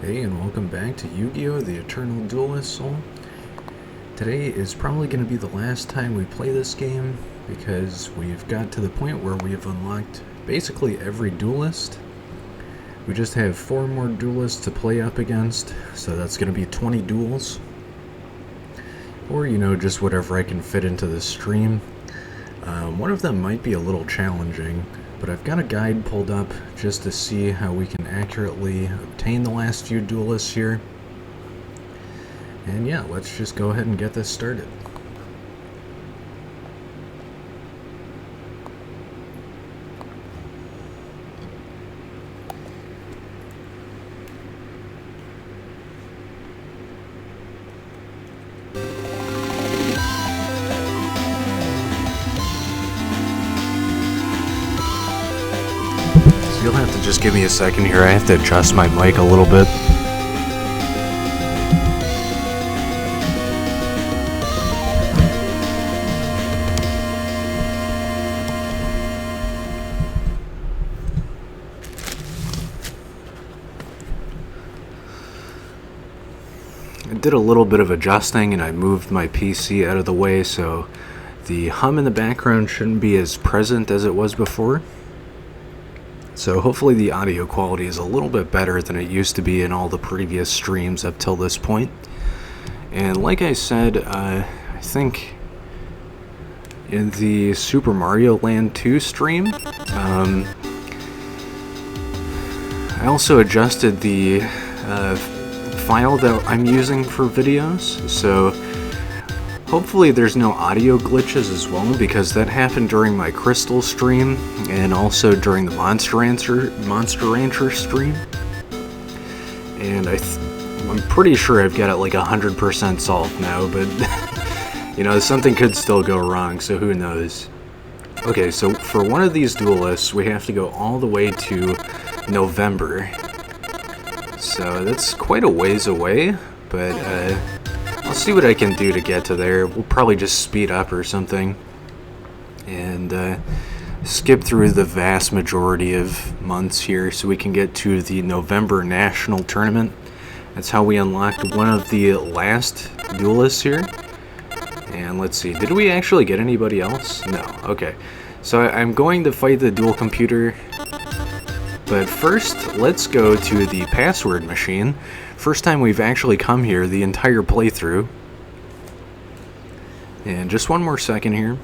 Hey, and welcome back to Yu-Gi-Oh! The Eternal Duelist Soul. Today is probably going to be the last time we play this game, because we've got to the point where we have unlocked basically every duelist. We just have 4 more duelists to play up against, so that's going to be 20 duels. Or, you know, just whatever I can fit into the stream. One of them might be a little challenging, but I've got a guide pulled up just to see how we can accurately obtain the last few duelists here. And yeah, let's just go ahead and get this started. You'll have to just give me a second here. I have to adjust my mic a little bit. I did a little bit of adjusting and I moved my PC out of the way so the hum in the background shouldn't be as present as it was before. So hopefully the audio quality is a little bit better than it used to be in all the previous streams up till this point. And like I said, I think in the Super Mario Land 2 stream, I also adjusted the file that I'm using for videos, so hopefully there's no audio glitches as well, because that happened during my Crystal stream and also during the Monster Rancher stream. And I'm pretty sure I've got it like 100% solved now, but you know, something could still go wrong, so who knows. Okay, so for one of these duelists, we have to go all the way to November. So that's quite a ways away, but I'll see what I can do to get to there. We'll probably just speed up or something and skip through the vast majority of months here so we can get to the November National Tournament. That's how we unlocked one of the last duelists here. And let's see, did we actually get anybody else? No. Okay. So I'm going to fight the dual computer. But first, let's go to the password machine. First time we've actually come here the entire playthrough. And just one more second here.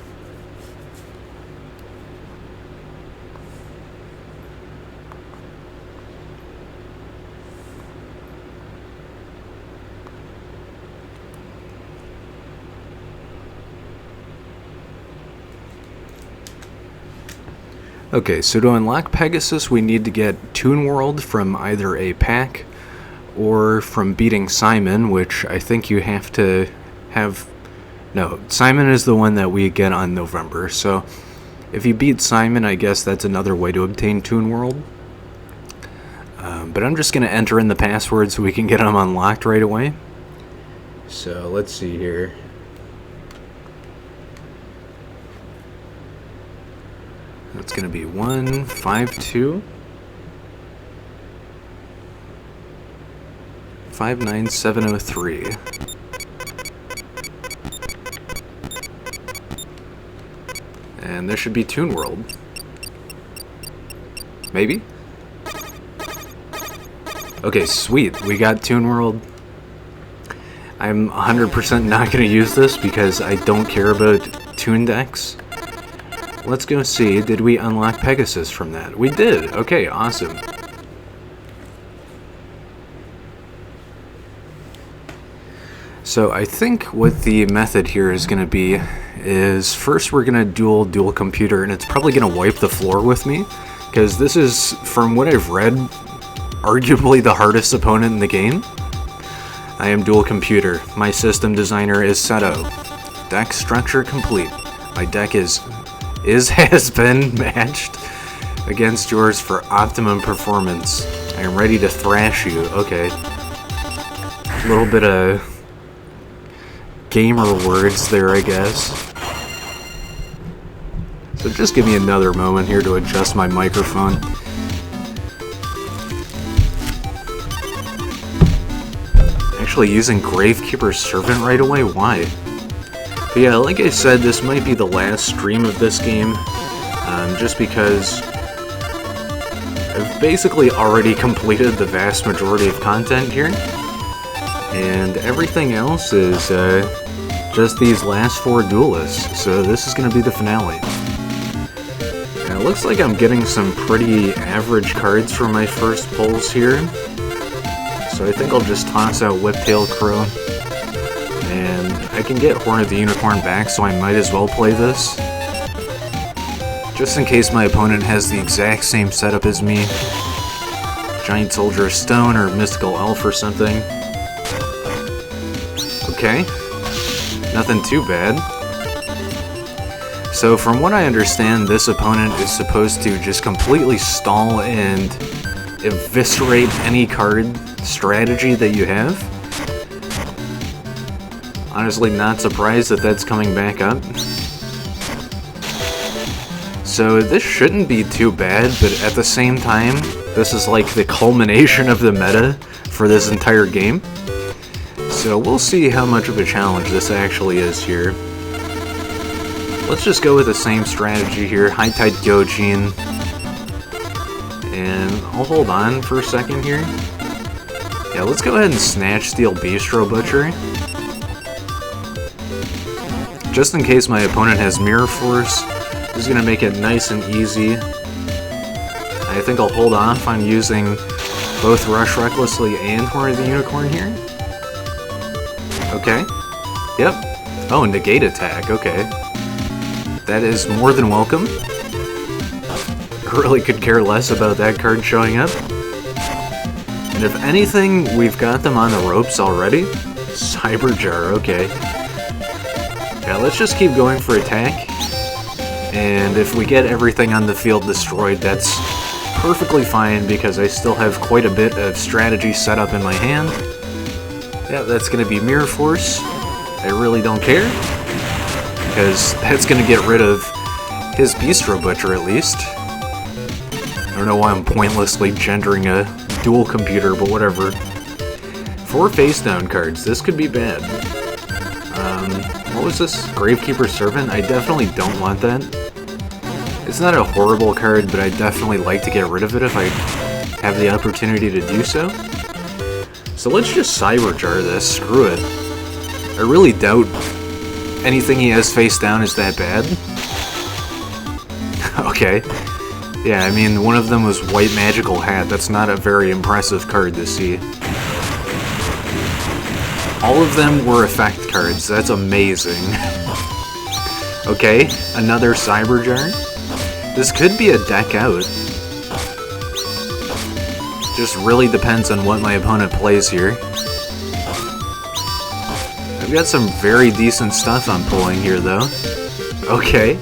Okay, so to unlock Pegasus, we need to get Toon World from either a pack or from beating Simon, which I think you have to have... No, Simon is the one that we get on November, so if you beat Simon, I guess that's another way to obtain Toon World. But I'm just going to enter in the password so we can get them unlocked right away. So let's see here. That's going to be 152 59703. And there should be Toon World. Maybe? Okay, sweet. We got Toon World. I'm 100% not going to use this because I don't care about Toon decks. Let's go see, did we unlock Pegasus from that? We did! Okay, awesome. So I think what the method here is going to be is first we're going to dual computer, and it's probably going to wipe the floor with me, because this is, from what I've read, arguably the hardest opponent in the game. I am dual computer. My system designer is Seto. Deck structure complete. My deck has been matched against yours for optimum performance. I am ready to thrash you. Okay. A little bit of gamer words there, I guess. So just give me another moment here to adjust my microphone. actually using Gravekeeper's Servant right away? Why? But yeah, like I said, this might be the last stream of this game, just because I've basically already completed the vast majority of content here, and everything else is just these last 4 duelists, so this is going to be the finale. And it looks like I'm getting some pretty average cards for my first pulls here, so I think I'll just toss out Whiptail Crow, and I can get Horn of the Unicorn back, so I might as well play this. Just in case my opponent has the exact same setup as me. Giant Soldier of Stone or Mystical Elf or something. Okay. Nothing too bad. So from what I understand, this opponent is supposed to just completely stall and eviscerate any card strategy that you have. Honestly, not surprised that that's coming back up. So this shouldn't be too bad, but at the same time, this is like the culmination of the meta for this entire game. So we'll see how much of a challenge this actually is here. Let's just go with the same strategy here, High Tide Gyojin. And I'll hold on for a second here. Yeah, let's go ahead and Snatch Steal Bistro Butcher. Just in case my opponent has Mirror Force, this is going to make it nice and easy. I think I'll hold off on using both Rush Recklessly and Horn of the Unicorn here. Okay. Yep. Oh, Negate Attack, okay. That is more than welcome. I really could care less about that card showing up. And if anything, we've got them on the ropes already. Cyberjar, okay. Yeah, let's just keep going for attack. And if we get everything on the field destroyed, that's perfectly fine because I still have quite a bit of strategy set up in my hand. Yeah, that's going to be Mirror Force. I really don't care, because that's going to get rid of his Bistro Butcher at least. I don't know why I'm pointlessly gendering a dual computer, but whatever. 4 face down cards. This could be bad. What was this? Gravekeeper's Servant? I definitely don't want that. It's not a horrible card, but I definitely like to get rid of it if I have the opportunity to do so. So let's just Cyberjar this. Screw it. I really doubt anything he has face down is that bad. Okay. Yeah, I mean, one of them was White Magical Hat. That's not a very impressive card to see. All of them were effect cards. That's amazing. Okay, another Cyberjar. This could be a deck out. Just really depends on what my opponent plays here. I've got some very decent stuff I'm pulling here, though. Okay.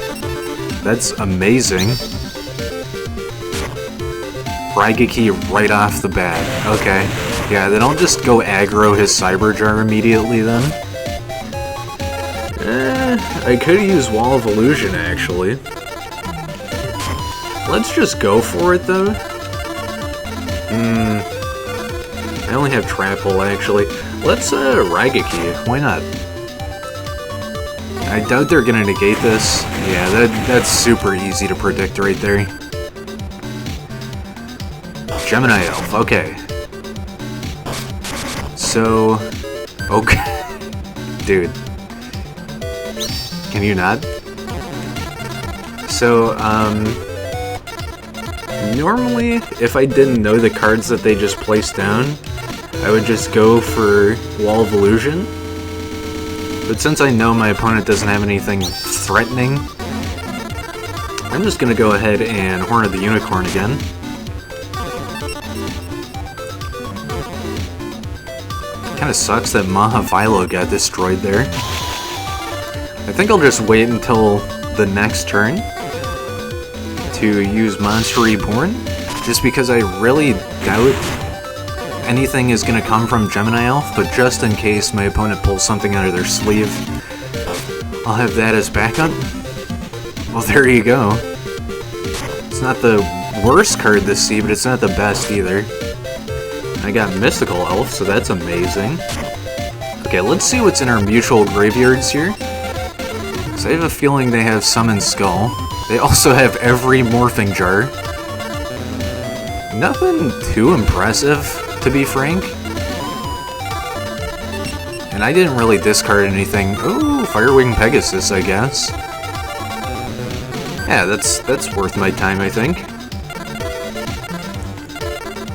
That's amazing. Raigeki right off the bat. Okay. Yeah, then I'll just go aggro his Cyberjar immediately then. I could use Wall of Illusion, actually. Let's just go for it, though. I only have Trap Hole, actually. Let's, Raigeki. Why not? I doubt they're gonna negate this. Yeah, that's super easy to predict right there. Gemini Elf, okay. So... okay. Dude. Can you not? So, normally, if I didn't know the cards that they just placed down, I would just go for Wall of Illusion. But since I know my opponent doesn't have anything threatening, I'm just gonna go ahead and Horn of the Unicorn again. Kinda sucks that Mahavilo got destroyed there. I think I'll just wait until the next turn to use Monster Reborn, just because I really doubt anything is going to come from Gemini Elf, but just in case my opponent pulls something out of their sleeve, I'll have that as backup. Well, there you go. It's not the worst card to see, but it's not the best either. I got Mystical Elf, so that's amazing. Okay, let's see what's in our mutual graveyards here. So I have a feeling they have Summon Skull. They also have every Morphing Jar. Nothing too impressive, to be frank. And I didn't really discard anything. Ooh, Firewing Pegasus, I guess. Yeah, that's worth my time, I think.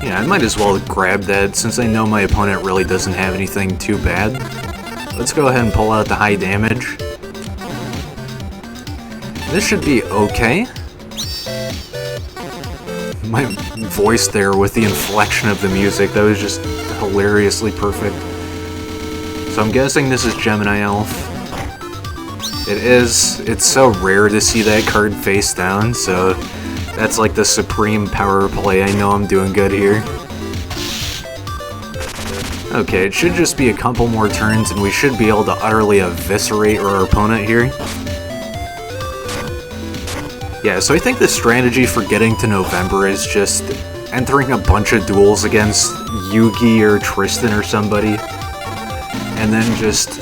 Yeah, I might as well grab that since I know my opponent really doesn't have anything too bad. Let's go ahead and pull out the high damage. This should be okay. My voice there with the inflection of the music, that was just hilariously perfect. So I'm guessing this is Gemini Elf. It is. It's so rare to see that card face down, so that's like the supreme power play. I know I'm doing good here. Okay, it should just be a couple more turns and we should be able to utterly eviscerate our opponent here. Yeah, so I think the strategy for getting to November is just entering a bunch of duels against Yugi or Tristan or somebody, and then just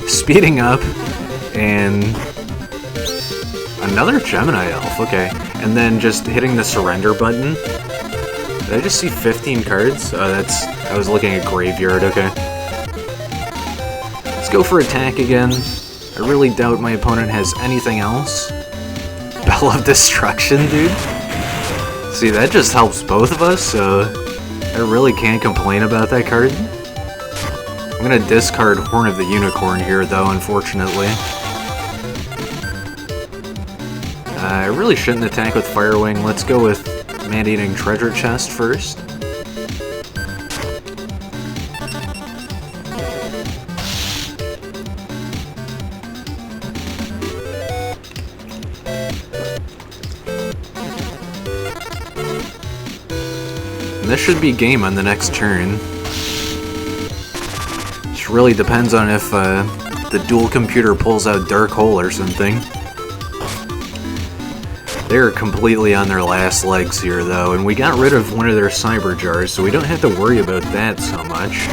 speeding up, and another Gemini Elf, okay, and then just hitting the surrender button. Did I just see 15 cards? Oh, I was looking at Graveyard, okay. Let's go for attack again. I really doubt my opponent has anything else. Bell of Destruction, dude. See, that just helps both of us, so I really can't complain about that card. I'm gonna discard Horn of the Unicorn here, though, unfortunately. I really shouldn't attack with Firewing. Let's go with Man-Eating Treasure Chest first. This should be game on the next turn. Which really depends on if the dual computer pulls out Dark Hole or something. They're completely on their last legs here, though, and we got rid of one of their Cyber Jars, so we don't have to worry about that so much.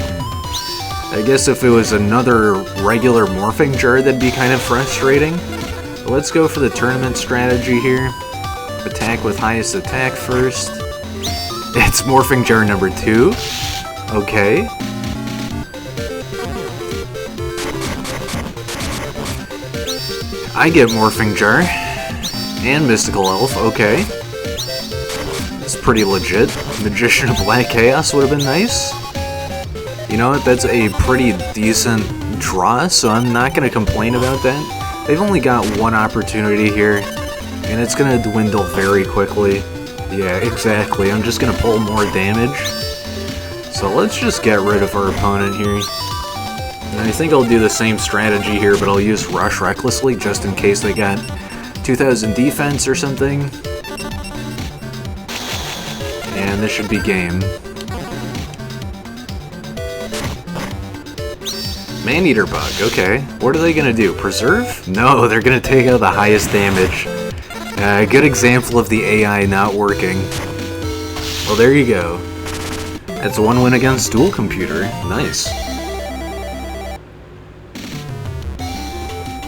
I guess if it was another regular Morphing Jar, that'd be kind of frustrating. But let's go for the tournament strategy here. Attack with highest attack first. It's Morphing Jar number 2. Okay. I get Morphing Jar. And Mystical Elf, okay. It's pretty legit. Magician of Black Chaos would have been nice. You know what, that's a pretty decent draw, so I'm not going to complain about that. They've only got one opportunity here, and it's going to dwindle very quickly. Yeah, exactly. I'm just going to pull more damage. So let's just get rid of our opponent here. And I think I'll do the same strategy here, but I'll use Rush recklessly just in case they got 2000 defense or something. And this should be game. Man-Eater Bug, okay. What are they gonna do? Preserve? No, they're gonna take out the highest damage. A good example of the AI not working. Well, there you go. That's one win against Dual Computer. Nice.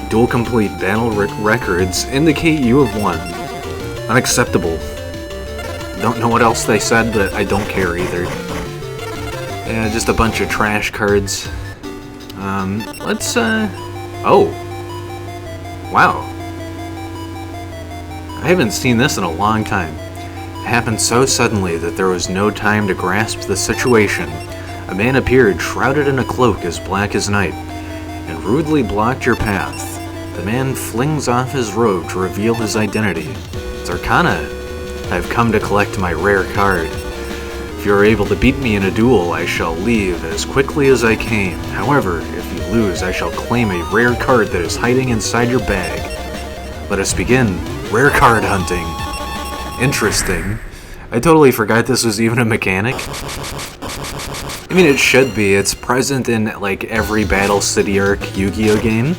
Duel complete. Battle records indicate you have won. Unacceptable. Don't know what else they said, but I don't care either. Yeah, just a bunch of trash cards. Let's, oh. Wow. I haven't seen this in a long time. It happened so suddenly that there was no time to grasp the situation. A man appeared, shrouded in a cloak as black as night, and rudely blocked your path. The man flings off his robe to reveal his identity. It's Arcana. I've come to collect my rare card. If you are able to beat me in a duel, I shall leave as quickly as I came. However, if you lose, I shall claim a rare card that is hiding inside your bag. Let us begin. Rare card hunting. Interesting. I totally forgot this was even a mechanic. I mean, it should be. It's present in, like, every Battle City Arc Yu-Gi-Oh game.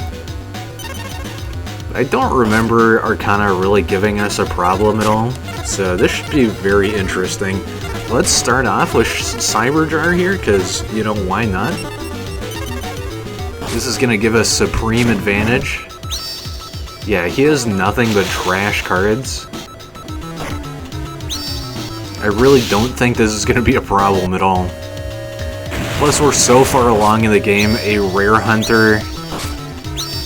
I don't remember Arcana really giving us a problem at all, so this should be very interesting. Let's start off with Cyber Jar here, because, you know, why not? This is gonna give us supreme advantage. Yeah, he has nothing but trash cards. I really don't think this is gonna be a problem at all. Plus, we're so far along in the game, a rare hunter,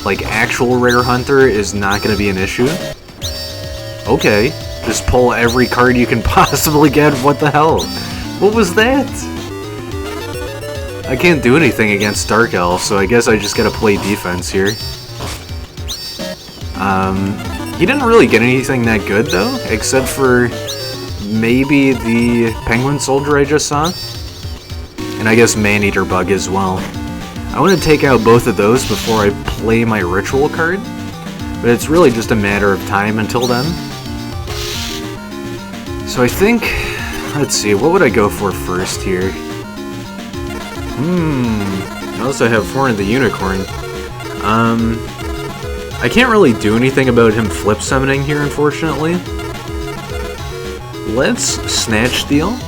like actual rare hunter, is not gonna be an issue. Okay, just pull every card you can possibly get. What the hell? What was that? I can't do anything against Dark Elf, so I guess I just gotta play defense here. He didn't really get anything that good, though, except for maybe the Penguin Soldier I just saw. And I guess Man-Eater Bug as well. I want to take out both of those before I play my Ritual card, but it's really just a matter of time until then. So I think, let's see, what would I go for first here? I also have Horn of the Unicorn. I can't really do anything about him flip summoning here, unfortunately. Let's Snatch Steal.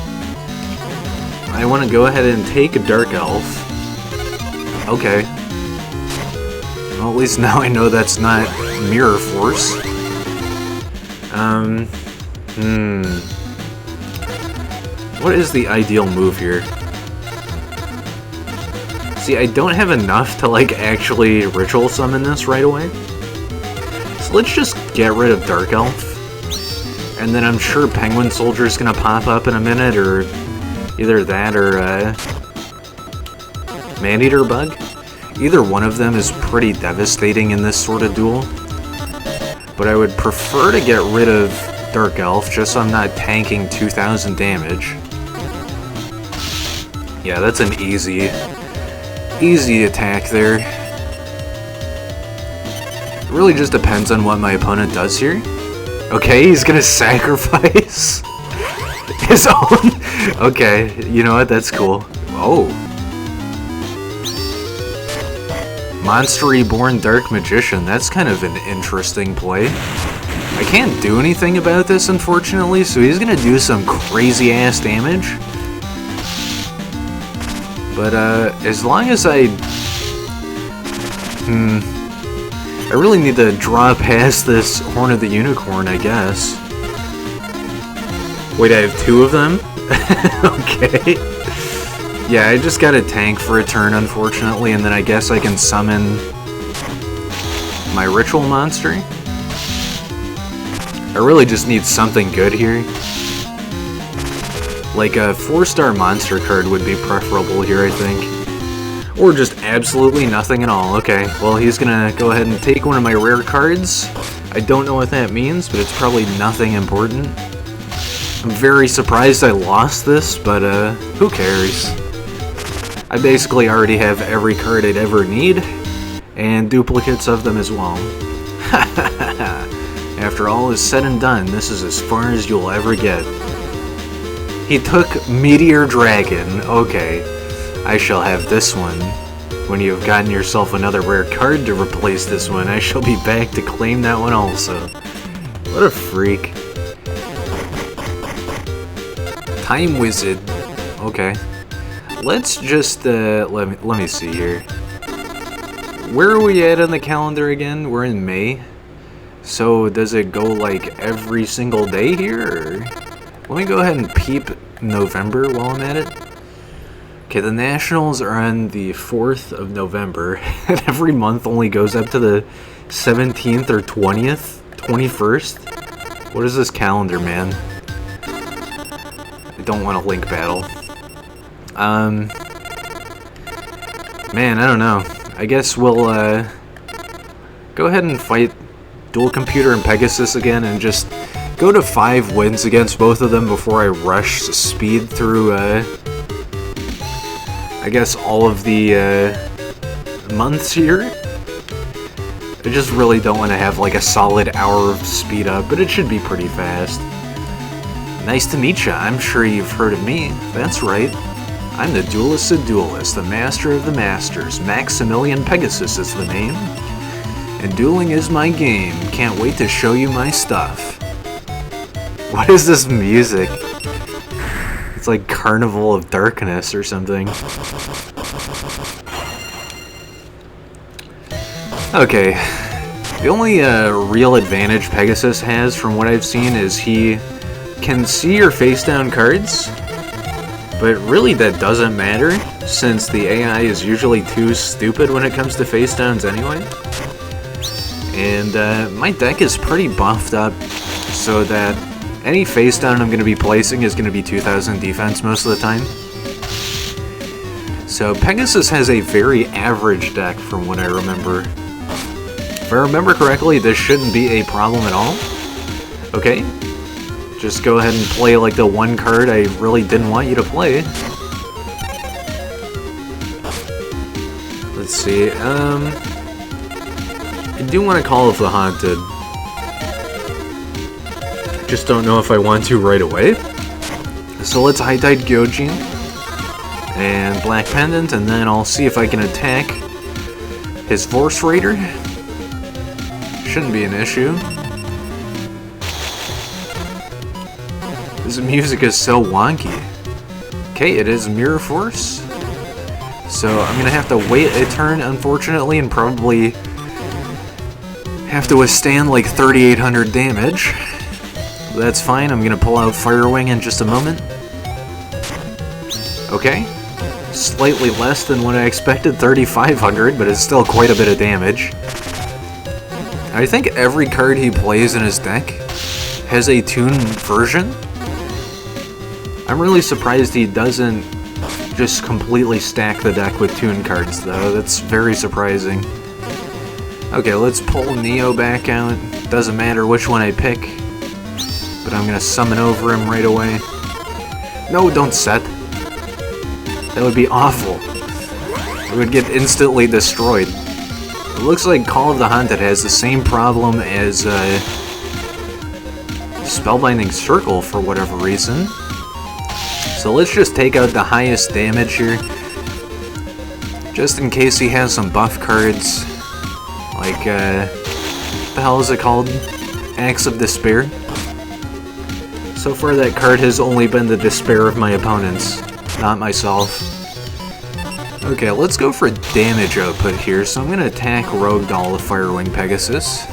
I want to go ahead and take a Dark Elf. Okay. Well, at least now I know that's not Mirror Force. What is the ideal move here? See, I don't have enough to, like, actually Ritual Summon this right away. So let's just get rid of Dark Elf. And then I'm sure Penguin Soldier's gonna pop up in a minute, or either that or, Man-Eater Bug. Either one of them is pretty devastating in this sort of duel. But I would prefer to get rid of Dark Elf, just so I'm not tanking 2,000 damage. Yeah, that's an easy attack there. It really just depends on what my opponent does here. Okay, he's gonna sacrifice his own. Okay, you know what? That's cool. Oh. Monster Reborn Dark Magician. That's kind of an interesting play. I can't do anything about this, unfortunately, so he's gonna do some crazy-ass damage. But, as long as I really need to draw past this Horn of the Unicorn, I guess. Wait, I have two of them? Okay. Yeah, I just gotta tank for a turn, unfortunately, and then I guess I can summon my Ritual monster. I really just need something good here. Like a 4-star monster card would be preferable here, I think. Or just absolutely nothing at all. Okay, well, he's gonna go ahead and take one of my rare cards. I don't know what that means, but it's probably nothing important. I'm very surprised I lost this, but who cares? I basically already have every card I'd ever need, and duplicates of them as well. After all is said and done, this is as far as you'll ever get. He took Meteor Dragon. Okay, I shall have this one. When you have gotten yourself another rare card to replace this one, I shall be back to claim that one also. What a freak. Time Wizard. Okay. Let's just, let me see here. Where are we at on the calendar again? We're in May. So does it go like every single day here, or? Let me go ahead and peep November while I'm at it. Okay, the Nationals are on the 4th of November, and every month only goes up to the 17th or 20th, 21st. What is this calendar, man? I don't want to link battle. Man, I don't know. I guess we'll, go ahead and fight Dual Computer and Pegasus again, and just go to 5 wins against both of them before I rush speed through, I guess all of the, months here. I just really don't want to have like a solid hour of speed up, but it should be pretty fast. Nice to meet ya. I'm sure you've heard of me. That's right. I'm the Duelist of Duelists, the master of the masters. Maximilian Pegasus is the name. And dueling is my game. Can't wait to show you my stuff. What is this music? It's like Carnival of Darkness or something. Okay, the only real advantage Pegasus has from what I've seen is he can see your face-down cards, but really that doesn't matter since the AI is usually too stupid when it comes to face-downs anyway. And my deck is pretty buffed up so that any face-down I'm going to be placing is going to be 2000 defense most of the time. So Pegasus has a very average deck from what I remember. If I remember correctly, this shouldn't be a problem at all. Okay, just go ahead and play like the one card I really didn't want you to play. Let's see, I do want to Call of the Haunted. Just don't know if I want to right away. So let's High Tide Gyojin and Black Pendant, and then I'll see if I can attack his Force Raider. Shouldn't be an issue. This music is so wonky. Okay, it is Mirror Force. So I'm gonna have to wait a turn, unfortunately, and probably have to withstand like 3,800 damage. That's fine, I'm gonna pull out Fire Wing in just a moment. Okay. Slightly less than what I expected, 3,500, but it's still quite a bit of damage. I think every card he plays in his deck has a Toon version. I'm really surprised he doesn't just completely stack the deck with Toon cards, though. That's very surprising. Okay, let's pull Neo back out. Doesn't matter which one I pick, but I'm gonna summon over him right away. No, don't set. That would be awful. It would get instantly destroyed. It looks like Call of the Haunted has the same problem as Spellbinding Circle for whatever reason. So let's just take out the highest damage here, just in case he has some buff cards, like, what the hell is it called? Axe of Despair. So far that card has only been the despair of my opponents, not myself. Okay, let's go for damage output here, so I'm going to attack Rogue Doll of Firewing Pegasus.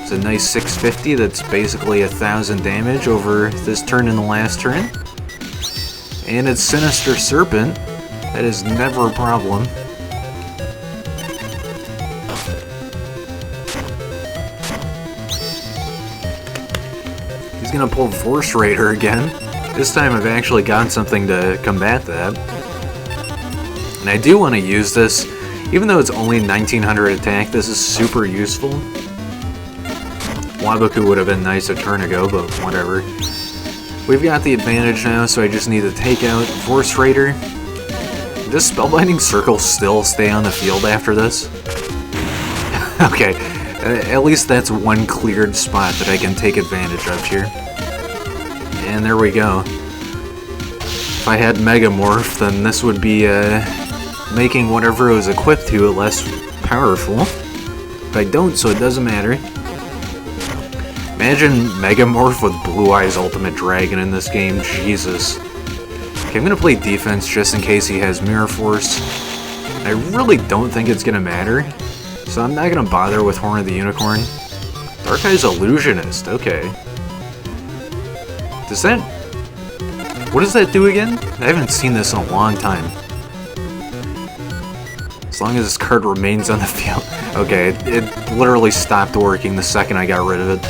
It's a nice 650, that's basically 1,000 damage over this turn and the last turn. And it's Sinister Serpent, that is never a problem. He's going to pull Force Raider again. This time I've actually got something to combat that. And I do want to use this, even though it's only 1900 attack, this is super useful. Waboku would have been nice a turn ago, but whatever. We've got the advantage now, so I just need to take out Force Raider. Does Spellbinding Circle still stay on the field after this? Okay, at least that's one cleared spot that I can take advantage of here. And there we go. If I had Megamorph, then this would be making whatever it was equipped to less powerful. But I don't, so it doesn't matter. Imagine Megamorph with Blue Eyes Ultimate Dragon in this game, Jesus. Okay, I'm gonna play defense just in case he has Mirror Force. I really don't think it's gonna matter, so I'm not gonna bother with Horn of the Unicorn. Dark Eyes Illusionist, okay. Does that... what does that do again? I haven't seen this in a long time. As long as this card remains on the field. Okay, it literally stopped working the second I got rid of it.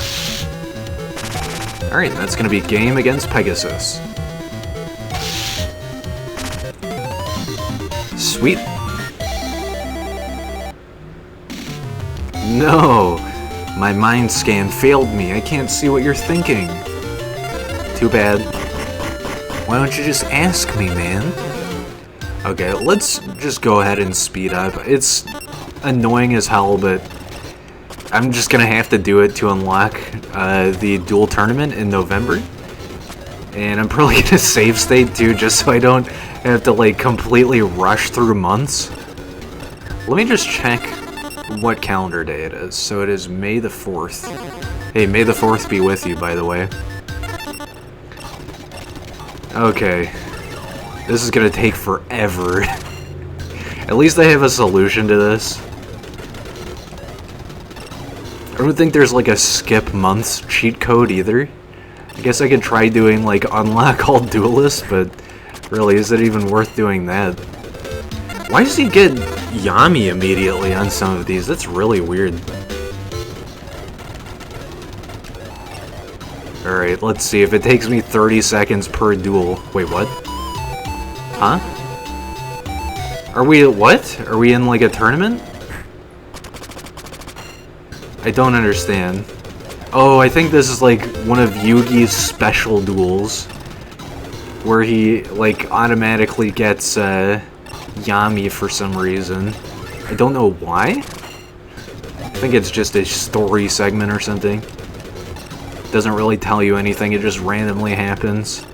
Alright, that's gonna be game against Pegasus. Sweet. No! My mind scan failed me. I can't see what you're thinking. Too bad. Why don't you just ask me, man? Okay, let's just go ahead and speed up. It's annoying as hell, but I'm just gonna have to do it to unlock the duel tournament in November. And I'm probably gonna save state too, just so I don't have to like completely rush through months. Let me just check what calendar day it is. So it is May the 4th. Hey, May the 4th be with you, by the way. Okay. This is gonna take forever. At least I have a solution to this. don't think there's like a skip months cheat code either. I guess I could try doing like unlock all duelists, but really, is it even worth doing that? Why does he get Yami immediately on some of these? That's really weird. Alright, let's see if it takes me 30 seconds per duel. Wait, what? Huh? Are we at what? Are we in like a tournament? I don't understand. Oh, I think this is like one of Yugi's special duels. Where he like automatically gets Yami for some reason. I don't know why. I think it's just a story segment or something. Doesn't really tell you anything, it just randomly happens.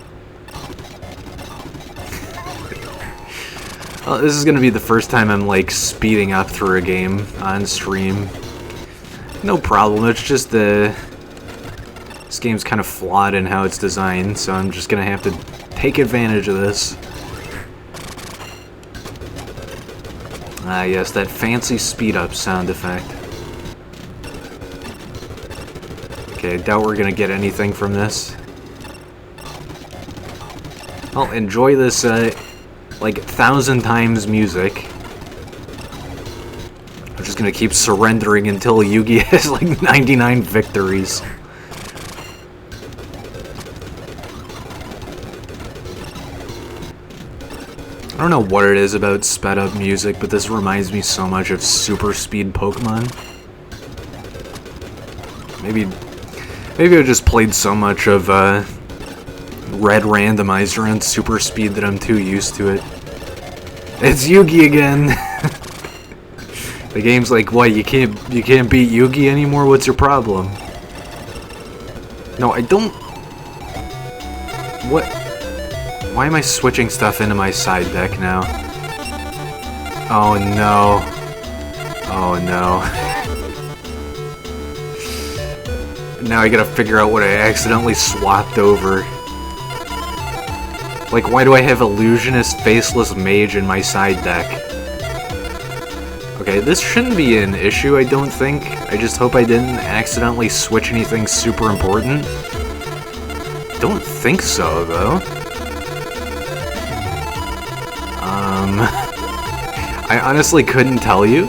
Well, this is gonna be the first time I'm like speeding up through a game on stream. No problem, it's just this game's kind of flawed in how it's designed, so I'm just gonna have to take advantage of this. Ah yes, that fancy speed up sound effect. Okay, I doubt we're gonna get anything from this. Well, enjoy this, like, 1,000 times music. I'm just gonna keep surrendering until Yugi has, like, 99 victories. I don't know what it is about sped up music, but this reminds me so much of super speed Pokemon. Maybe I just played so much of Red Randomizer on super speed that I'm too used to it. It's Yugi again. The game's like, what? You can't beat Yugi anymore? What's your problem? No, I don't. What? Why am I switching stuff into my side deck now? Oh no. Oh no. Now I gotta figure out what I accidentally swapped over. Like, why do I have Illusionist Faceless Mage in my side deck? Okay, this shouldn't be an issue, I don't think. I just hope I didn't accidentally switch anything super important. Don't think so, though. I honestly couldn't tell you.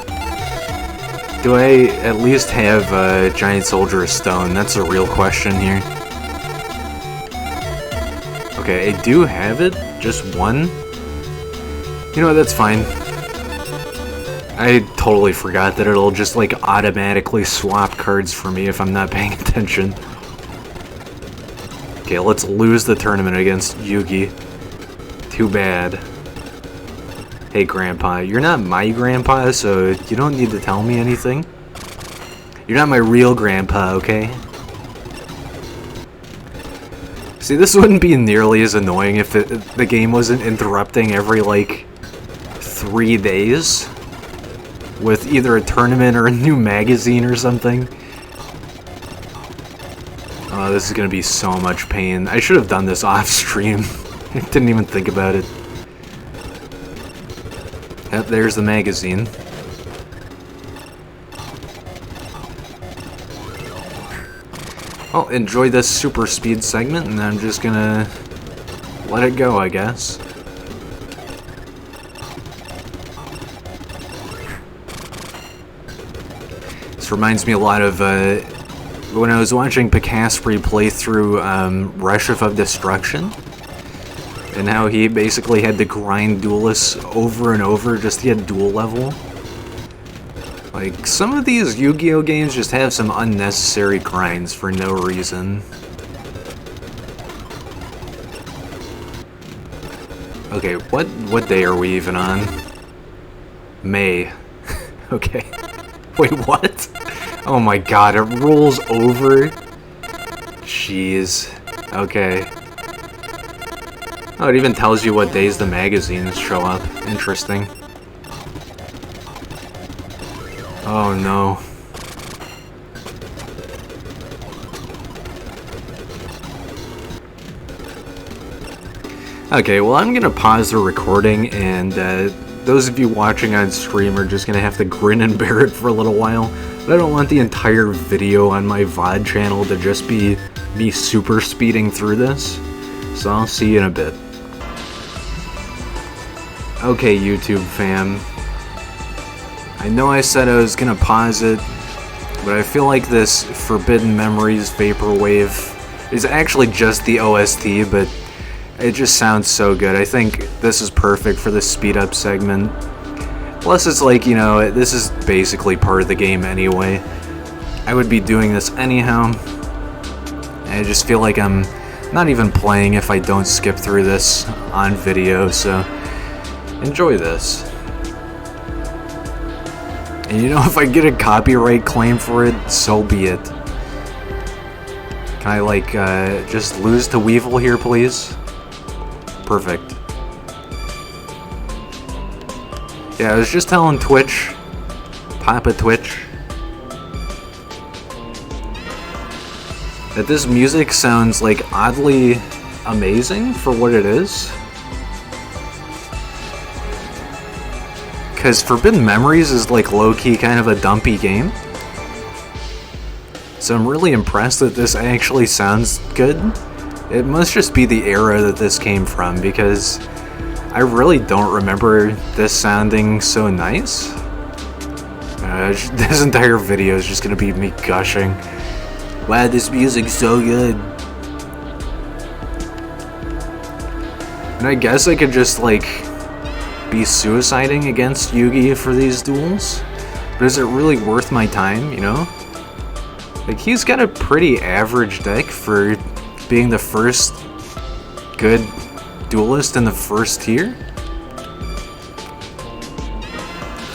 Do I at least have a Giant Soldier of Stone? That's a real question here. Okay, I do have it. Just one. You know what, that's fine. I totally forgot that it'll just like automatically swap cards for me if I'm not paying attention. Okay, let's lose the tournament against Yugi. Too bad. Hey Grandpa, you're not my grandpa, so you don't need to tell me anything. You're not my real grandpa, okay? See, this wouldn't be nearly as annoying if the game wasn't interrupting every, like, 3 days with either a tournament or a new magazine or something. Oh, this is gonna be so much pain. I should have done this off stream. I didn't even think about it. Yep, there's the magazine. Well, enjoy this super speed segment, and I'm just gonna let it go, I guess. This reminds me a lot of when I was watching Picaspri play through Rush of Destruction. And how he basically had to grind duelists over and over just to get duel level. Like, some of these Yu-Gi-Oh games just have some unnecessary grinds for no reason. Okay, what day are we even on? May. Okay. Wait, what? Oh my god, it rolls over? Jeez. Okay. Oh, it even tells you what days the magazines show up. Interesting. Oh no. Okay, well I'm gonna pause the recording and those of you watching on stream are just gonna have to grin and bear it for a little while. But I don't want the entire video on my VOD channel to just be me super speeding through this. So I'll see you in a bit. Okay, YouTube fam. I know I said I was gonna pause it, but I feel like this Forbidden Memories Vaporwave is actually just the OST, but it just sounds so good. I think this is perfect for the speed up segment. Plus it's like, you know, this is basically part of the game anyway. I would be doing this anyhow. I just feel like I'm not even playing if I don't skip through this on video, so enjoy this. And you know, if I get a copyright claim for it, so be it. Can I, like, just lose to Weevil here, please? Perfect. Yeah, I was just telling Twitch, Papa Twitch, that this music sounds, like, oddly amazing for what it is. Because Forbidden Memories is, like, low-key kind of a dumpy game. So I'm really impressed that this actually sounds good. It must just be the era that this came from, because I really don't remember this sounding so nice. This entire video is just gonna be me gushing. Wow, this music's so good. And I guess I could just, like, be suiciding against Yugi for these duels? But is it really worth my time, you know? Like, he's got a pretty average deck for being the first good duelist in the first tier.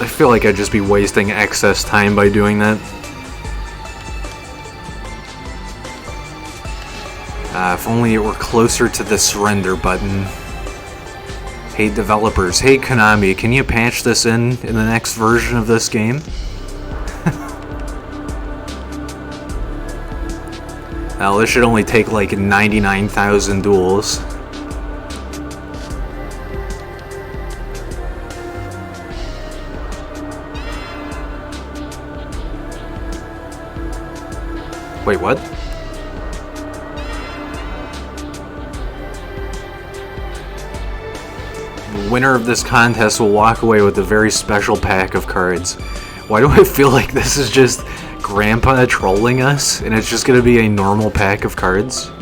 I feel like I'd just be wasting excess time by doing that. If only it were closer to the surrender button. Hey developers, hey Konami, can you patch this in the next version of this game? Well, this should only take like 99,000 duels. Wait, what? The winner of this contest will walk away with a very special pack of cards. Why do I feel like this is just Grandpa trolling us, and it's just gonna be a normal pack of cards?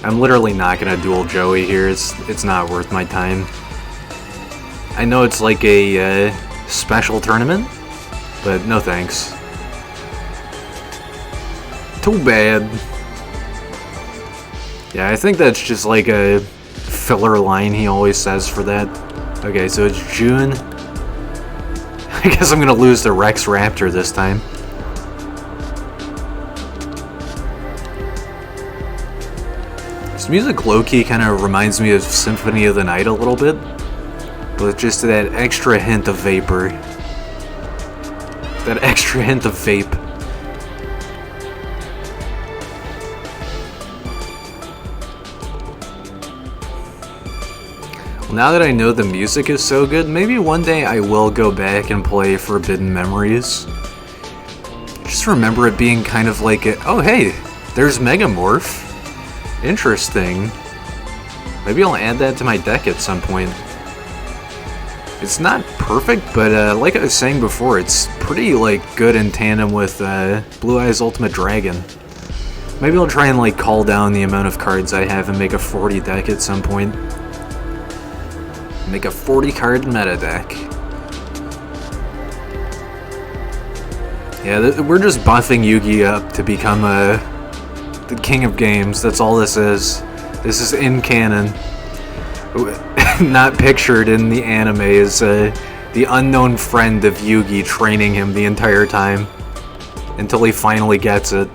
I'm literally not gonna duel Joey here. It's not worth my time. I know it's like a special tournament, but no thanks. Too bad. Yeah, I think that's just like a filler line he always says for that. Okay, so it's June. I guess I'm gonna lose to Rex Raptor this time. This music low-key kind of reminds me of Symphony of the Night a little bit, but with just that extra hint of vapor. That extra hint of vape. Well, now that I know the music is so good, maybe one day I will go back and play Forbidden Memories. Just remember it being kind of like a, oh hey, there's Megamorph. Interesting. Maybe I'll add that to my deck at some point. It's not perfect, but like I was saying before, it's pretty like good in tandem with Blue Eyes Ultimate Dragon. Maybe I'll try and like call down the amount of cards I have and make a 40 deck at some point. Make a 40 card meta deck. Yeah, we're just buffing Yugi up to become the king of games. That's all this is. This is in canon. Not pictured in the anime is the unknown friend of Yugi training him the entire time until he finally gets it.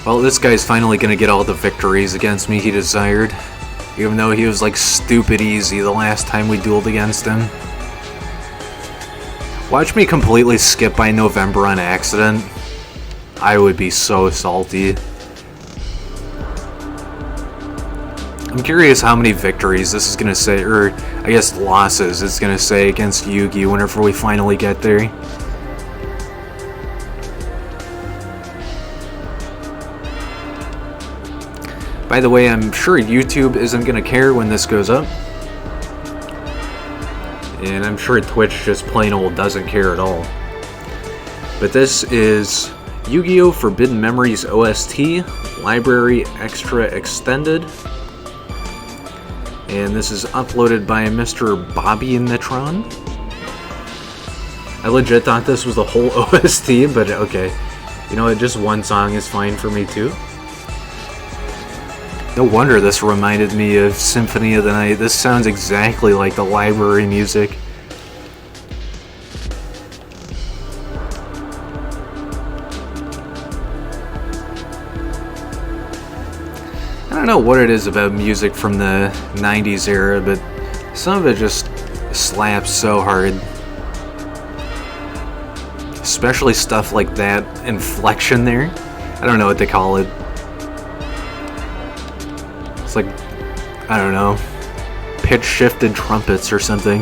Well, this guy's finally gonna get all the victories against me he desired. Even though he was like stupid easy the last time we dueled against him. Watch me completely skip by November on accident. I would be so salty. I'm curious how many victories this is gonna say, or I guess losses it's gonna say against Yugi whenever we finally get there. By the way, I'm sure YouTube isn't gonna care when this goes up. And I'm sure Twitch just plain old doesn't care at all. But this is Yu-Gi-Oh! Forbidden Memories OST, Library Extra Extended. And this is uploaded by Mr. Bobby Nitron. I legit thought this was the whole OST, but okay. You know what, just one song is fine for me too. No wonder this reminded me of Symphony of the Night. This sounds exactly like the library music. I don't know what it is about music from the 90s era, but some of it just slaps so hard. Especially stuff like that inflection there. I don't know what they call it. It's like, I don't know, pitch shifted trumpets or something.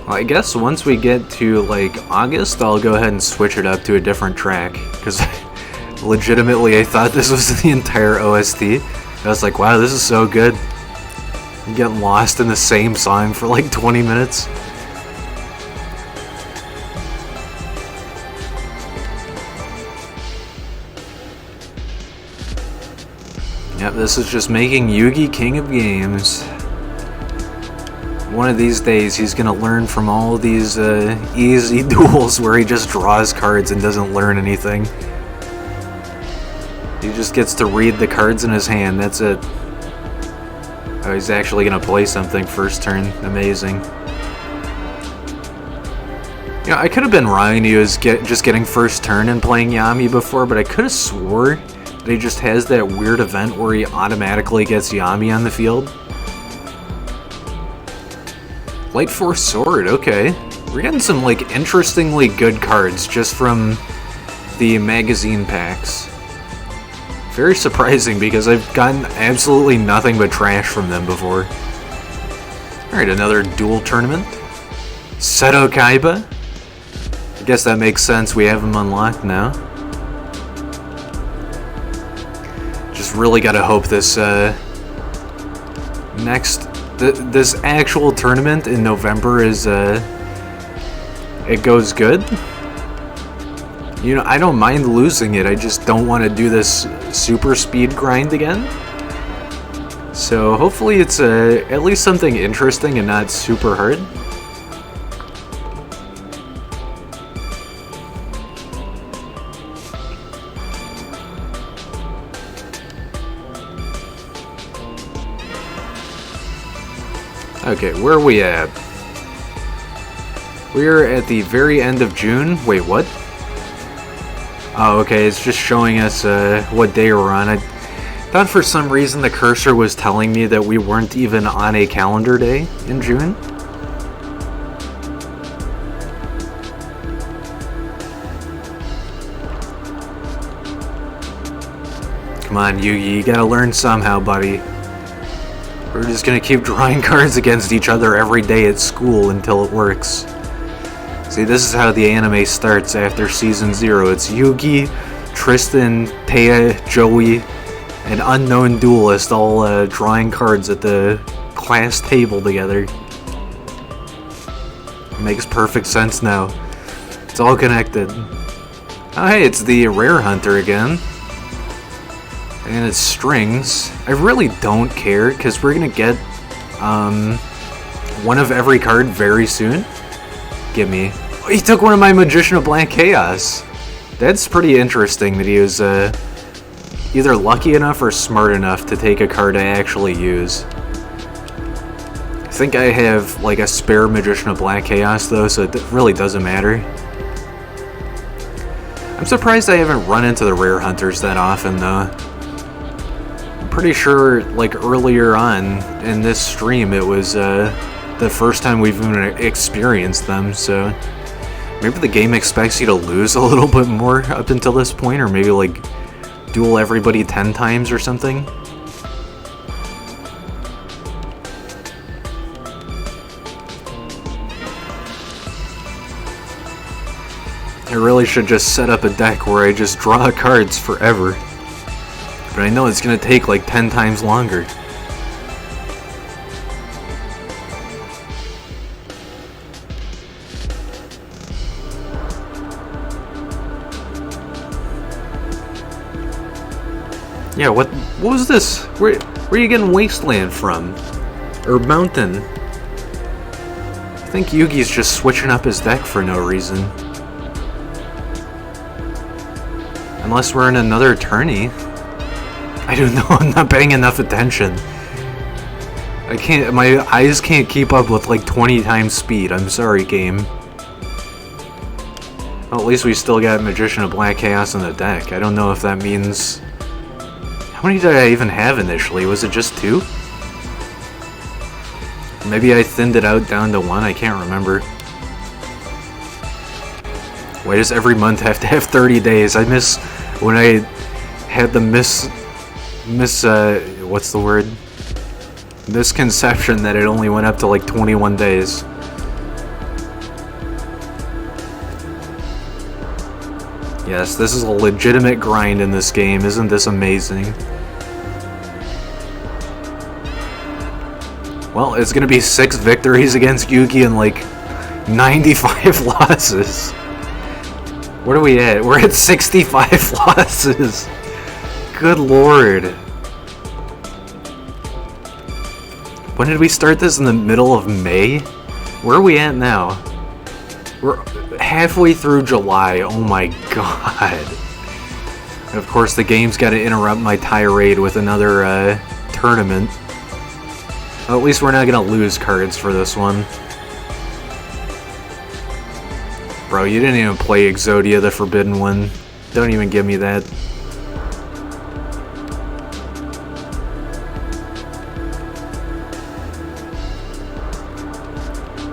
Well, I guess once we get to like August, I'll go ahead and switch it up to a different track, because legitimately I thought this was the entire OST. I was like, wow, this is so good. I'm getting lost in the same song for like 20 minutes. Yep, this is just making Yugi king of games. One of these days he's gonna learn from all these easy duels where he just draws cards and doesn't learn anything. He just gets to read the cards in his hand, that's it. Oh, he's actually gonna play something first turn. Amazing. You know, I could have been wrong and he was just getting first turn and playing Yami before, but I could have swore that he just has that weird event where he automatically gets Yami on the field. Light Force Sword, okay. We're getting some like interestingly good cards just from the magazine packs. Very surprising because I've gotten absolutely nothing but trash from them before. Alright, another duel tournament. Seto Kaiba. I guess that makes sense, we have him unlocked now. Just really gotta hope this this actual tournament in November is it goes good. You know, I don't mind losing it, I just don't want to do this super speed grind again. So hopefully it's at least something interesting and not super hard. Okay, where are we at? We're at the very end of June. Wait, what? Oh, okay, it's just showing us what day we're on. I thought for some reason the cursor was telling me that we weren't even on a calendar day in June. Come on, Yugi, you gotta learn somehow, buddy. We're just gonna keep drawing cards against each other every day at school until it works. See, this is how the anime starts after Season 0. It's Yugi, Tristan, Taya, Joey, and unknown Duelist all drawing cards at the class table together. Makes perfect sense now. It's all connected. Oh hey, it's the Rare Hunter again. And it's strings. I really don't care, because we're gonna get one of every card very soon. Give me. Oh, he took one of my Magician of Black Chaos. That's pretty interesting that he was either lucky enough or smart enough to take a card I actually use. I think I have like a spare Magician of Black Chaos though, so it really doesn't matter. I'm surprised I haven't run into the Rare Hunters that often though. I'm pretty sure like earlier on in this stream it was the first time we've even experienced them, so Maybe the game expects you to lose a little bit more up until this point, or maybe like duel everybody 10 times or something. I really should just set up a deck where I just draw cards forever. But I know it's gonna take like 10 times longer. Yeah, what was this? Where are you getting Wasteland from? Or Mountain? I think Yugi's just switching up his deck for no reason. Unless we're in another tourney. I don't know, I'm not paying enough attention. I can't, my eyes can't keep up with like 20 times speed. I'm sorry, game. Well, at least we still got Magician of Black Chaos in the deck. I don't know if that means... How many did I even have initially? Was it just 2? Maybe I thinned it out down to 1, I can't remember. Why does every month have to have 30 days? I miss when I had the what's the word? Misconception that it only went up to like 21 days. Yes, this is a legitimate grind in this game. Isn't this amazing? Well, it's gonna be 6 victories against Yugi and like 95 losses. What are we at? We're at 65 losses. Good lord. When did we start this? In the middle of May? Where are we at now? We're halfway through July. Oh my god. And of course the game's got to interrupt my tirade with another tournament. Well, at least we're not going to lose cards for this one. Bro, you didn't even play Exodia, the Forbidden One. Don't even give me that.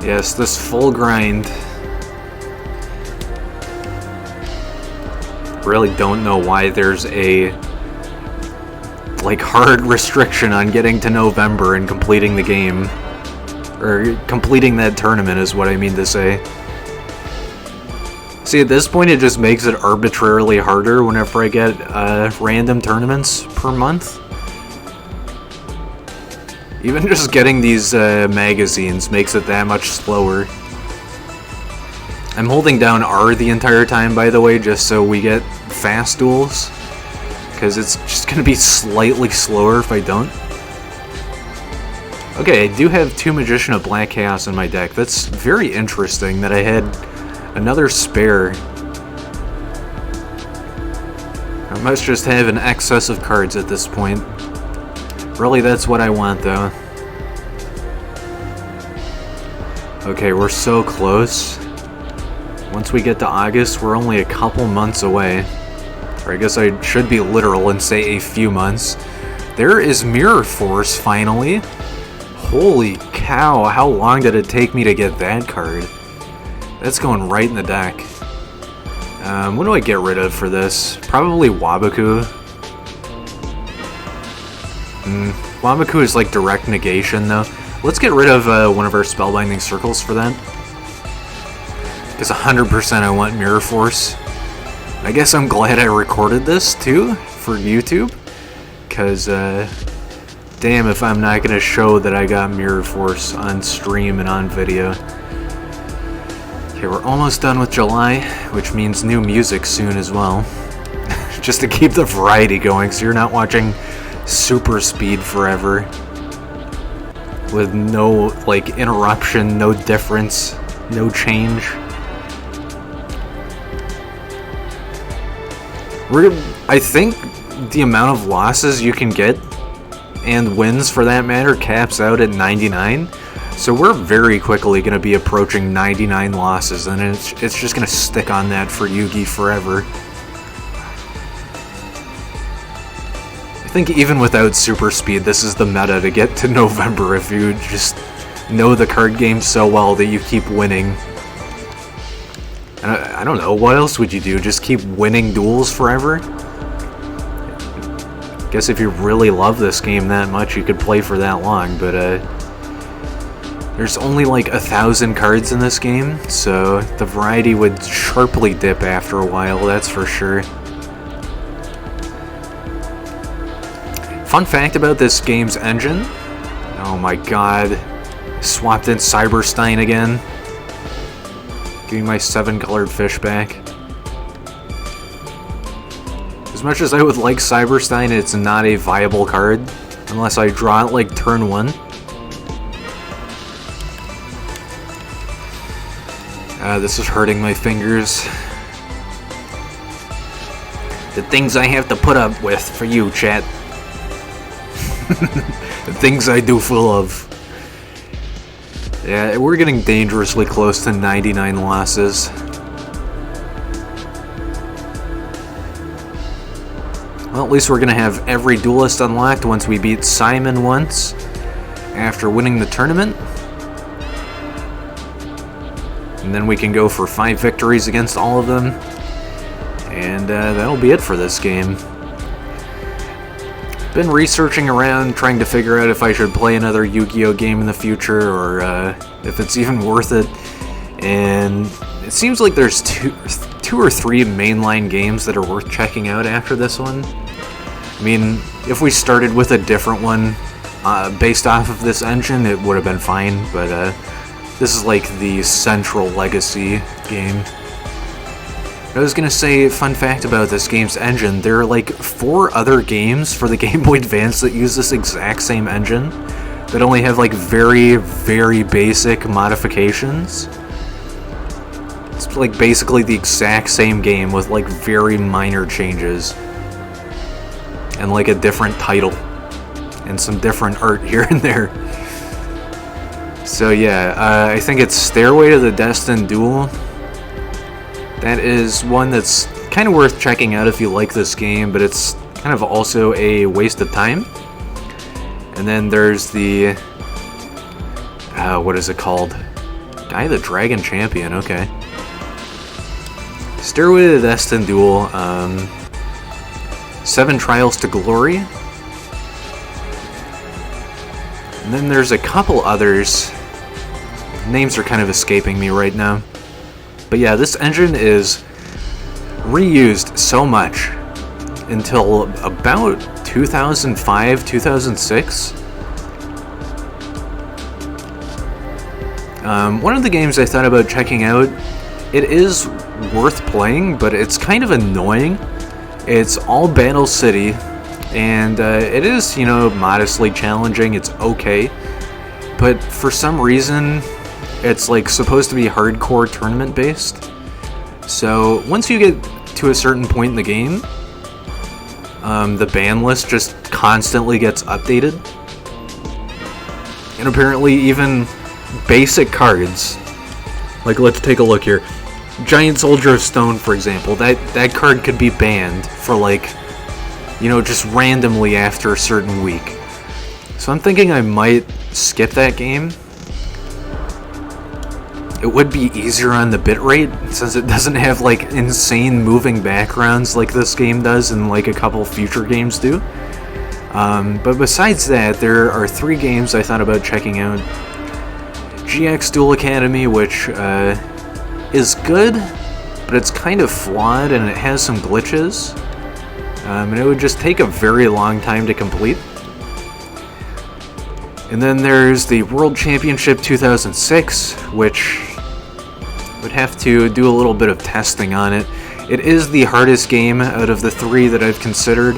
Yes, this full grind. Really don't know why there's a like hard restriction on getting to November and completing the game. Or completing that tournament is what I mean to say. See, at this point it just makes it arbitrarily harder whenever I get random tournaments per month. Even just getting these magazines makes it that much slower. I'm holding down R the entire time, by the way, just so we get fast duels. Because it's just going to be slightly slower if I don't. Okay, I do have 2 Magician of Black Chaos in my deck. That's very interesting that I had another spare. I must just have an excess of cards at this point. Really, that's what I want, though. Okay, we're so close. Once we get to August, we're only a couple months away. Or I guess I should be literal and say a few months. There is Mirror Force, finally. Holy cow, how long did it take me to get that card? That's going right in the deck. What do I get rid of for this? Probably Waboku. Waboku is like direct negation, though. Let's get rid of one of our Spellbinding Circles for that. Because 100% I want Mirror Force. I guess I'm glad I recorded this, too, for YouTube. Because, damn if I'm not going to show that I got Mirror Force on stream and on video. Okay, we're almost done with July, which means new music soon as well. Just to keep the variety going, so you're not watching super speed forever. With no, like, interruption, no difference, no change. I think the amount of losses you can get, and wins for that matter, caps out at 99. So we're very quickly going to be approaching 99 losses, and it's just going to stick on that for Yugi forever. I think even without super speed, this is the meta to get to November if you just know the card game so well that you keep winning. I don't know, what else would you do? Just keep winning duels forever? Guess if you really love this game that much, you could play for that long, but there's only like 1,000 cards in this game, so the variety would sharply dip after a while, that's for sure. Fun fact about this game's engine. Oh my god. Swapped in Cyberstein again. Give me my 7-colored fish back. As much as I would like Cyberstein, it's not a viable card unless I draw it like turn 1. This is hurting my fingers. The things I have to put up with for you, chat. The things I do full of. Yeah, we're getting dangerously close to 99 losses. Well, at least we're gonna have every duelist unlocked once we beat Simon once, after winning the tournament. And then we can go for 5 victories against all of them. And that'll be it for this game. Been researching around, trying to figure out if I should play another Yu-Gi-Oh game in the future, or if it's even worth it. And it seems like there's two or three mainline games that are worth checking out after this one. I mean, if we started with a different one based off of this engine, it would have been fine, but this is like the central legacy game. I was gonna say, fun fact about this game's engine, there are like 4 other games for the Game Boy Advance that use this exact same engine, that only have like very, very basic modifications. It's like basically the exact same game with like very minor changes. And like a different title. And some different art here and there. So yeah, I think it's Stairway to the Destined Duel. That is one that's kind of worth checking out if you like this game, but it's kind of also a waste of time. And then there's the... what is it called? Guy the Dragon Champion, okay. Stairway to the Destined Duel, 7 Trials to Glory. And then there's a couple others. Names are kind of escaping me right now. But yeah, this engine is reused so much until about 2005, 2006. One of the games I thought about checking out, it is worth playing, but it's kind of annoying. It's all Battle City, and it is, you know, modestly challenging. It's okay, but for some reason, it's like supposed to be hardcore tournament based. So once you get to a certain point in the game, the ban list just constantly gets updated. And apparently even basic cards, like let's take a look here. Giant Soldier of Stone, for example, that card could be banned for like, you know, just randomly after a certain week. So I'm thinking I might skip that game. It would be easier on the bitrate, since it doesn't have like insane moving backgrounds like this game does and like a couple future games do. But besides that, there are 3 games I thought about checking out. GX Duel Academy, which is good, but it's kind of flawed and it has some glitches. And it would just take a very long time to complete. And then there's the World Championship 2006, which would have to do a little bit of testing on it. It is the hardest game out of the 3 that I've considered,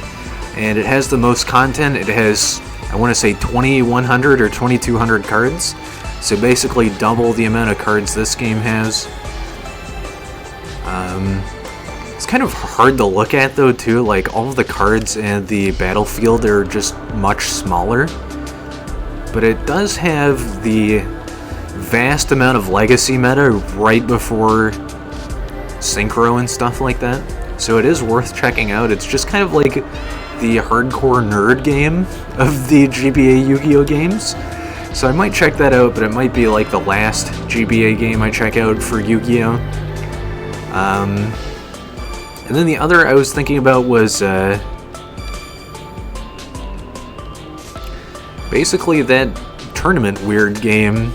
and it has the most content. It has, I want to say, 2,100 or 2,200 cards, so basically double the amount of cards this game has. It's kind of hard to look at though too, like all of the cards in the battlefield are just much smaller. But it does have the vast amount of legacy meta right before synchro and stuff like that. So it is worth checking out. It's just kind of like the hardcore nerd game of the GBA Yu-Gi-Oh games. So I might check that out, but it might be like the last GBA game I check out for Yu-Gi-Oh. And then the other I was thinking about was basically that tournament weird game.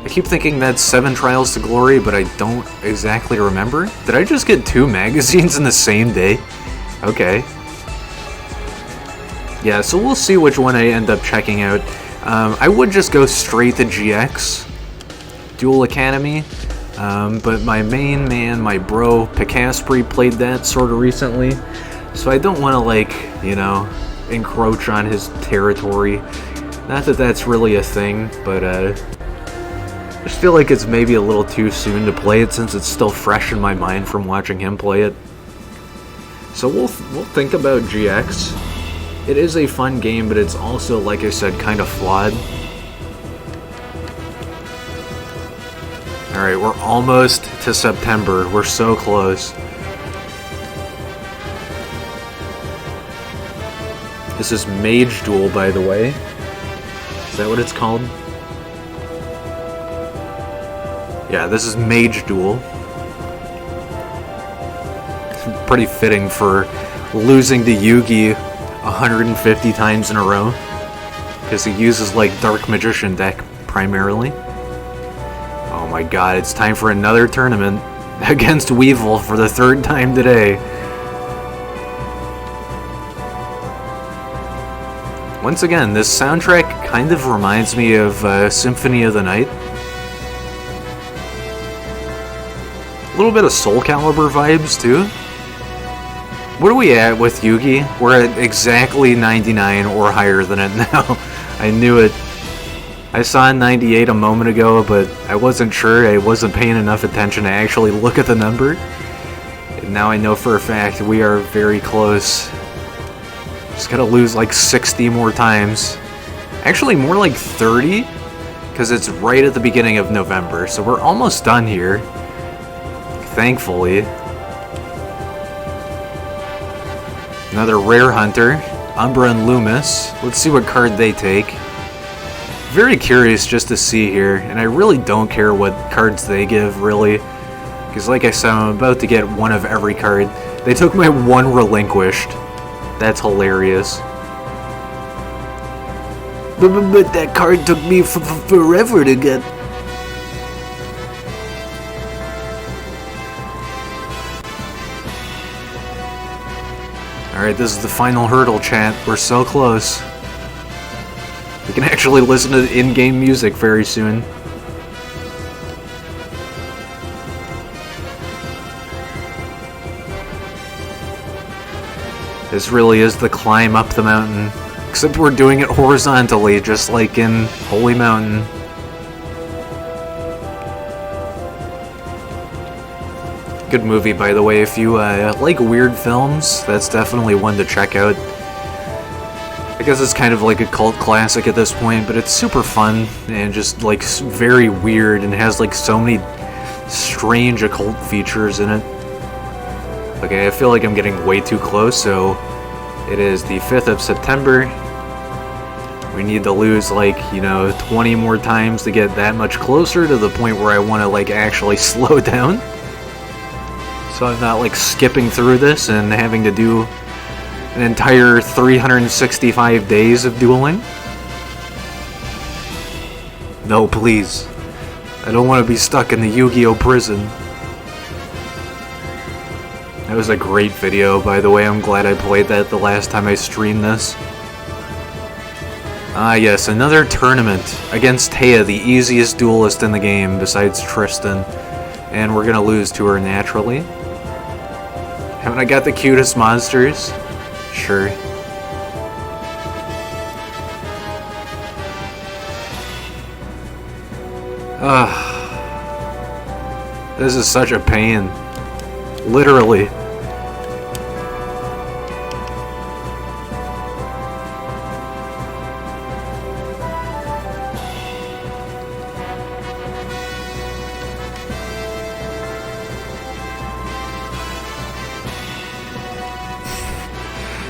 I keep thinking that's 7 Trials to Glory, but I don't exactly remember. Did I just get 2 magazines in the same day? Okay. Yeah, so we'll see which one I end up checking out. I would just go straight to GX, Duel Academy, but my main man, my bro, Picaspri, played that sort of recently, so I don't want to, like, you know, encroach on his territory. Not that that's really a thing, but I just feel like it's maybe a little too soon to play it since it's still fresh in my mind from watching him play it. So we'll think about GX. It is a fun game, but it's also, like I said, kind of flawed. Alright, we're almost to September. We're so close. This is Mage Duel, by the way. Is that what it's called? Yeah, this is Mage Duel. Pretty fitting for losing to Yugi 150 times in a row, because he uses, like, Dark Magician deck primarily. Oh my god, it's time for another tournament against Weevil for the 3rd time today. Once again, this soundtrack kind of reminds me of Symphony of the Night. A little bit of Soul Calibur vibes, too. What are we at with Yugi? We're at exactly 99 or higher than it now. I knew it. I saw 98 a moment ago, but I wasn't sure. I wasn't paying enough attention to actually look at the number. And now I know for a fact we are very close. Just gotta lose like 60 more times. Actually, more like 30, because it's right at the beginning of November, so we're almost done here. Thankfully. Another Rare Hunter, Umbra and Loomis. Let's see what card they take. Very curious just to see here, and I really don't care what cards they give, really. Because like I said, I'm about to get one of every card. They took my one Relinquished. That's hilarious. But that card took me forever to get. Alright, this is the final hurdle, chat. We're so close. We can actually listen to in-game music very soon. This really is the climb up the mountain. Except we're doing it horizontally, just like in Holy Mountain. Good movie, by the way. If you like weird films, that's definitely one to check out. I guess it's kind of like a cult classic at this point, but it's super fun and just like very weird and has like so many strange occult features in it. Okay, I feel like I'm getting way too close, so it is the 5th of September. We need to lose like, 20 more times to get that much closer to the point where I want to like actually slow down. So I'm not like skipping through this and having to do an entire 365 days of dueling. No, please. I don't want to be stuck in the Yu-Gi-Oh! Prison. That was a great video, by the way. I'm glad I played that the last time I streamed this. Ah yes, another tournament against Taya, the easiest duelist in the game besides Tristan. And we're gonna lose to her naturally. Haven't I got the cutest monsters? Sure. This is such a pain. Literally.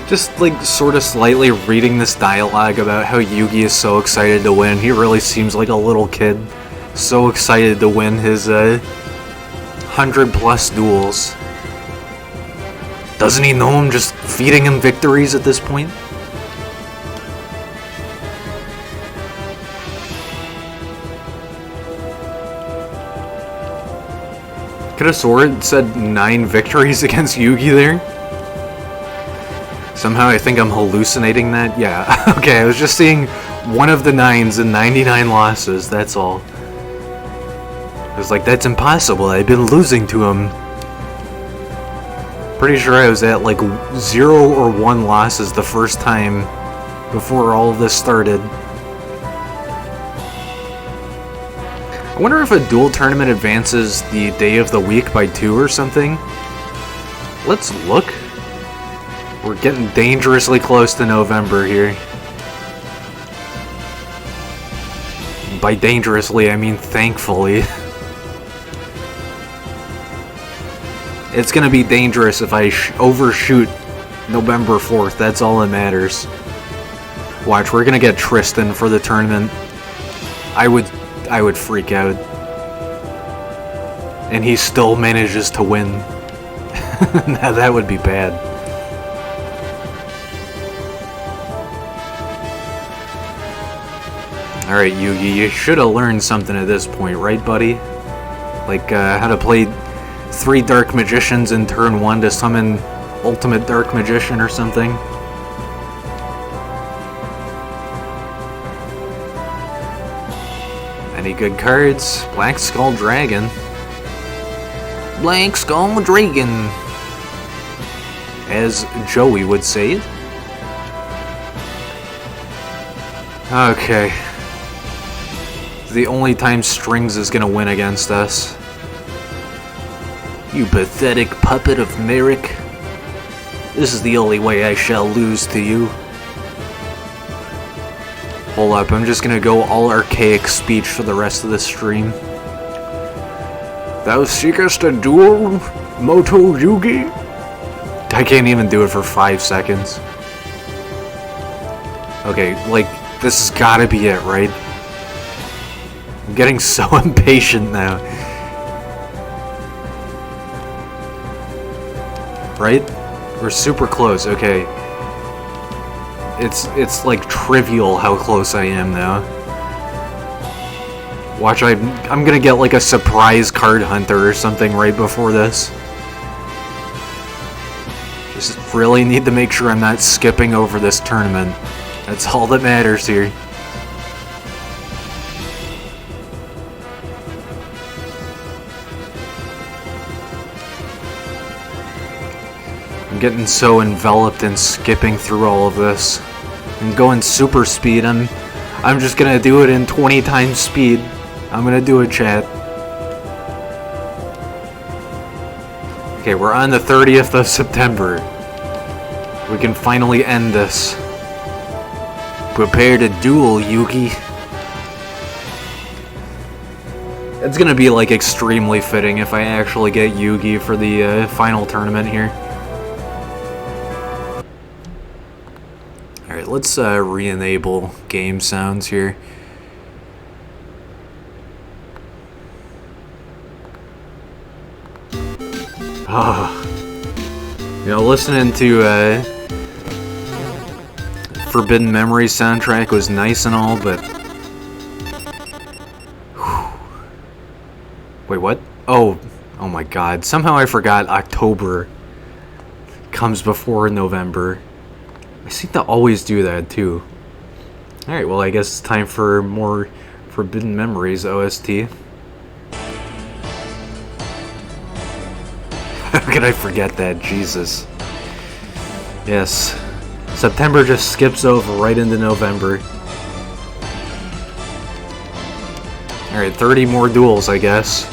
Just like sort of slightly reading this dialogue about how Yugi is so excited to win. He really seems like a little kid. So excited to win his 100+ duels. Doesn't he know I'm just feeding him victories at this point? Could have sworn said 9 victories against Yugi there? Somehow I think I'm hallucinating that? Yeah, okay, I was just seeing one of the 9s and 99 losses, that's all. I was like, that's impossible, I've been losing to him. Pretty sure I was at like 0 or 1 losses the first time before all of this started. I wonder if a duel tournament advances the day of the week by 2 or something. Let's look. We're getting dangerously close to November here. By dangerously, I mean thankfully. It's gonna be dangerous if I overshoot November 4th, that's all that matters. Watch, we're gonna get Tristan for the tournament. I would freak out. And he still manages to win. Now that would be bad. Alright, Yugi, you should have learned something at this point, right, buddy? Like, how to play 3 Dark Magicians in turn 1 to summon Ultimate Dark Magician or something. Any good cards? Black Skull Dragon. Black Skull Dragon! As Joey would say it. Okay. The only time Strings is gonna win against us. You pathetic puppet of Merrick. This is the only way I shall lose to you. Hold up, I'm just gonna go all archaic speech for the rest of the stream. Thou seekest a duel, Moto Yugi? I can't even do it for 5 seconds. Okay, like, this has gotta be it, right? I'm getting so impatient now. Right? We're super close, okay. It's like trivial how close I am now. Watch, I'm gonna get like a surprise card hunter or something right before this. Just really need to make sure I'm not skipping over this tournament. That's all that matters here. I'm getting so enveloped in skipping through all of this. I'm going super speed. I'm just gonna do it in 20 times speed. I'm gonna do it, chat. Okay, we're on the 30th of September. We can finally end this. Prepare to duel, Yugi. It's gonna be like extremely fitting if I actually get Yugi for the final tournament here. Alright, let's re-enable game sounds here. You know, listening to Forbidden Memories soundtrack was nice and all, but... Wait, what? Oh my god. Somehow I forgot October comes before November. I seem to always do that, too. Alright, well, I guess it's time for more Forbidden Memories OST. How could I forget that? Jesus. Yes. September just skips over right into November. Alright, 30 more duels, I guess.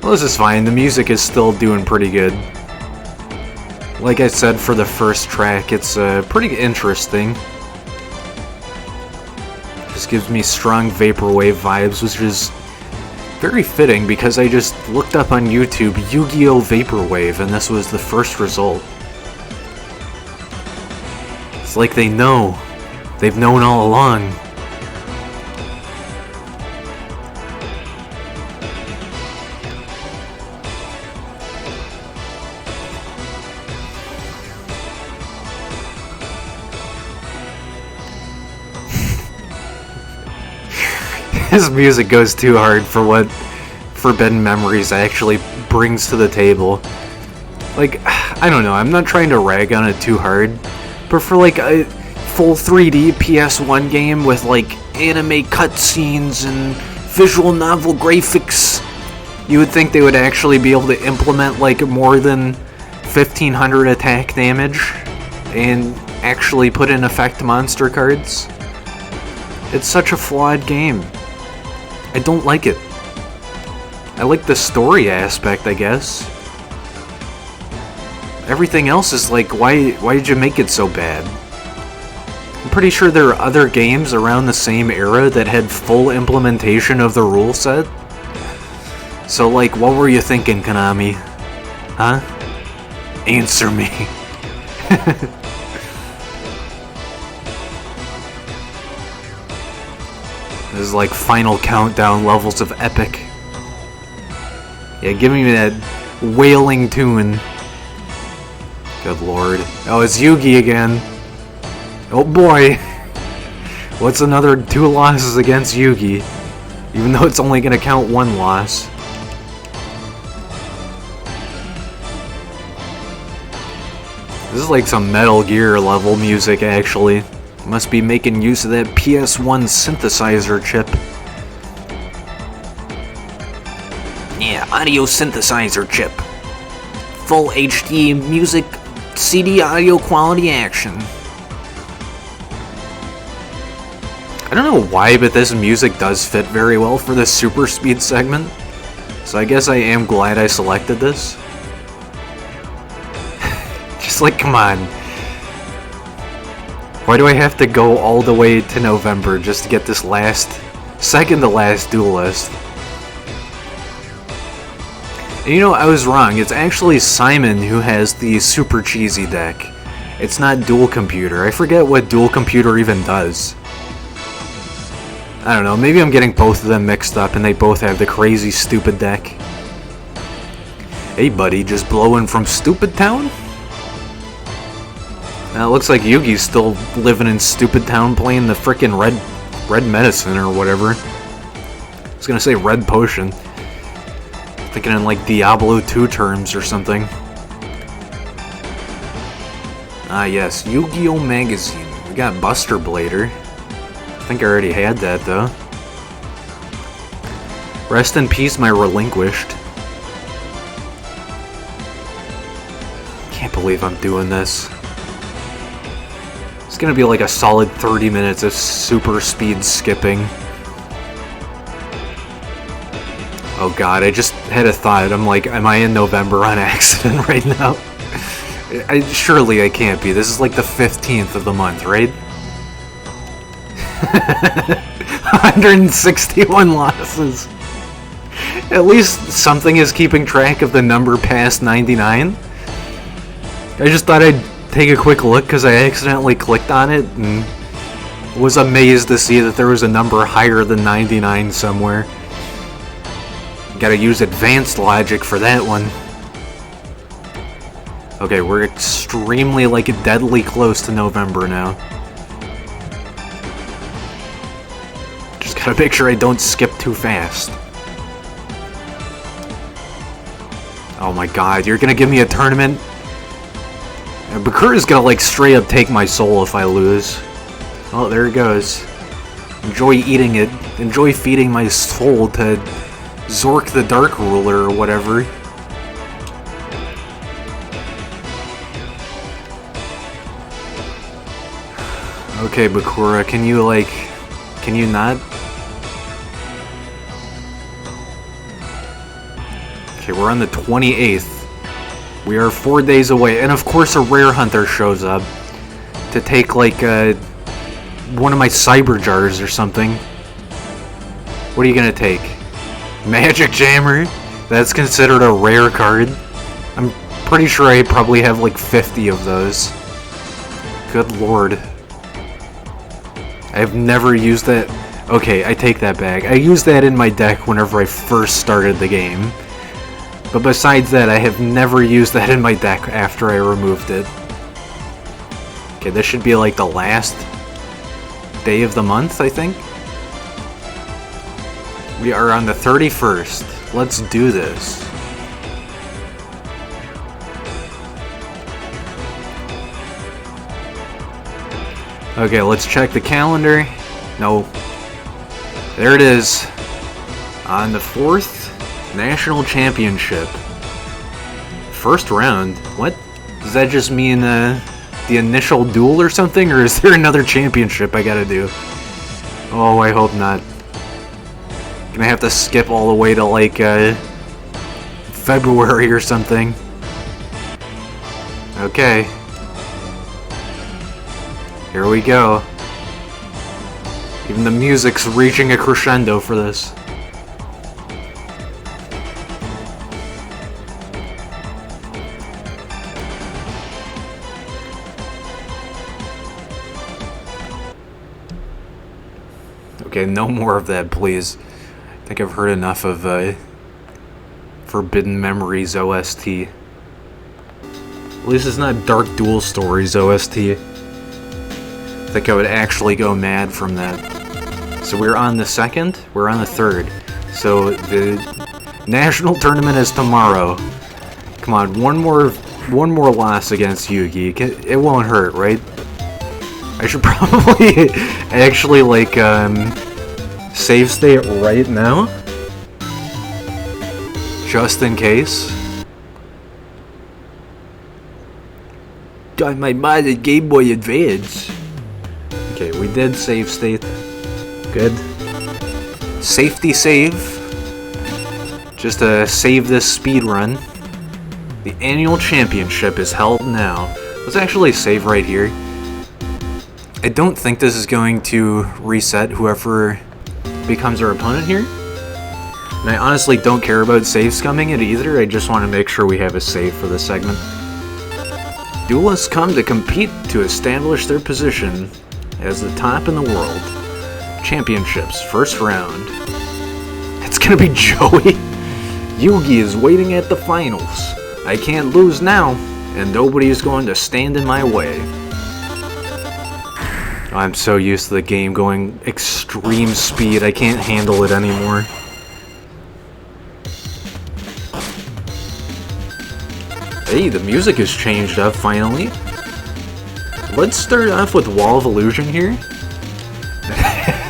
Well, this is fine. The music is still doing pretty good. Like I said for the first track, it's pretty interesting. Just gives me strong vaporwave vibes, which is very fitting because I just looked up on YouTube Yu-Gi-Oh! Vaporwave and this was the first result. It's like they know. They've known all along. This music goes too hard for what Forbidden Memories actually brings to the table. Like, I don't know, I'm not trying to rag on it too hard, but for like a full 3D PS1 game with like anime cutscenes and visual novel graphics, you would think they would actually be able to implement like more than 1500 attack damage and actually put in effect monster cards. It's such a flawed game. I don't like it. I like the story aspect, I guess. Everything else is like, why did you make it so bad? I'm pretty sure there are other games around the same era that had full implementation of the rule set. So like, what were you thinking, Konami? Huh? Answer me. This is like final countdown levels of epic. Yeah, give me that wailing tune. Good lord. Oh, it's Yugi again. Oh boy. What's another 2 losses against Yugi? Even though it's only gonna count 1 loss. This is like some Metal Gear level music, actually. Must be making use of that PS1 synthesizer chip. Yeah, audio synthesizer chip. Full HD music, CD audio quality action. I don't know why, but this music does fit very well for the super speed segment. So I guess I am glad I selected this. Just like, come on. Why do I have to go all the way to November just to get this second to last Duelist? And you know, I was wrong. It's actually Simon who has the super cheesy deck. It's not Dual Computer. I forget what Dual Computer even does. I don't know, maybe I'm getting both of them mixed up and they both have the crazy stupid deck. Hey buddy, just blowing from Stupid Town? Now it looks like Yugi's still living in Stupid Town playing the frickin' red medicine or whatever. I was gonna say red potion. Thinking in like Diablo 2 terms or something. Ah yes, Yu-Gi-Oh! Magazine. We got Buster Blader. I think I already had that though. Rest in peace, my relinquished. Can't believe I'm doing this. It's gonna be like a solid 30 minutes of super speed skipping. Oh god, I just had a thought. I'm like, am I in November on accident right now? Surely I can't be. This is like the 15th of the month, right? 161 losses. At least something is keeping track of the number past 99. I just thought I'd take a quick look because I accidentally clicked on it and was amazed to see that there was a number higher than 99 somewhere. Gotta use advanced logic for that one. Okay, we're extremely, like, deadly close to November now. Just gotta make sure I don't skip too fast. Oh my god, you're gonna give me a tournament? Bakura's gonna, like, straight up take my soul if I lose. Oh, there it goes. Enjoy eating it. Enjoy feeding my soul to Zork the Dark Ruler or whatever. Okay, Bakura, can you not? Okay, we're on the 28th. We are 4 days away, and of course a rare hunter shows up to take, like, one of my cyber jars or something. What are you gonna take? Magic Jammer? That's considered a rare card? I'm pretty sure I probably have like 50 of those. Good lord. I've never used that. Okay, I take that back. I used that in my deck whenever I first started the game. But besides that, I have never used that in my deck after I removed it. Okay, this should be like the last day of the month, I think. We are on the 31st. Let's do this. Okay, let's check the calendar. No. There it is. On the 4th National Championship. First round? What? Does that just mean the initial duel or something? Or is there another championship I gotta do? Oh, I hope not. Gonna have to skip all the way to like February or something. Okay. Here we go. Even the music's reaching a crescendo for this. Okay, no more of that, please. I think I've heard enough of Forbidden Memories OST. At least it's not Dark Duel Stories OST. I think I would actually go mad from that. So we're on the 2nd, we're on the 3rd. So the national tournament is tomorrow. Come on, one more loss against Yugi. It won't hurt, right? I should probably actually like save state right now, just in case. Got my modded Game Boy Advance. Okay, we did save state. Good. Safety save. Just to save this speed run. The annual championship is held now. Let's actually save right here. I don't think this is going to reset whoever becomes our opponent here. And I honestly don't care about save scumming it either. I just want to make sure we have a save for this segment. Duelists come to compete to establish their position as the top in the world. Championships, first round. It's gonna be Joey. Yugi is waiting at the finals. I can't lose now, and nobody is going to stand in my way. I'm so used to the game going extreme speed, I can't handle it anymore. Hey, the music has changed up finally. Let's start off with Wall of Illusion here.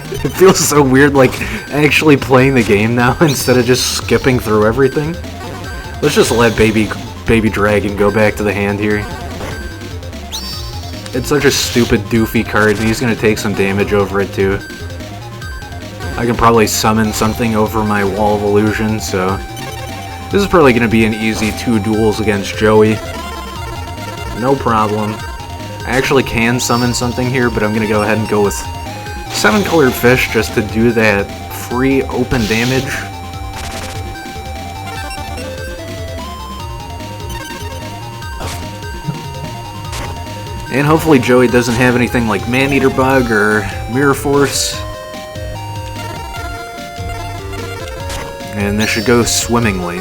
It feels so weird, like, actually playing the game now instead of just skipping through everything. Let's just let Baby Dragon go back to the hand here. It's such a stupid, doofy card, and he's gonna take some damage over it too. I can probably summon something over my Wall of Illusion, so this is probably gonna be an easy 2 duels against Joey. No problem. I actually can summon something here, but I'm gonna go ahead and go with 7-colored fish just to do that free open damage. And hopefully Joey doesn't have anything like Man-Eater Bug or Mirror Force. And this should go swimmingly.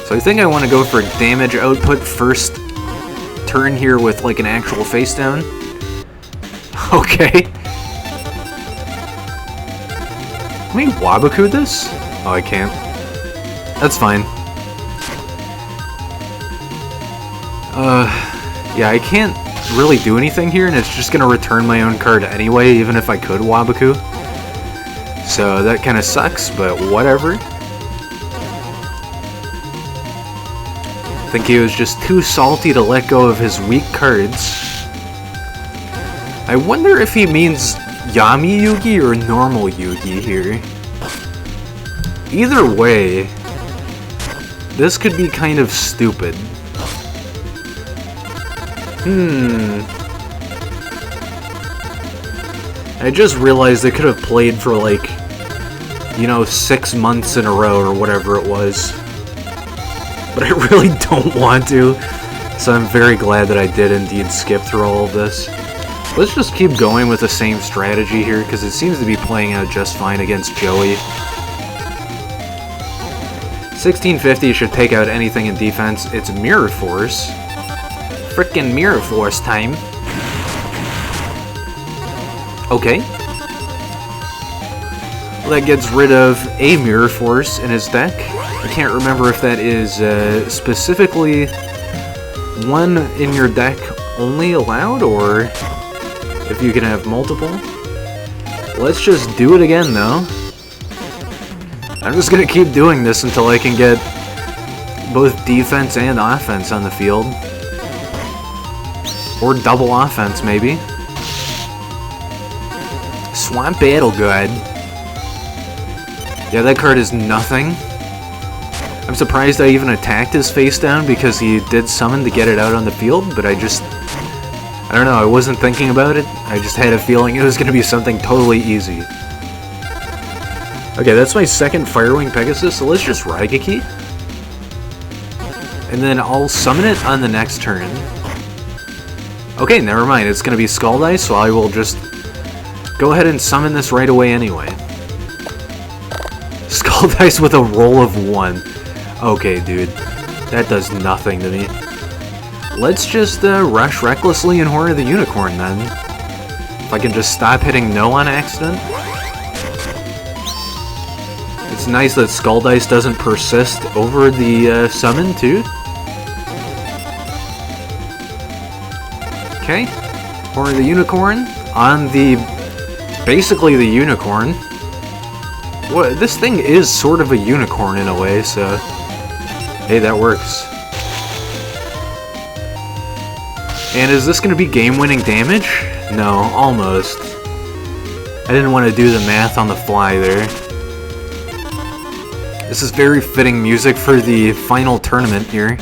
So I think I want to go for damage output first turn here with like an actual face down. Okay. Can we Wabaku this? Oh, I can't. That's fine. Yeah, I can't really do anything here, and it's just gonna return my own card anyway, even if I could Wabaku. So that kind of sucks, but whatever. I think he was just too salty to let go of his weak cards. I wonder if he means Yami Yugi or normal Yugi here. Either way, this could be kind of stupid. I just realized they could have played for like, you know, 6 months in a row or whatever it was. But I really don't want to, so I'm very glad that I did indeed skip through all of this. Let's just keep going with the same strategy here, because it seems to be playing out just fine against Joey. 1650 should take out anything in defense. It's Mirror Force. Frickin' Mirror Force time. Okay. that gets rid of a Mirror Force in his deck. I can't remember if that is specifically one in your deck only allowed, or if you can have multiple. Let's just do it again, though. I'm just gonna keep doing this until I can get both defense and offense on the field. Or double offense, maybe. Swamp Battle Guide. Yeah, that card is nothing. I'm surprised I even attacked his face down because he did summon to get it out on the field, but I don't know, I wasn't thinking about it. I just had a feeling it was going to be something totally easy. Okay, that's my second Firewing Pegasus, so let's just Raigeki. And then I'll summon it on the next turn. Okay, never mind, it's going to be Skull Dice, so I will just go ahead and summon this right away anyway. Skull Dice with a roll of 1. Okay, dude. That does nothing to me. Let's just rush recklessly and Horror the Unicorn, then. If I can just stop hitting no on accident. It's nice that Skull Dice doesn't persist over the summon, too. Okay. Horror the Unicorn on the... basically the Unicorn. Well, this thing is sort of a unicorn in a way, so... hey, that works. And is this going to be game-winning damage? No, almost. I didn't want to do the math on the fly there. This is very fitting music for the final tournament here.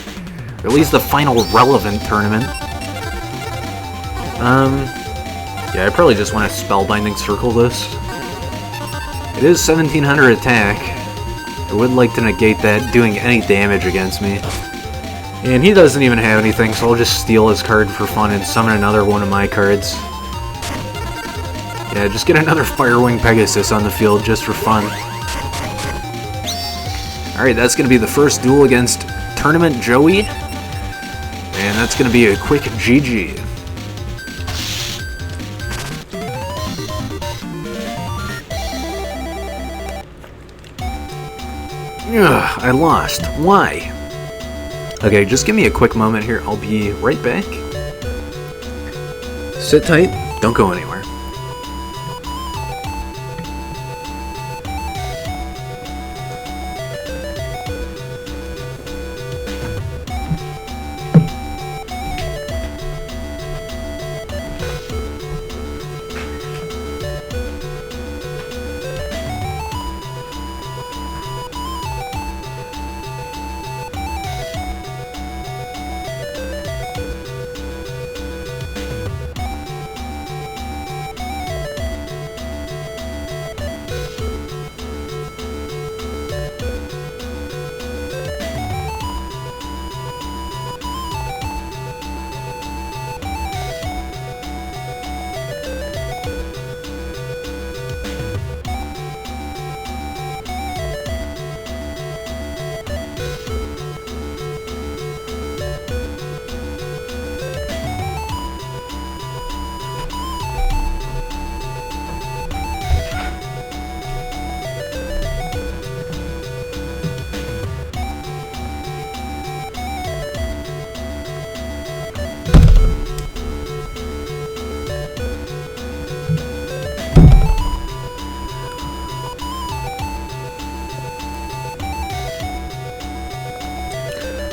Or at least the final relevant tournament. Yeah, I probably just want to Spellbinding Circle this. It is 1700 attack. I would like to negate that doing any damage against me. And he doesn't even have anything, so I'll just steal his card for fun and summon another one of my cards. Yeah, just get another Firewing Pegasus on the field just for fun. Alright, that's going to be the first duel against Tournament Joey. And that's going to be a quick GG. Ugh, I lost. Why? Okay, just give me a quick moment here. I'll be right back. Sit tight. Don't go anywhere.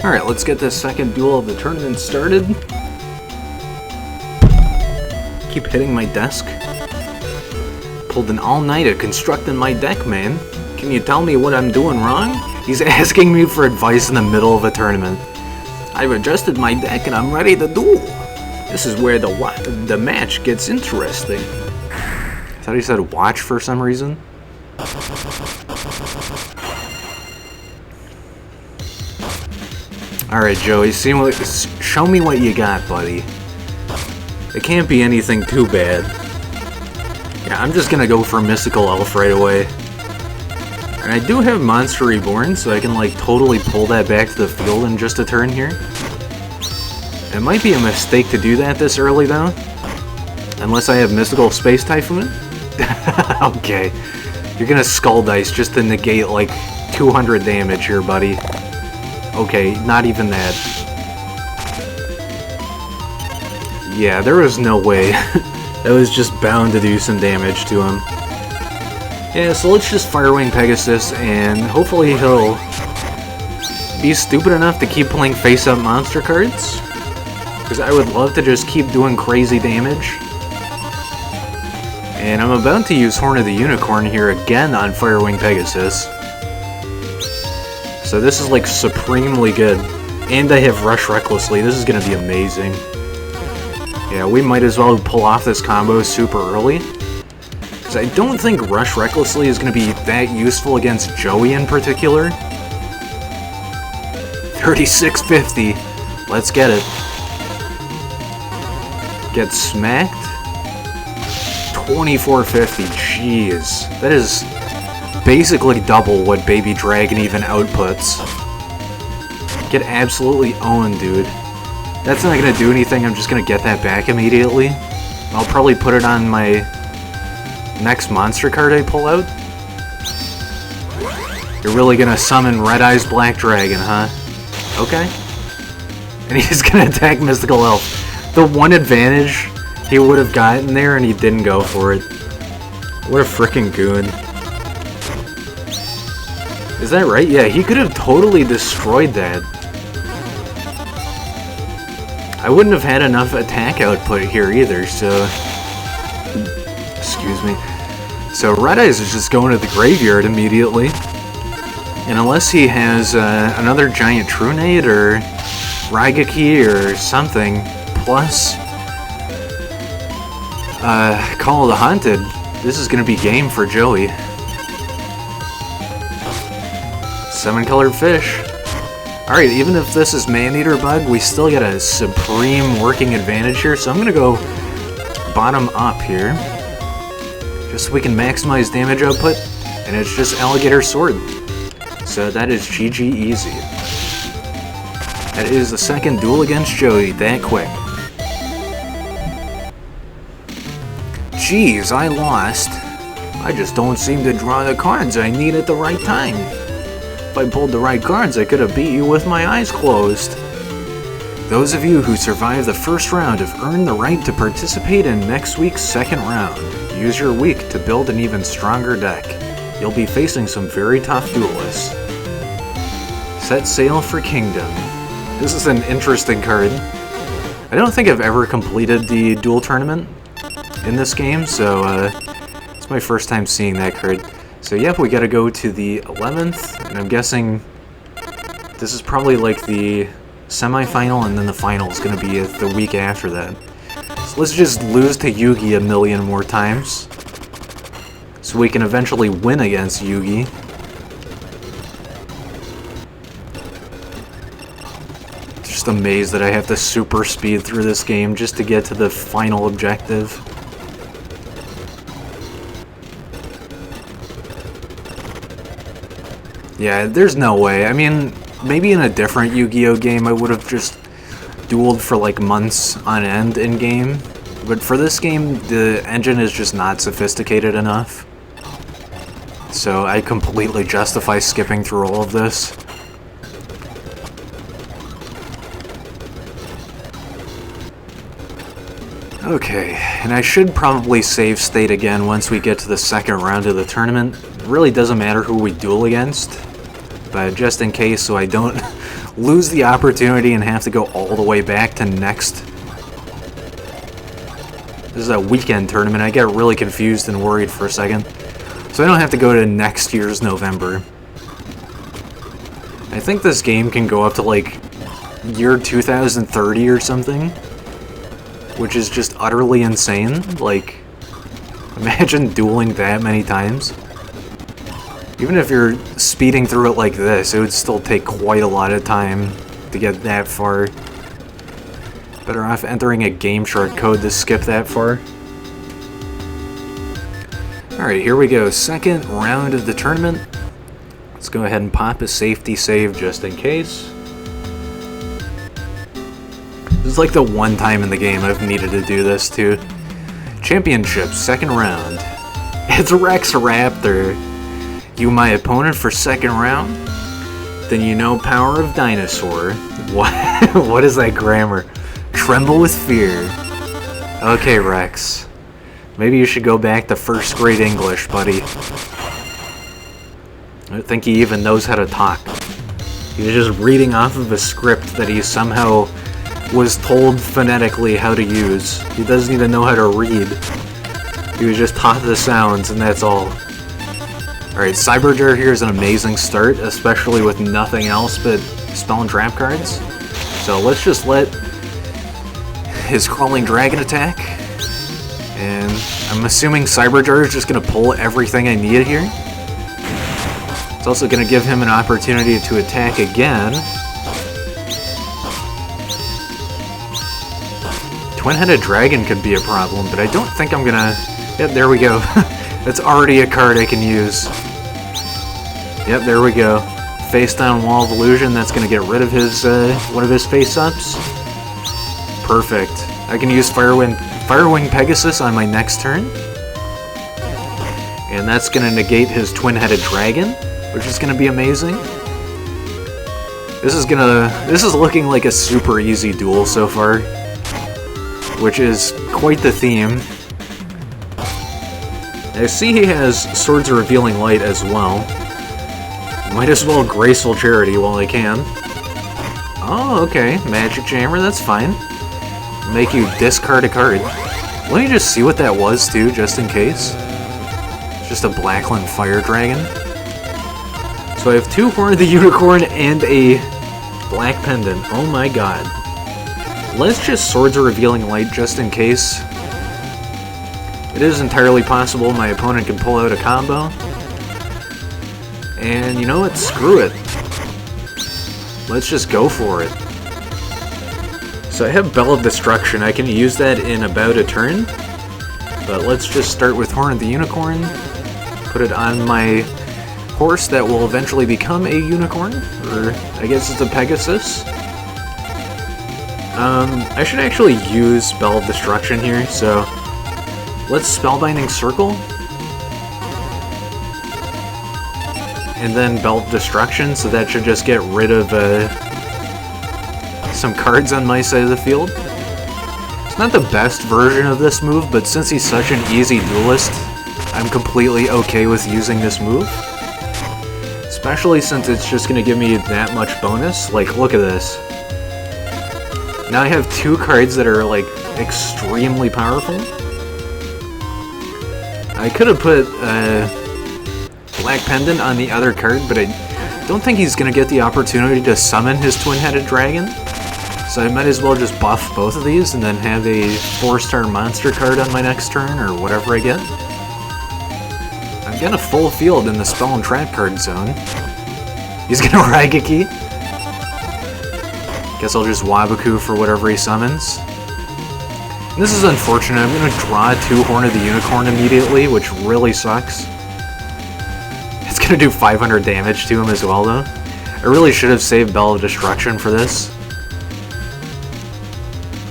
Alright, let's get this second duel of the tournament started. Keep hitting my desk. Pulled an all-nighter constructing my deck, man. Can you tell me what I'm doing wrong? He's asking me for advice in the middle of a tournament. I've adjusted my deck and I'm ready to duel. This is where the match gets interesting. I thought he said watch for some reason. Alright, Joey, show me what you got, buddy. It can't be anything too bad. Yeah, I'm just gonna go for Mystical Elf right away. And I do have Monster Reborn, so I can, like, totally pull that back to the field in just a turn here. It might be a mistake to do that this early, though. Unless I have Mystical Space Typhoon. Okay. You're gonna Skull Dice just to negate like 200 damage here, buddy. Okay, not even that. Yeah, there was no way. That was just bound to do some damage to him. Yeah, so let's just Firewing Pegasus, and hopefully he'll be stupid enough to keep playing face-up monster cards. Because I would love to just keep doing crazy damage. And I'm about to use Horn of the Unicorn here again on Firewing Pegasus. So this is like supremely good. And I have Rush Recklessly. This is going to be amazing. Yeah, we might as well pull off this combo super early. Because I don't think Rush Recklessly is going to be that useful against Joey in particular. 3650. Let's get it. Get smacked. 2450. Jeez. That is basically double what Baby Dragon even outputs. Get absolutely owned, dude. That's not gonna do anything, I'm just gonna get that back immediately. I'll probably put it on my next monster card I pull out. You're really gonna summon Red Eyes Black Dragon, huh? Okay. And he's gonna attack Mystical Elf. The one advantage he would have gotten there and he didn't go for it. What a freaking goon. Is that right? Yeah, he could have totally destroyed that. I wouldn't have had enough attack output here either, so... Excuse me. So Red Eyes is just going to the graveyard immediately. And unless he has another Giant Trunade or Raigeki or something, plus Call of the Haunted, this is going to be game for Joey. 7-colored fish. Alright, even if this is Maneater Bug, we still get a supreme working advantage here, so I'm going to go bottom up here. Just so we can maximize damage output, and it's just Alligator Sword. So that is GG easy. That is the second duel against Joey, that quick. Jeez, I lost. I just don't seem to draw the cards I need at the right time. If I pulled the right cards, I could have beat you with my eyes closed. Those of you who survive the first round have earned the right to participate in next week's second round. Use your week to build an even stronger deck. You'll be facing some very tough duelists. Set sail for Kingdom. This is an interesting card. I don't think I've ever completed the duel tournament in this game, so it's my first time seeing that card. So yep, we gotta go to the 11th, and I'm guessing this is probably like the semi-final, and then the final is gonna be the week after that. So let's just lose to Yugi a million more times, so we can eventually win against Yugi. Just amazed that I have to super speed through this game just to get to the final objective. Yeah, there's no way. I mean, maybe in a different Yu-Gi-Oh game I would have just dueled for like months on end in-game. But for this game, the engine is just not sophisticated enough. So I completely justify skipping through all of this. Okay, and I should probably save state again once we get to the second round of the tournament. It really doesn't matter who we duel against, but just in case so I don't lose the opportunity and have to go all the way back to next. This is a weekend tournament. I get really confused and worried for a second. So I don't have to go to next year's November. I think this game can go up to like year 2030 or something, which is just utterly insane. Like, imagine dueling that many times. Even if you're speeding through it like this, it would still take quite a lot of time to get that far. Better off entering a game short code to skip that far. Alright, here we go. Second round of the tournament. Let's go ahead and pop a safety save just in case. This is like the one time in the game I've needed to do this too. Championship, second round. It's Rex Raptor. You my opponent for second round? Then you know power of dinosaur. What? What is that grammar? Tremble with fear. Okay, Rex. Maybe you should go back to first grade English, buddy. I don't think he even knows how to talk. He's just reading off of a script that he somehow was told phonetically how to use. He doesn't even know how to read. He was just taught the sounds, and that's all. Alright, Cyberjar here is an amazing start, especially with nothing else but spell and trap cards. So let's just let his Crawling Dragon attack. And I'm assuming Cyberjar is just going to pull everything I need here. It's also going to give him an opportunity to attack again. Twin-Headed Dragon could be a problem, but I don't think I'm going to... Yep, there we go. That's already a card I can use. Yep, there we go. Face down Wall of Illusion, that's going to get rid of his one of his face-ups. Perfect. I can use Firewing Pegasus on my next turn. And that's going to negate his Twin-Headed Dragon, which is going to be amazing. This is looking like a super easy duel so far, which is quite the theme. I see he has Swords of Revealing Light as well. Might as well Graceful Charity while I can. Oh, okay. Magic Jammer, that's fine. Make you discard a card. Let me just see what that was, too, just in case. It's just a Blackland Fire Dragon. So I have 2 Horn of the Unicorn and a Black Pendant. Oh my god. Let's just Swords of Revealing Light just in case. It is entirely possible my opponent can pull out a combo. And you know what? Screw it. Let's just go for it. So I have Bell of Destruction. I can use that in about a turn. But let's just start with Horn of the Unicorn. Put it on my horse that will eventually become a unicorn. Or I guess it's a Pegasus. I should actually use Bell of Destruction here, so... Let's Spellbinding Circle. And then Belt of Destruction, so that should just get rid of some cards on my side of the field. It's not the best version of this move, but since he's such an easy duelist, I'm completely okay with using this move. Especially since it's just going to give me that much bonus. Like, look at this. Now I have 2 cards that are, like, extremely powerful. I could have put Black Pendant on the other card, but I don't think he's going to get the opportunity to summon his Twin-Headed Dragon. So I might as well just buff both of these and then have a 4-star monster card on my next turn, or whatever I get. I've got a full field in the Spell and Trap card zone. He's going to Raigeki. Guess I'll just Waboku for whatever he summons. This is unfortunate. I'm going to draw 2 Horn of the Unicorn immediately, which really sucks. It's going to do 500 damage to him as well, though. I really should have saved Bell of Destruction for this.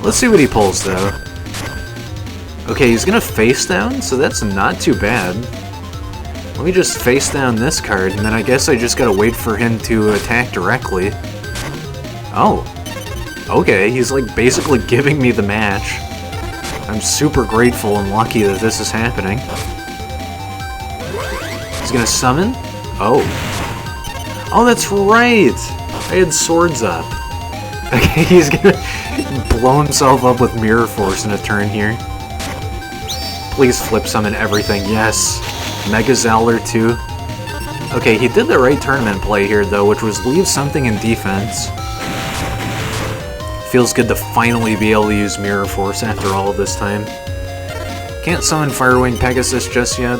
Let's see what he pulls, though. Okay, he's going to face down, so that's not too bad. Let me just face down this card, and then I guess I just got to wait for him to attack directly. Oh. Okay, he's like basically giving me the match. I'm super grateful and lucky that this is happening. He's gonna summon? Oh. Oh, that's right! I had swords up. Okay, he's gonna blow himself up with Mirror Force in a turn here. Please flip summon everything, yes. Mega Zowler too. Okay, he did the right tournament play here though, which was leave something in defense. Feels good to finally be able to use Mirror Force after all of this time. Can't summon Firewing Pegasus just yet,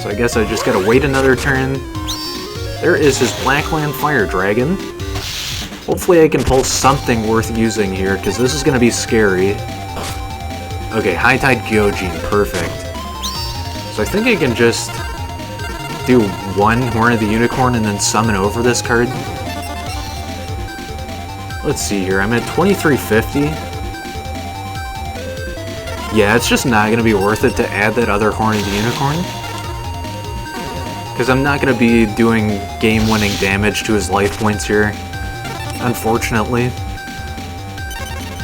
so I guess I just gotta wait another turn. There is his Blackland Fire Dragon. Hopefully I can pull something worth using here, because this is gonna be scary. Okay, High Tide Gyojin, perfect. So I think I can just do 1 Horn of the Unicorn and then summon over this card. Let's see here, I'm at 2350. Yeah, it's just not going to be worth it to add that other horn of the unicorn. Because I'm not going to be doing game-winning damage to his life points here. Unfortunately.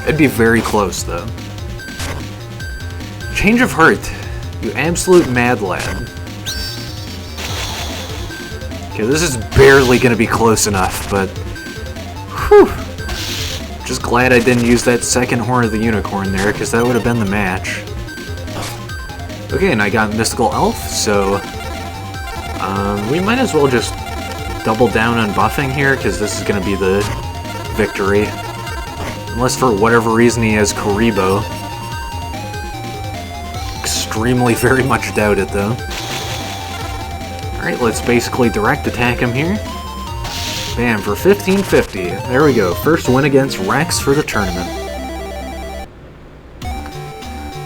It'd be very close, though. Change of heart. You absolute mad lad. Okay, this is barely going to be close enough, but... Whew! Just glad I didn't use that second horn of the unicorn there, because that would have been the match. Okay, and I got Mystical Elf, so... we might as well just double down on buffing here, because this is going to be the victory. Unless for whatever reason he has Karibo. Extremely very much doubt it, though. Alright, let's basically direct attack him here. Bam, for 1550. There we go. First win against Rex for the tournament.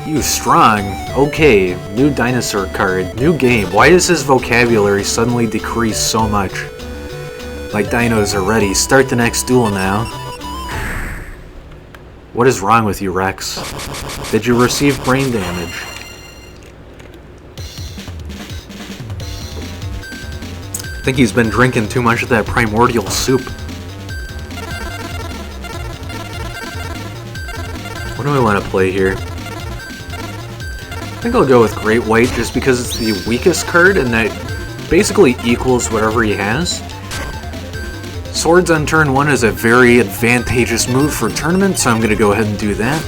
You strong. Okay, new dinosaur card. New game. Why does his vocabulary suddenly decrease so much? My dinos are ready. Start the next duel now. What is wrong with you, Rex? Did you receive brain damage? I think he's been drinking too much of that primordial soup. What do I want to play here? I think I'll go with Great White just because it's the weakest card and that basically equals whatever he has. Swords on turn 1 is a very advantageous move for tournament, so I'm going to go ahead and do that.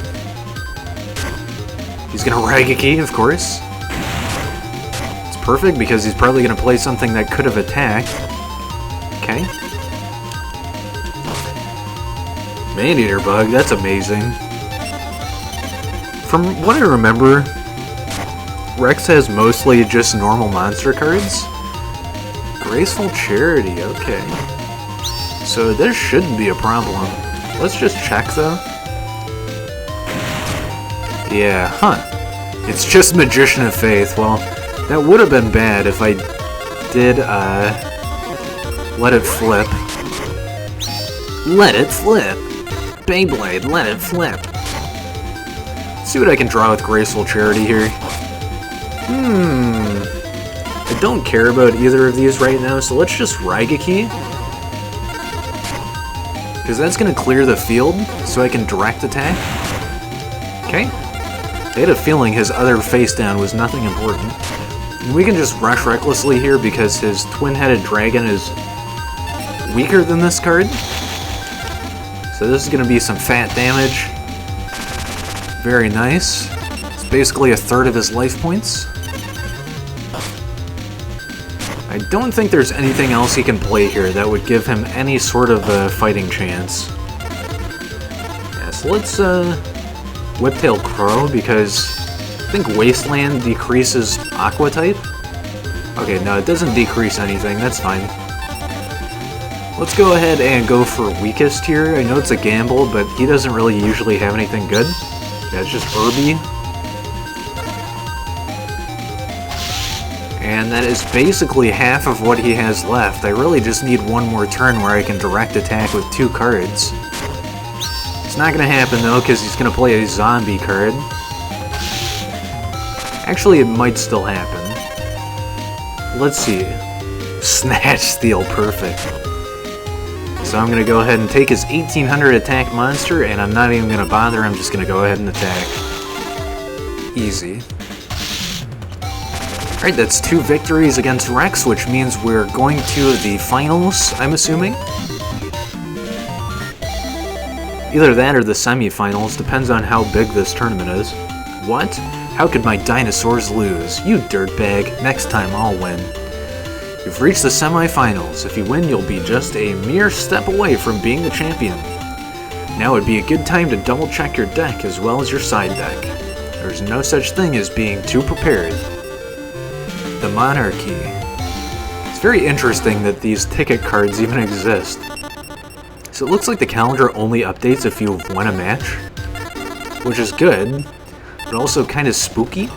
He's going to Raigeki, of course. Perfect, because he's probably going to play something that could have attacked. Okay. Man-Eater Bug, that's amazing. From what I remember, Rex has mostly just normal monster cards. Graceful Charity, okay. So this shouldn't be a problem. Let's just check, though. Yeah, huh. It's just Magician of Faith. Well... that would have been bad if I did, let it flip. Let it flip! Beyblade, let it flip! Let's see what I can draw with Graceful Charity here. I don't care about either of these right now, so let's just Raigeki. Because that's going to clear the field, so I can direct attack. Okay. I had a feeling his other face down was nothing important. We can just rush recklessly here because his twin-headed dragon is weaker than this card. So this is going to be some fat damage. Very nice. It's basically a third of his life points. I don't think there's anything else he can play here that would give him any sort of a fighting chance. Yeah, so let's Whiptail Crow because... I think Wasteland decreases Aqua type. Okay, no, it doesn't decrease anything. That's fine. Let's go ahead and go for weakest here. I know it's a gamble, but he doesn't really usually have anything good. Yeah, it's just Irby. And that is basically half of what he has left. I really just need one more turn where I can direct attack with 2 cards. It's not going to happen though, because he's going to play a zombie card. Actually, it might still happen. Let's see. Snatch Steal, perfect. So I'm going to go ahead and take his 1800 attack monster, and I'm not even going to bother, I'm just going to go ahead and attack. Easy. Alright, that's 2 victories against Rex, which means we're going to the finals, I'm assuming. Either that or the semifinals, depends on how big this tournament is. What? How could my dinosaurs lose? You dirtbag. Next time I'll win. You've reached the semifinals. If you win, you'll be just a mere step away from being the champion. Now would be a good time to double check your deck as well as your side deck. There's no such thing as being too prepared. The Monarchy. It's very interesting that these ticket cards even exist. So it looks like the calendar only updates if you've won a match, which is good. But also kind of spooky.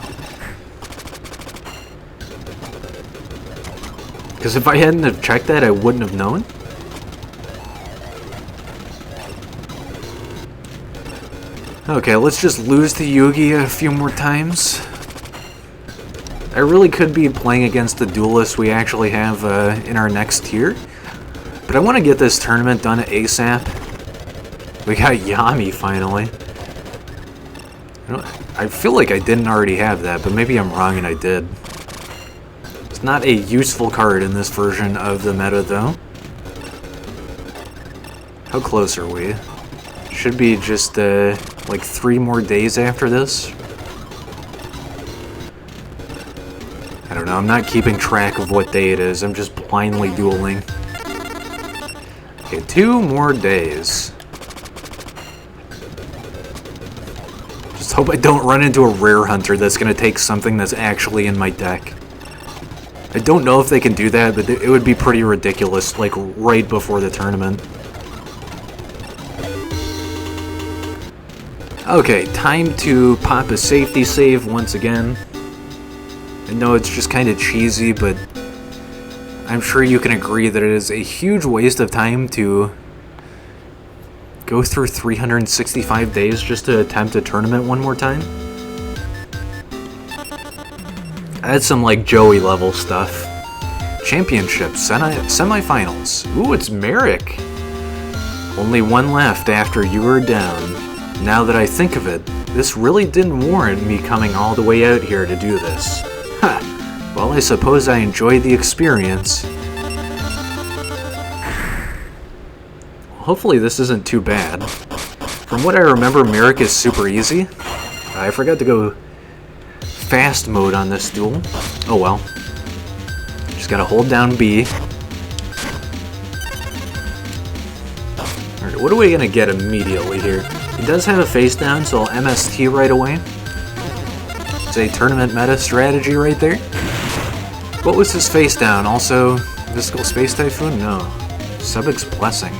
Because if I hadn't have checked that, I wouldn't have known. Okay, let's just lose to Yugi a few more times. I really could be playing against the Duelists we actually have in our next tier. But I want to get this tournament done ASAP. We got Yami finally. I feel like I didn't already have that, but maybe I'm wrong and I did. It's not a useful card in this version of the meta, though. How close are we? Should be just, like 3 more days after this. I don't know, I'm not keeping track of what day it is. I'm just blindly dueling. Okay, 2 more days. Just hope I don't run into a rare hunter that's gonna take something that's actually in my deck. I don't know if they can do that, but it would be pretty ridiculous, like right before the tournament. Okay, time to pop a safety save once again. I know it's just kind of cheesy, but I'm sure you can agree that it is a huge waste of time to go through 365 days just to attempt a tournament one more time. Add some like Joey level stuff. Championships, semifinals. Ooh, it's Merrick. Only 1 left after you are down. Now that I think of it, this really didn't warrant me coming all the way out here to do this. Ha! Well, I suppose I enjoyed the experience. Hopefully this isn't too bad. From what I remember, Merrick is super easy. I forgot to go fast mode on this duel. Oh well. Just gotta hold down B. Alright, what are we gonna get immediately here? He does have a face down, so I'll MST right away. It's a tournament meta strategy right there. What was his face down? Also, Mystical Space Typhoon? No. Subix Blessing.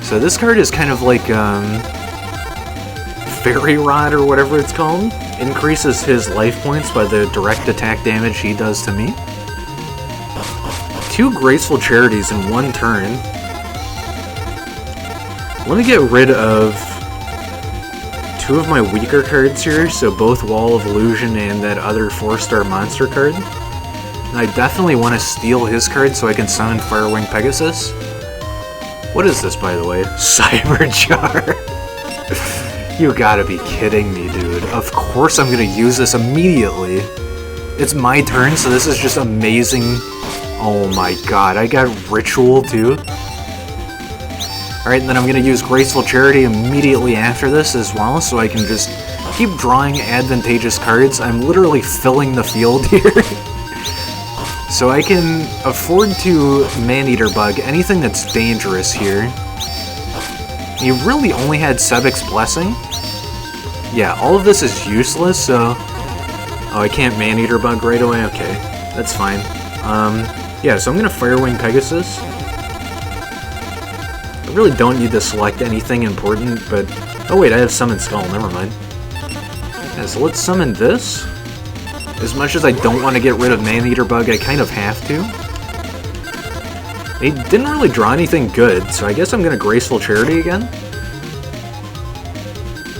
So this card is kind of like, Fairy Rod or whatever it's called. Increases his life points by the direct attack damage he does to me. 2 Graceful Charities in 1 turn. Let me get rid of 2 of my weaker cards here, so both Wall of Illusion and that other 4-star monster card. And I definitely want to steal his card so I can summon Firewing Pegasus. What is this, by the way? Cyberjar! You gotta be kidding me, dude. Of course I'm gonna use this immediately. It's my turn, so this is just amazing. Oh my god, I got Ritual too. Alright, and then I'm gonna use Graceful Charity immediately after this as well, so I can just keep drawing advantageous cards. I'm literally filling the field here. So I can afford to Man-Eater Bug anything that's dangerous here. You really only had Sebek's Blessing? Yeah, all of this is useless, so... Oh, I can't Man-Eater Bug right away? Okay, that's fine. Yeah, so I'm gonna Firewing Pegasus. I really don't need to select anything important, but... Oh wait, I have Summon Skull, never mind. Yeah, so let's summon this. As much as I don't want to get rid of Man-Eater Bug, I kind of have to. They didn't really draw anything good, so I guess I'm gonna Graceful Charity again.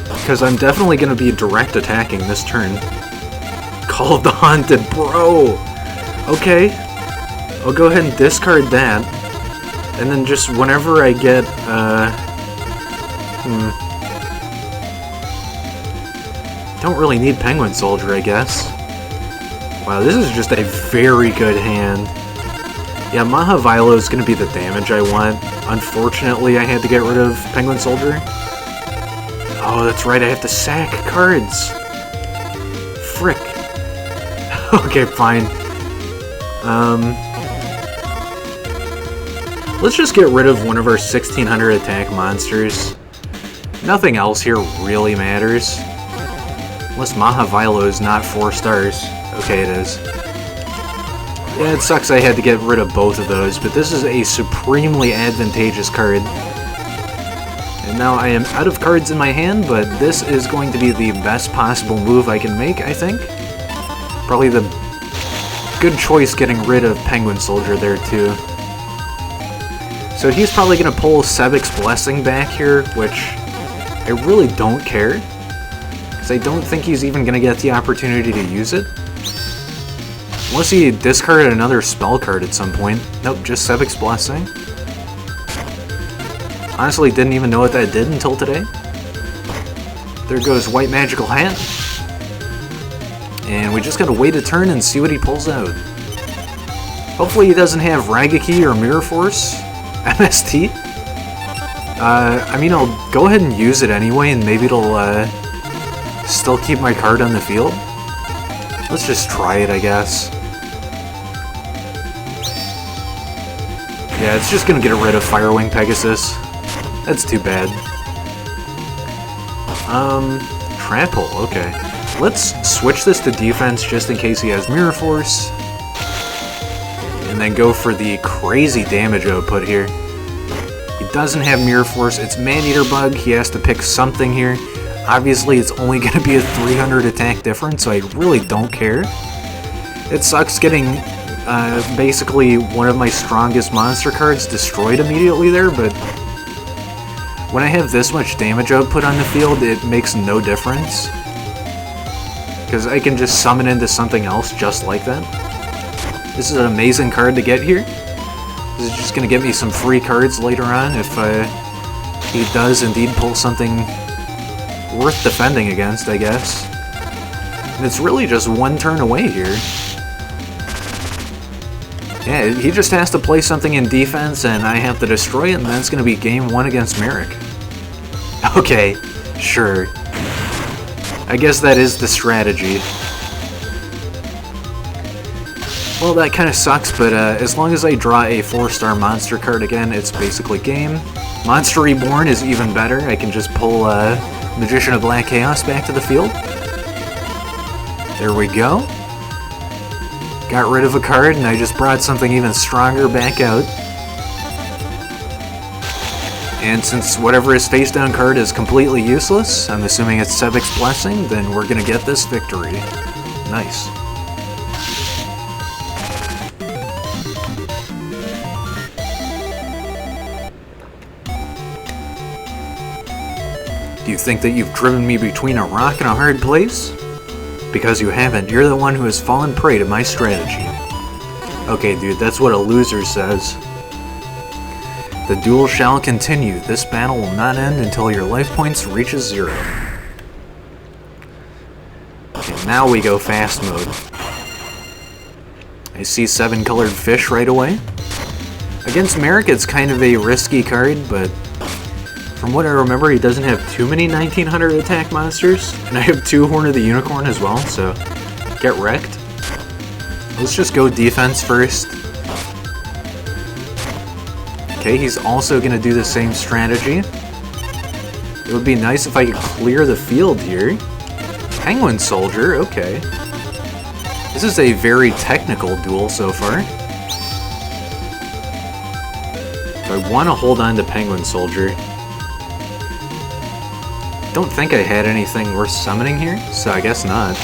Because I'm definitely gonna be direct attacking this turn. Call of the Haunted, bro! Okay. I'll go ahead and discard that. And then just whenever I get, Don't really need Penguin Soldier, I guess. Wow, this is just a very good hand. Yeah, Mahavilo is going to be the damage I want. Unfortunately, I had to get rid of Penguin Soldier. Oh, that's right, I have to sack cards. Frick. Okay, fine. Let's just get rid of one of our 1600 attack monsters. Nothing else here really matters. Unless Mahavilo is not 4 stars. Okay, it is. Yeah, it sucks I had to get rid of both of those, but this is a supremely advantageous card. And now I am out of cards in my hand, but this is going to be the best possible move I can make, I think. Probably the good choice getting rid of Penguin Soldier there, too. So he's probably going to pull Sebek's Blessing back here, which I really don't care, because I don't think he's even going to get the opportunity to use it. Unless he discarded another spell card at some point. Nope, just Sebek's Blessing. Honestly, didn't even know what that did until today. There goes White Magical Hat. And we just gotta wait a turn and see what he pulls out. Hopefully he doesn't have Rageki or Mirror Force. MST. I mean, I'll go ahead and use it anyway, and maybe it'll still keep my card on the field. Let's just try it, I guess. Yeah, it's just gonna get rid of Firewing Pegasus. That's too bad. Trample, okay. Let's switch this to defense just in case he has Mirror Force. And then go for the crazy damage output here. He doesn't have Mirror Force, it's Man-Eater Bug, he has to pick something here. Obviously it's only going to be a 300 attack difference, so I really don't care. It sucks getting basically one of my strongest monster cards destroyed immediately there, but when I have this much damage output on the field, it makes no difference. Because I can just summon into something else just like that. This is an amazing card to get here. This is just going to get me some free cards later on if he does indeed pull something worth defending against, I guess. And it's really just one turn away here. Yeah, he just has to play something in defense and I have to destroy it, and then it's going to be game 1 against Merrick. Okay, sure. I guess that is the strategy. Well, that kind of sucks, but as long as I draw a 4-star monster card again, it's basically game. Monster Reborn is even better. I can just pull Magician of Black Chaos back to the field. There we go. Got rid of a card, and I just brought something even stronger back out. And since whatever his face-down card is completely useless, I'm assuming it's Sebek's Blessing, then we're gonna get this victory. Nice. Do you think that you've driven me between a rock and a hard place? Because you haven't, you're the one who has fallen prey to my strategy. Okay, dude, that's what a loser says. The duel shall continue. This battle will not end until your life points reaches 0. Okay, now we go fast mode. I see 7-colored fish right away. Against Merrick, it's kind of a risky card, but from what I remember, he doesn't have too many 1900 attack monsters, and I have 2 Horn of the Unicorn as well, so get wrecked. Let's just go defense first. Okay, he's also going to do the same strategy. It would be nice if I could clear the field here. Penguin Soldier, okay. This is a very technical duel so far. I want to hold on to Penguin Soldier. Don't think I had anything worth summoning here, so I guess not.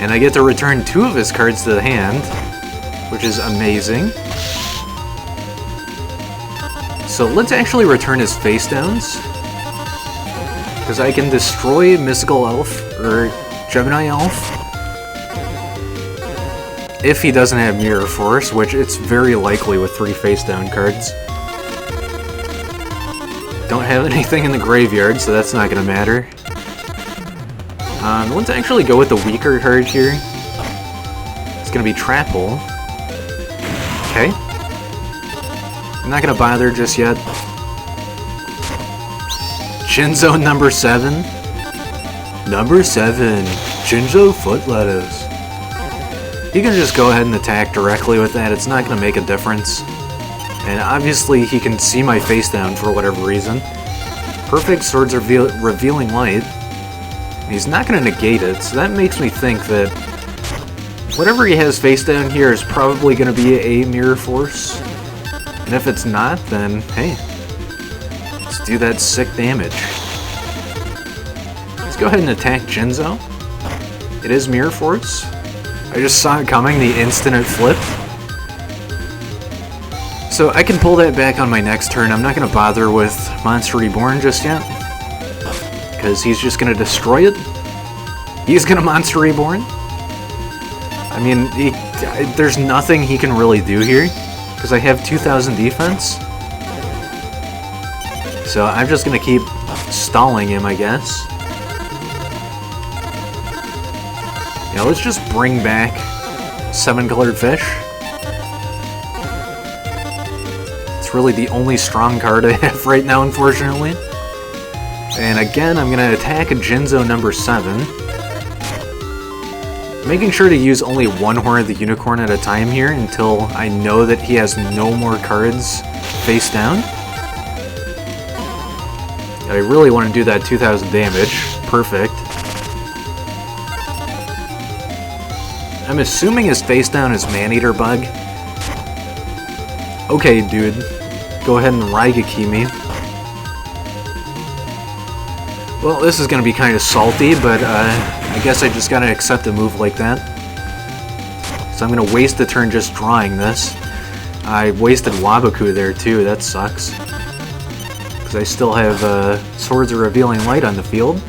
And I get to return 2 of his cards to the hand, which is amazing. So let's actually return his face downs, because I can destroy Mystical Elf, or Gemini Elf, if he doesn't have Mirror Force, which it's very likely with 3 face down cards. Don't have anything in the graveyard, so that's not going to matter. Let's actually go with the weaker card here. It's going to be Trapple. Okay. I'm not going to bother just yet. Jinzo number 7. Number 7. Jinzo Foot Lettuce. He can just go ahead and attack directly with that. It's not going to make a difference. And obviously he can see my face down for whatever reason. Perfect Swords Revealing Light. He's not going to negate it, so that makes me think that whatever he has face down here is probably going to be a Mirror Force. And if it's not, then hey, let's do that sick damage. Let's go ahead and attack Jinzo. It is Mirror Force. I just saw it coming the instant it flipped. So I can pull that back on my next turn. I'm not going to bother with Monster Reborn just yet, because he's just going to destroy it. He's going to Monster Reborn. I mean, there's nothing he can really do here, because I have 2,000 defense. So I'm just going to keep stalling him, I guess. Yeah, let's just bring back 7-colored fish. It's really the only strong card I have right now, unfortunately. And again, I'm going to attack a Jinzo number 7. Making sure to use only one Horn of the Unicorn at a time here until I know that he has no more cards face down. I really want to do that 2,000 damage. Perfect. I'm assuming his face down is Maneater Bug. Okay, dude. Go ahead and Raigeki me. Well, this is going to be kind of salty, but I guess I just gotta accept a move like that. So I'm gonna waste the turn just drawing this. I wasted Waboku there too, that sucks. Because I still have Swords of Revealing Light on the field.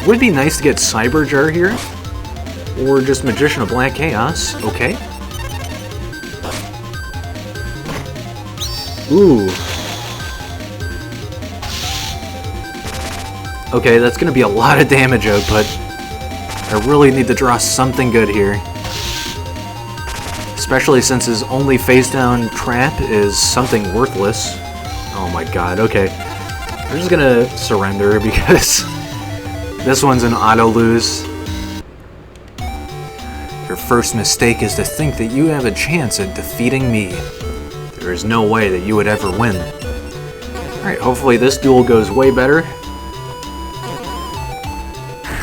Would be nice to get Cyber Jar here. Or just Magician of Black Chaos. Okay. Ooh. Okay, that's gonna be a lot of damage output. I really need to draw something good here. Especially since his only face-down trap is something worthless. Oh my god, okay. I'm just gonna surrender because this one's an auto-lose. Your first mistake is to think that you have a chance at defeating me. There is no way that you would ever win. Alright, hopefully this duel goes way better.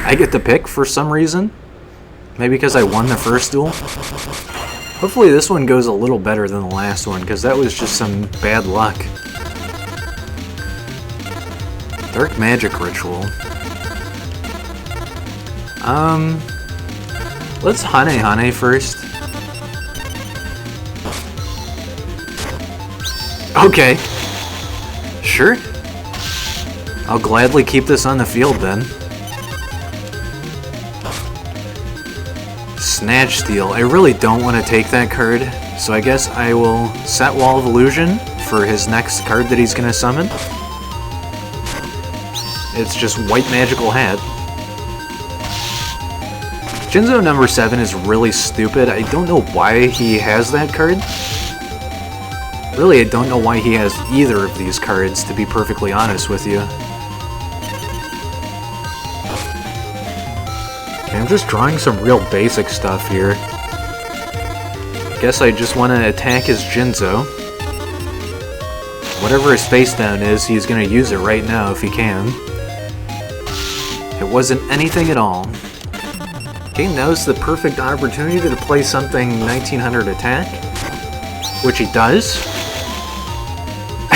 I get the pick for some reason. Maybe because I won the first duel. Hopefully this one goes a little better than the last one, because that was just some bad luck. Dark Magic Ritual. Let's Hane Hane first. Okay. Sure. I'll gladly keep this on the field then. Snatch Steal. I really don't want to take that card, so I guess I will set Wall of Illusion for his next card that he's going to summon. It's just White Magical Hat. Jinzo number 7 is really stupid. I don't know why he has that card. Really, I don't know why he has either of these cards, to be perfectly honest with you. I'm just drawing some real basic stuff here. Guess I just want to attack his Jinzo. Whatever his face down is, he's going to use it right now if he can. It wasn't anything at all. Okay, now's the perfect opportunity to play something 1900 attack. Which he does.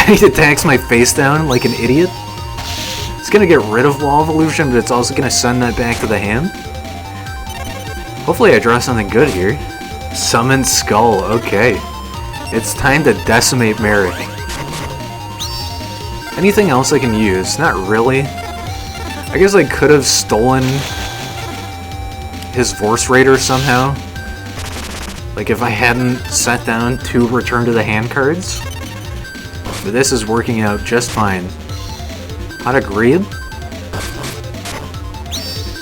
He attacks my face down like an idiot. It's going to get rid of Wall of Illusion, but it's also going to send that back to the hand. Hopefully I draw something good here. Summon Skull, okay. It's time to decimate Merrick. Anything else I can use? Not really. I guess I could have stolen his Vorse Raider somehow. Like if I hadn't set down 2 Return to the Hand cards. But this is working out just fine. Pot of Greed?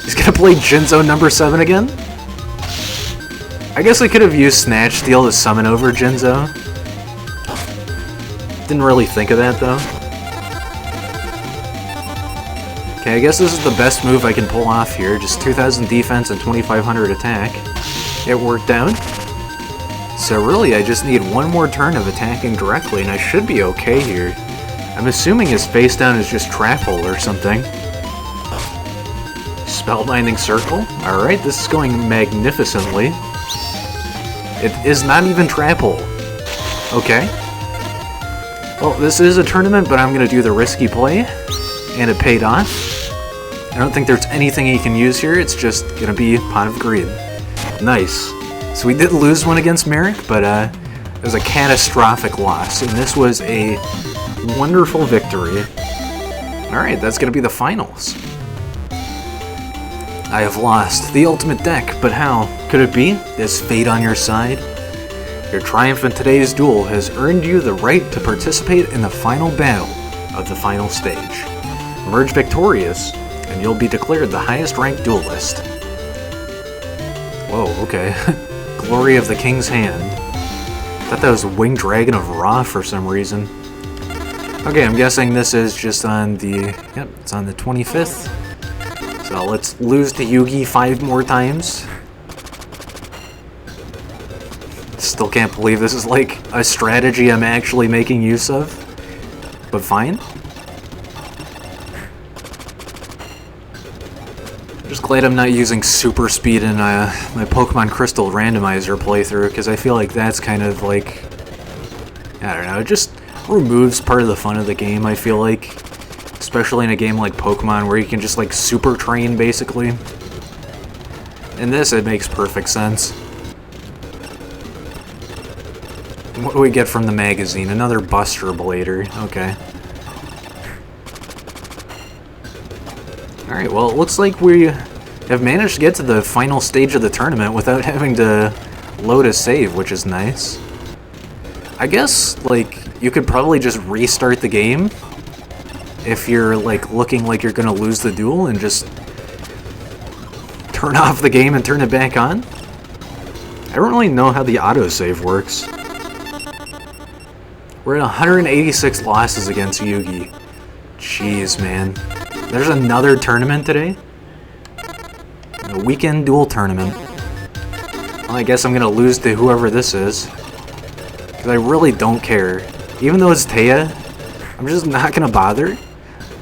He's gonna play Jinzo number 7 again? I guess I could have used Snatch Steal to summon over Jinzo. Didn't really think of that, though. Okay, I guess this is the best move I can pull off here. Just 2,000 defense and 2,500 attack. It worked out. So really, I just need one more turn of attacking directly, and I should be okay here. I'm assuming his face down is just Trap Hole or something. Spellbinding Circle? Alright, this is going magnificently. It is not even Trap Hole. Okay. Well, this is a tournament, but I'm going to do the risky play. And it paid off. I don't think there's anything he can use here. It's just going to be Pot of Greed. Nice. So we did lose one against Merrick, but It was a catastrophic loss, and this was a wonderful victory. Alright, that's gonna be the finals. I have lost the ultimate deck, but how? Could it be? Is fate on your side? Your triumph in today's duel has earned you the right to participate in the final battle of the final stage. Emerge victorious, and you'll be declared the highest ranked duelist. Whoa, okay. Glory of the King's Hand. I thought that was Winged Dragon of Ra for some reason. Okay, I'm guessing this is just on the... Yep, it's on the 25th. So let's lose to Yugi 5 more times. Still can't believe this is like a strategy I'm actually making use of. But fine. Just glad I'm not using super speed in my Pokemon Crystal randomizer playthrough, because I feel like that's kind of like... I don't know, it just removes part of the fun of the game, I feel like. Especially in a game like Pokemon where you can just like super train, basically. In this, it makes perfect sense. What do we get from the magazine? Another Buster Blader. Okay. Alright, well, it looks like we have managed to get to the final stage of the tournament without having to load a save, which is nice. I guess, like, you could probably just restart the game if you're, like, looking like you're gonna lose the duel and just turn off the game and turn it back on. I don't really know how the autosave works. We're at 186 losses against Yugi. Jeez, man. There's another tournament today? A weekend duel tournament. Well, I guess I'm gonna lose to whoever this is. Because I really don't care. Even though it's Taya, I'm just not gonna bother.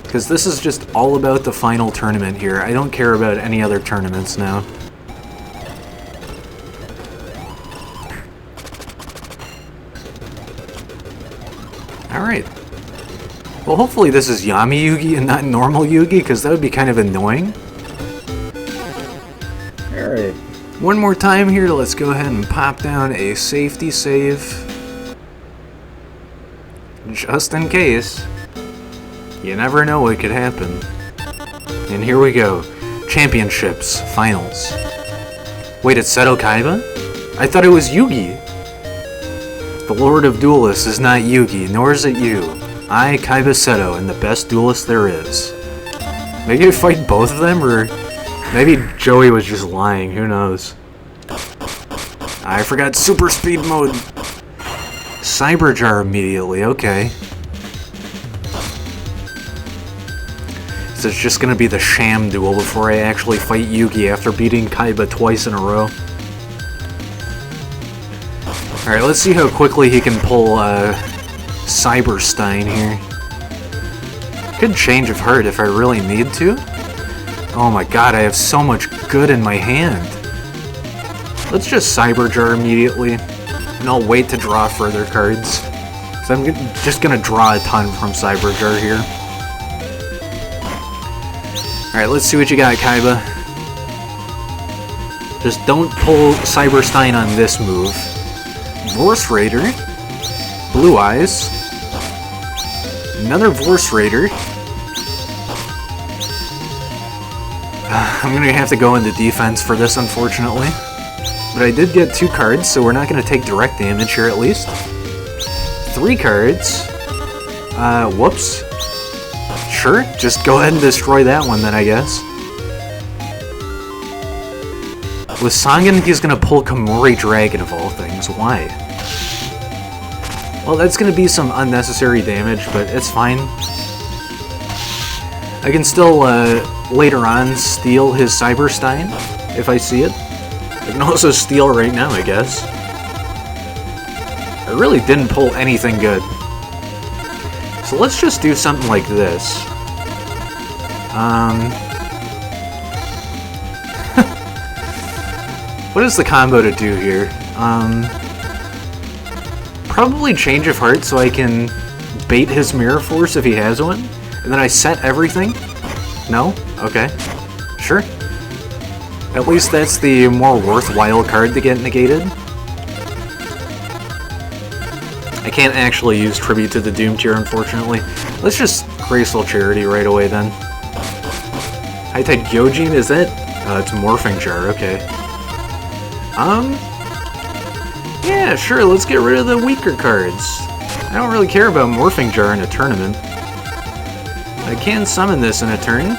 Because this is just all about the final tournament here. I don't care about any other tournaments now. Alright. Well, hopefully this is Yami Yugi and not normal Yugi, because that would be kind of annoying. Alright. One more time here, let's go ahead and pop down a safety save. Just in case. You never know what could happen. And here we go. Championships. Finals. Wait, it's Seto Kaiba? I thought it was Yugi. The Lord of Duelists is not Yugi, nor is it you. I, Kaiba Seto, am the best duelist there is. Maybe I fight both of them, or maybe Joey was just lying, who knows. I forgot super speed mode. Cyber Jar immediately, okay. So it's just gonna be the sham duel before I actually fight Yugi after beating Kaiba twice in a row. Alright, let's see how quickly he can pull, Cyberstein here. Could change of heart if I really need to. Oh my god, I have so much good in my hand. Let's just Cyber Jar immediately, and I'll wait to draw further cards. So I'm just gonna draw a ton from Cyber Jar here. Alright, let's see what you got, Kaiba. Just don't pull Cyberstein on this move. Vorse Raider. Blue Eyes. Another Vorse Raider. I'm gonna have to go into defense for this, unfortunately. But I did get 2 cards, so we're not gonna take direct damage here at least. 3 cards. Whoops. Sure, just go ahead and destroy that one then, I guess. With Sangan, he's gonna pull Kamori Dragon of all things. Why? Well, that's gonna be some unnecessary damage, but it's fine. I can still, later on, steal his Cyberstein, if I see it. I can also steal right now, I guess. I really didn't pull anything good. So let's just do something like this. What is the combo to do here? Probably Change of Heart so I can bait his Mirror Force if he has one. And then I set everything? No? Okay. Sure. At least that's the more worthwhile card to get negated. I can't actually use Tribute to the Doomed here, unfortunately. Let's just Graceful Charity right away then. High-Tide Gyojin, is that? It's Morphing Jar, okay. Yeah, sure, let's get rid of the weaker cards. I don't really care about Morphing Jar in a tournament. I can summon this in a turn.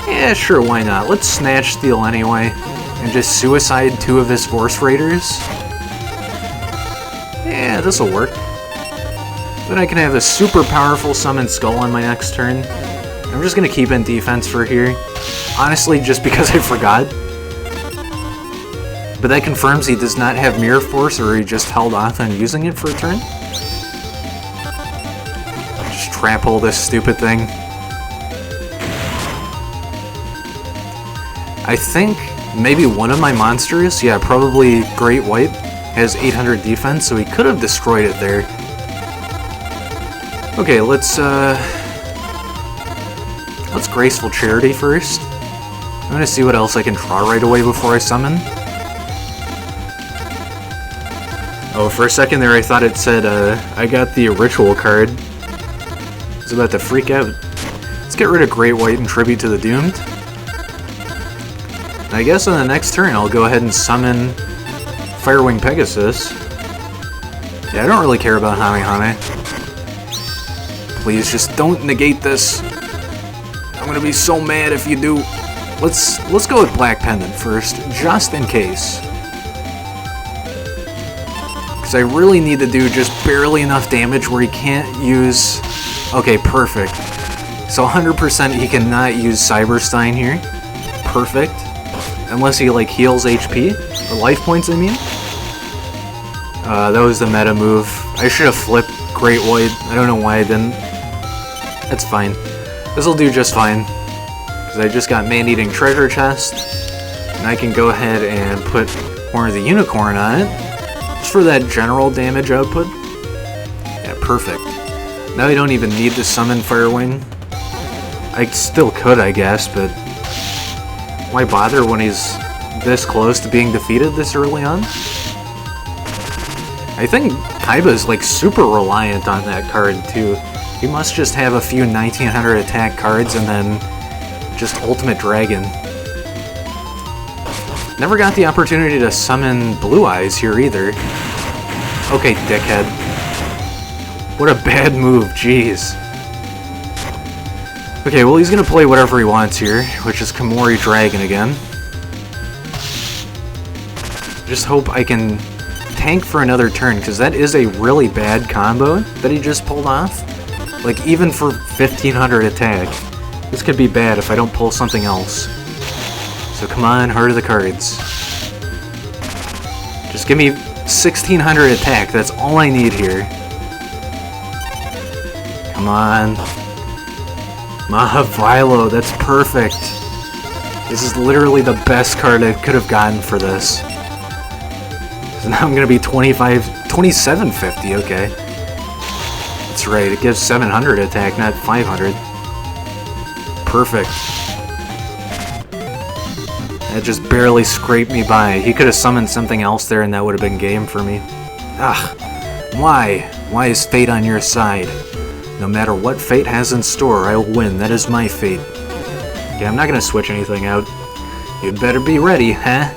Yeah, sure, why not? Let's Snatch Steal anyway, and just Suicide 2 of his Force Raiders. Yeah, this'll work. Then I can have a super powerful Summon Skull on my next turn. I'm just gonna keep in defense for here. Honestly, just because I forgot. But that confirms he does not have Mirror Force, or he just held off on using it for a turn. Just Trap Hole this stupid thing. I think maybe one of my monsters, yeah, probably Great White, has 800 defense, so he could have destroyed it there. Okay, let's Graceful Charity first. I'm gonna see what else I can draw right away before I summon. Oh, for a second there I thought it said, I got the Ritual card. I was about to freak out. Let's get rid of Great White and Tribute to the Doomed. I guess on the next turn I'll go ahead and summon Firewing Pegasus. Yeah, I don't really care about Hame. Please, just don't negate this. I'm gonna be so mad if you do. Let's go with Black Pendant first, just in case. Because I really need to do just barely enough damage where he can't use... Okay, perfect. So 100% he cannot use Cyberstein here. Perfect. Unless he, like, heals HP. Or life points, I mean. That was the meta move. I should have flipped Great White. I don't know why I didn't. That's fine. This'll do just fine. Because I just got Man-Eating Treasure Chest. And I can go ahead and put Horn of the Unicorn on it. Just for that general damage output. Yeah, perfect. Now I don't even need to summon Firewing. I still could, I guess, but... why bother when he's this close to being defeated this early on? I think Kaiba's like super reliant on that card too. He must just have a few 1900 attack cards and then just Ultimate Dragon. Never got the opportunity to summon Blue Eyes here either. Okay, dickhead. What a bad move, jeez. Okay, well he's gonna play whatever he wants here, which is Komori Dragon again. Just hope I can tank for another turn, because that is a really bad combo that he just pulled off. Like, even for 1500 attack, this could be bad if I don't pull something else. So come on, Heart of the Cards. Just give me 1600 attack, that's all I need here. Come on. Mahavilo, that's perfect. This is literally the best card I could have gotten for this. So now I'm gonna be 2750, okay. That's right, it gives 700 attack, not 500. Perfect. That just barely scraped me by. He could have summoned something else there and that would have been game for me. Ah, why? Why is fate on your side? No matter what fate has in store, I'll win. That is my fate. Okay, I'm not gonna switch anything out. You'd better be ready, huh?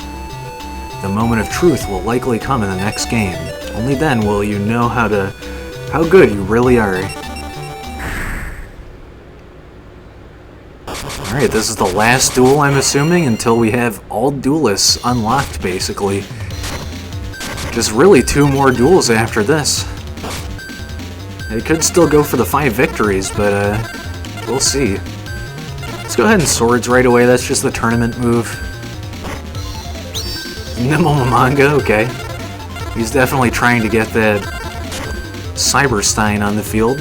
The moment of truth will likely come in the next game. Only then will you know how good you really are. Alright, this is the last duel, I'm assuming, until we have all duelists unlocked, basically. Just really 2 more duels after this. It could still go for the 5 victories, but we'll see. Let's go ahead and Swords right away, that's just the tournament move. Nimble Mamanga, okay. He's definitely trying to get that Cyberstein on the field.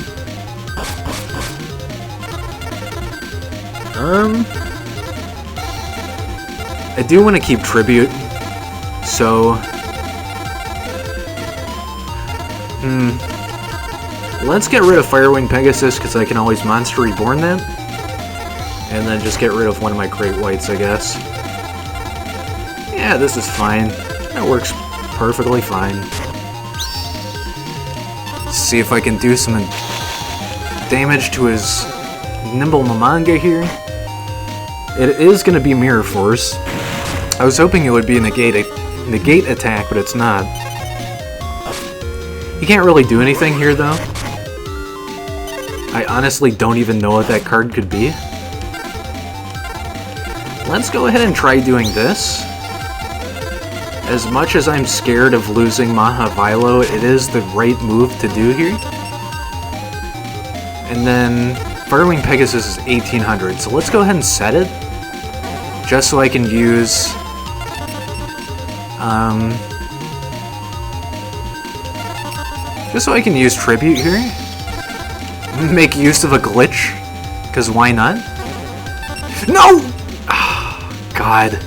I do want to keep Tribute, so... Let's get rid of Firewing Pegasus, because I can always Monster Reborn that. And then just get rid of one of my Great Whites, I guess. Yeah, this is fine. That works perfectly fine. see if I can do some damage to his Nimble Mamanga here. It is going to be Mirror Force. I was hoping it would be a negate attack, but it's not. He can't really do anything here, though. I honestly don't even know what that card could be. Let's go ahead and try doing this. As much as I'm scared of losing Mahavilo, it is the right move to do here. And then Firewing Pegasus is 1800, so let's go ahead and set it. Just so I can use... just so I can use Tribute here. Make use of a glitch. Because why not? No! God.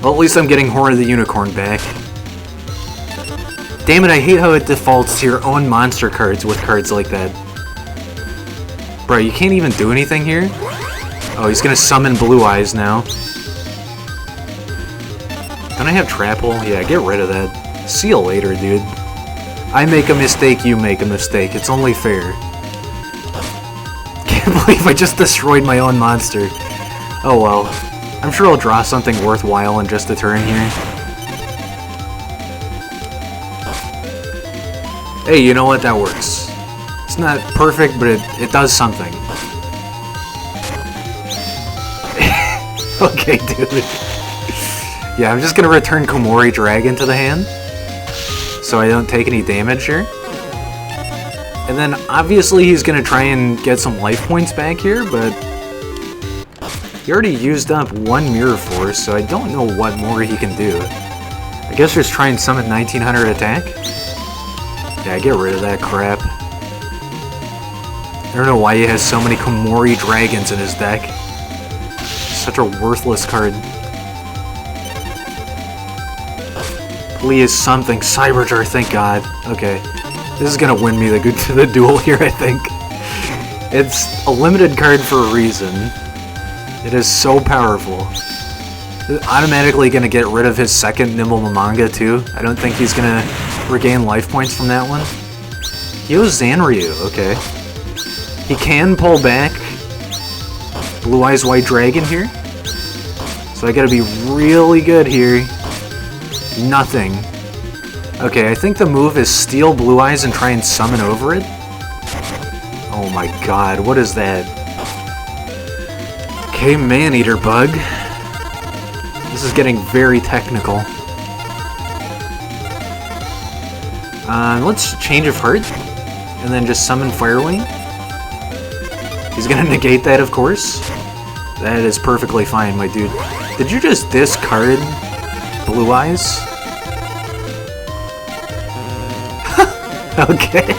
Well, at least I'm getting Horn of the Unicorn back. Damn it, I hate how it defaults to your own monster cards with cards like that. Bro, you can't even do anything here? Oh, he's gonna summon Blue Eyes now. Don't I have Trap Hole? Yeah, get rid of that. See you later, dude. I make a mistake, you make a mistake. It's only fair. Can't believe I just destroyed my own monster. Oh well. I'm sure I'll draw something worthwhile in just a turn here. Hey, you know what? That works. It's not perfect, but it does something. Okay, dude. Yeah, I'm just gonna return Komori Dragon to the hand, so I don't take any damage here. And then, obviously, he's gonna try and get some life points back here, but... he already used up one Mirror Force, so I don't know what more he can do. I guess just try and summon 1900 attack? Yeah, get rid of that crap. I don't know why he has so many Komori Dragons in his deck. Such a worthless card. Please, something. Cyberjar, thank God. Okay. This is gonna win me the duel here, I think. It's a limited card for a reason. It is so powerful. It's automatically gonna get rid of his second Nimble Mamanga, too. I don't think he's gonna regain life points from that one. He owes Zanryu, okay. He can pull back Blue Eyes White Dragon here. So I gotta be really good here. Nothing. Okay, I think the move is steal Blue Eyes and try and summon over it. Oh my god, what is that? Okay, Man-Eater Bug. This is getting very technical. Let's change of heart. And then just summon Firewing. He's gonna negate that, of course. That is perfectly fine, my dude. Did you just discard Blue Eyes? Okay.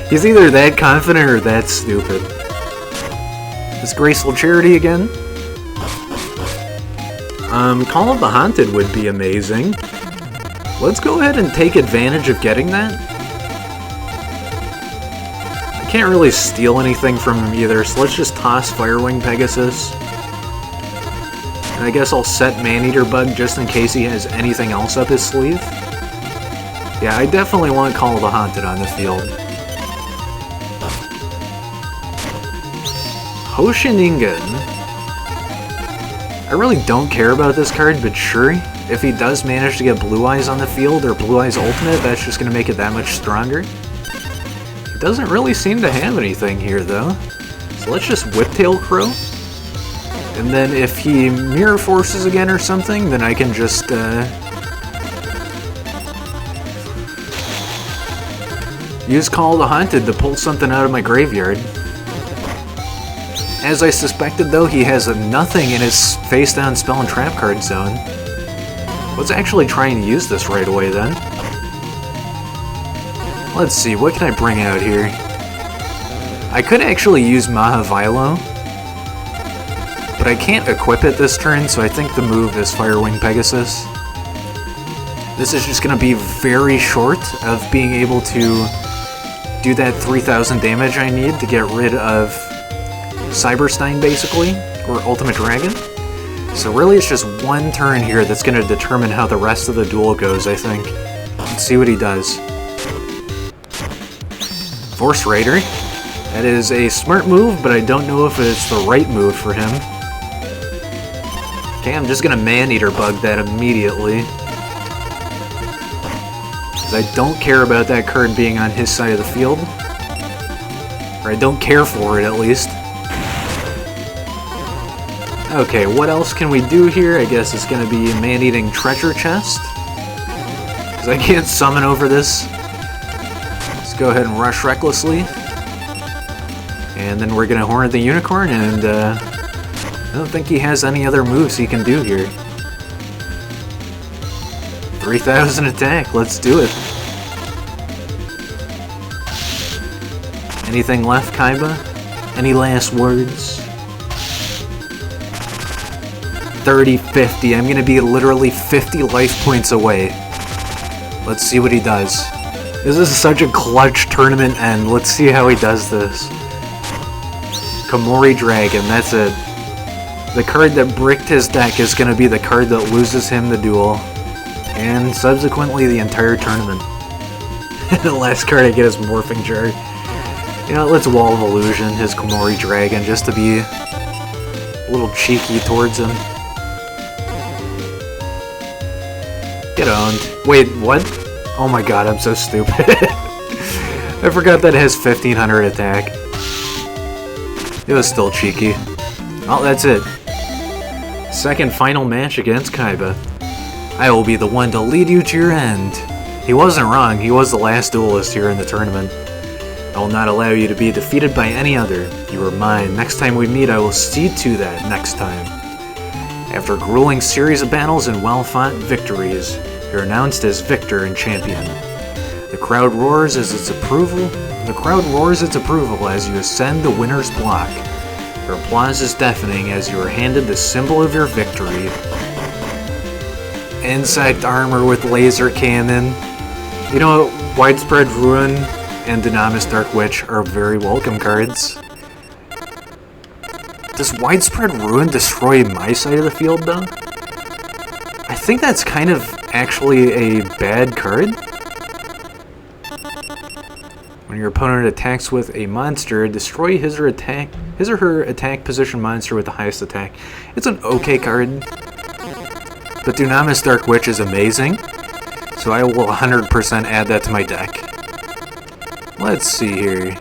He's either that confident or that stupid. This Graceful Charity again. Call of the Haunted would be amazing. Let's go ahead and take advantage of getting that. I can't really steal anything from him either, so let's just toss Firewing Pegasus. And I guess I'll set Man-Eater Bug just in case he has anything else up his sleeve. Yeah, I definitely want Call of the Haunted on the field. Hoshiningen. I really don't care about this card, but sure, if he does manage to get Blue Eyes on the field, or Blue Eyes Ultimate, that's just going to make it that much stronger. He doesn't really seem to have anything here, though. So let's just Whiptail Crow. And then if he Mirror Forces again or something, then I can just, use Call of the Haunted to pull something out of my graveyard. As I suspected, though, he has a nothing in his face-down spell and trap card zone. Let's actually try and use this right away, then. Let's see, what can I bring out here? I could actually use Mahavilo, but I can't equip it this turn, so I think the move is Firewing Pegasus. This is just going to be very short of being able to do that 3000 damage I need to get rid of Cyberstein, basically, or Ultimate Dragon. So really it's just one turn here that's going to determine how the rest of the duel goes, I think. Let's see what he does. Force Raider. That is a smart move, but I don't know if it's the right move for him. Okay, I'm just gonna Man-Eater bug that immediately. Because I don't care about that card being on his side of the field. Or I don't care for it, at least. Okay, what else can we do here? I guess it's gonna be Man-Eating Treasure Chest. Because I can't summon over this. Let's go ahead and rush recklessly. And then we're gonna Horn of the Unicorn, and I don't think he has any other moves he can do here. 3,000 attack, let's do it. Anything left, Kaiba? Any last words? 30, 50, I'm gonna be literally 50 life points away. Let's see what he does. This is such a clutch tournament end, let's see how he does this. Komori Dragon, that's it. The card that bricked his deck is going to be the card that loses him the duel. And subsequently the entire tournament. The last card I get is Morphing Jar. You know, let's Wall of Illusion his Komori Dragon just to be a little cheeky towards him. Get owned. Wait, what? Oh my god, I'm so stupid. I forgot that it has 1500 attack. It was still cheeky. Oh, that's it. Second final match against Kaiba. I will be the one to lead you to your end. He wasn't wrong, he was the last duelist here in the tournament. I will not allow you to be defeated by any other. You are mine. Next time we meet, I will see to that next time. After a grueling series of battles and well-fought victories, you're announced as victor and champion. The crowd roars its approval as you ascend the winner's block. Your applause is deafening as you are handed the symbol of your victory. Insect armor with laser cannon. You know, Widespread Ruin and Dynamis Dark Witch are very welcome cards. Does Widespread Ruin destroy my side of the field, though? I think that's kind of actually a bad card. When your opponent attacks with a monster, destroy his or her attack position monster with the highest attack. It's an okay card. But Dynamis Dark Witch is amazing, so I will 100% add that to my deck. Let's see here.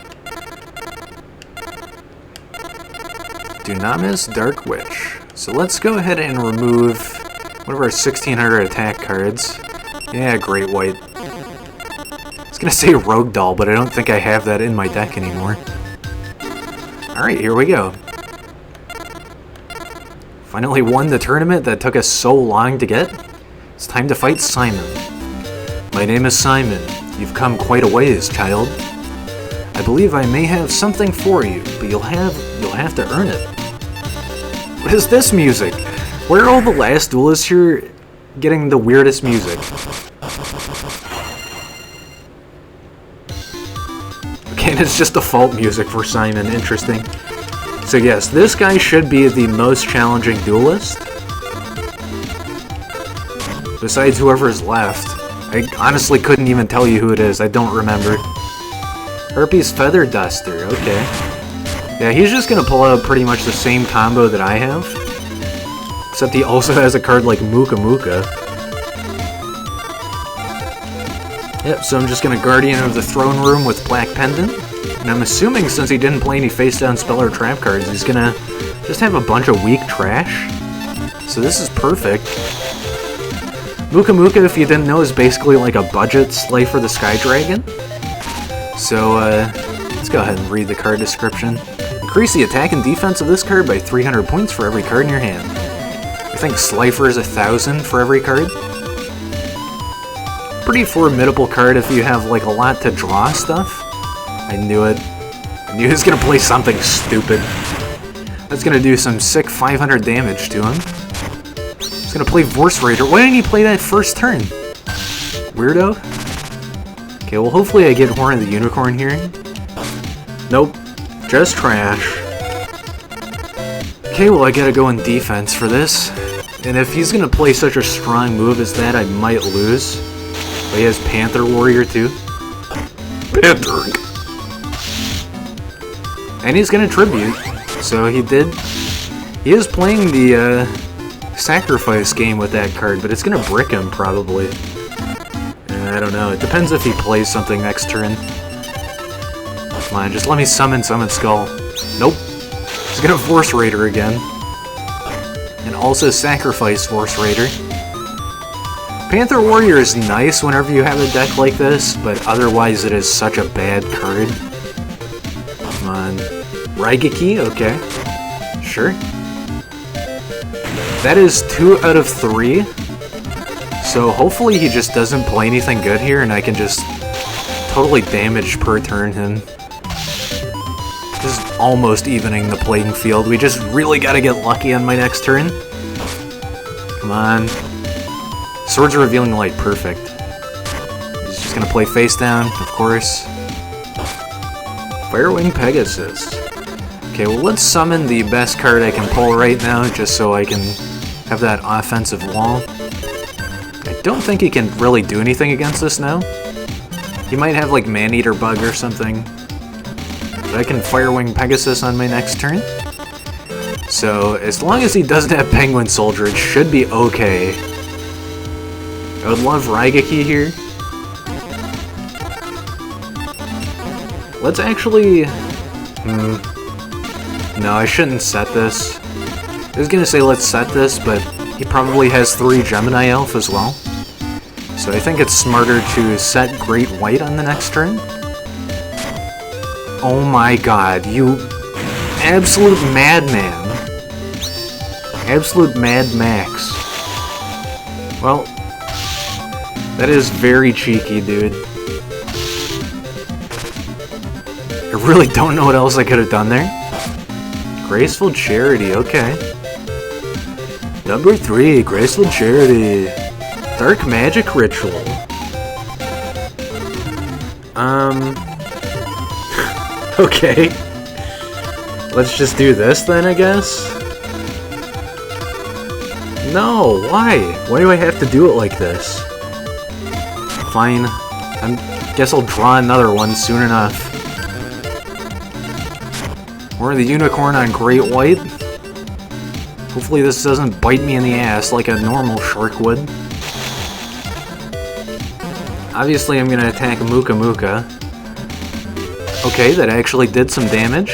Dynamis Dark Witch. So let's go ahead and remove one of our 1600 attack cards. Yeah, Great White. I was gonna say Rogue Doll, but I don't think I have that in my deck anymore. Alright, here we go. Finally won the tournament that took us so long to get. It's time to fight Simon. My name is Simon. You've come quite a ways, child. I believe I may have something for you, but you'll have to earn it. What is this music? Where are all the last duelists here getting the weirdest music? Okay, and it's just default music for Simon. Interesting. So yes, this guy should be the most challenging duelist. Besides whoever is left. I honestly couldn't even tell you who it is. I don't remember. Herpes Feather Duster. Okay. Yeah, he's just gonna pull out pretty much the same combo that I have. Except he also has a card like Muka Muka. Yep, so I'm just gonna Guardian of the Throne Room with Black Pendant. And I'm assuming since he didn't play any face-down spell or trap cards, he's gonna just have a bunch of weak trash. So this is perfect. Muka Muka, if you didn't know, is basically like a budget Slay for the Sky Dragon. So, let's go ahead and read the card description. Increase the attack and defense of this card by 300 points for every card in your hand. I think Slifer is 1,000 for every card. Pretty formidable card if you have like a lot to draw stuff. I knew it. I knew he was gonna play something stupid. That's gonna do some sick 500 damage to him. He's gonna play Force Raider. Why didn't he play that first turn? Weirdo. Okay, well hopefully I get Horn of the Unicorn here. Nope. Just trash. Okay, well I gotta go in defense for this. And if he's gonna play such a strong move as that, I might lose. But he has Panther Warrior too. Panther! And he's gonna tribute. So he is playing the sacrifice game with that card, but it's gonna brick him probably. I don't know, it depends if he plays something next turn. Come on, just let me summon Skull. Nope. He's gonna Force Raider again. And also sacrifice Force Raider. Panther Warrior is nice whenever you have a deck like this, but otherwise it is such a bad card. Come on. Raigeki? Okay. Sure. That is 2 out of 3. So hopefully he just doesn't play anything good here and I can just totally damage per turn him. This is almost evening the playing field. We just really gotta get lucky on my next turn. Come on. Swords of Revealing Light, perfect. He's just gonna play face down, of course. Firewing Pegasus. Okay, well let's summon the best card I can pull right now, just so I can have that offensive wall. I don't think he can really do anything against this now. He might have like Man-Eater Bug or something. But I can Firewing Pegasus on my next turn. So, as long as he doesn't have Penguin Soldier, it should be okay. I would love Raigeki here. Let's actually... No, I shouldn't set this. I was gonna say let's set this, but he probably has 3 Gemini Elf as well. So I think it's smarter to set Great White on the next turn. Oh my god, you absolute madman. Absolute Mad Max. Well, that is very cheeky, dude. I really don't know what else I could have done there. Graceful Charity, okay. Number 3, Graceful Charity. Dark Magic Ritual. Okay. Let's just do this then, I guess? No, why? Why do I have to do it like this? Fine. Guess I'll draw another one soon enough. We're the Unicorn on Great White. Hopefully this doesn't bite me in the ass like a normal shark would. Obviously I'm gonna attack Muka Muka. Okay, that actually did some damage.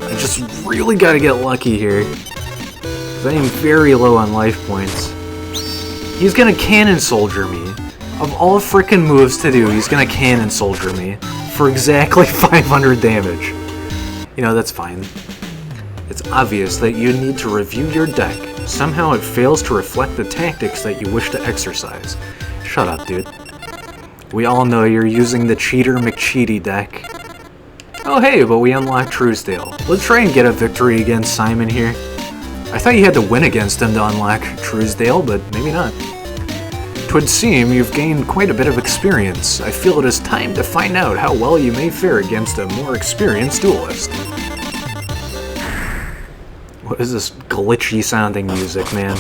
I just really gotta get lucky here. Because I am very low on life points. He's gonna Cannon Soldier me. Of all frickin' moves to do, he's gonna Cannon Soldier me. For exactly 500 damage. You know, that's fine. It's obvious that you need to review your deck. Somehow it fails to reflect the tactics that you wish to exercise. Shut up, dude. We all know you're using the Cheater McCheaty deck. Oh hey, but we unlocked Truesdale. Let's try and get a victory against Simon here. I thought you had to win against him to unlock Truesdale, but maybe not. 'Twould seem you've gained quite a bit of experience. I feel it is time to find out how well you may fare against a more experienced duelist. What is this glitchy sounding music, man?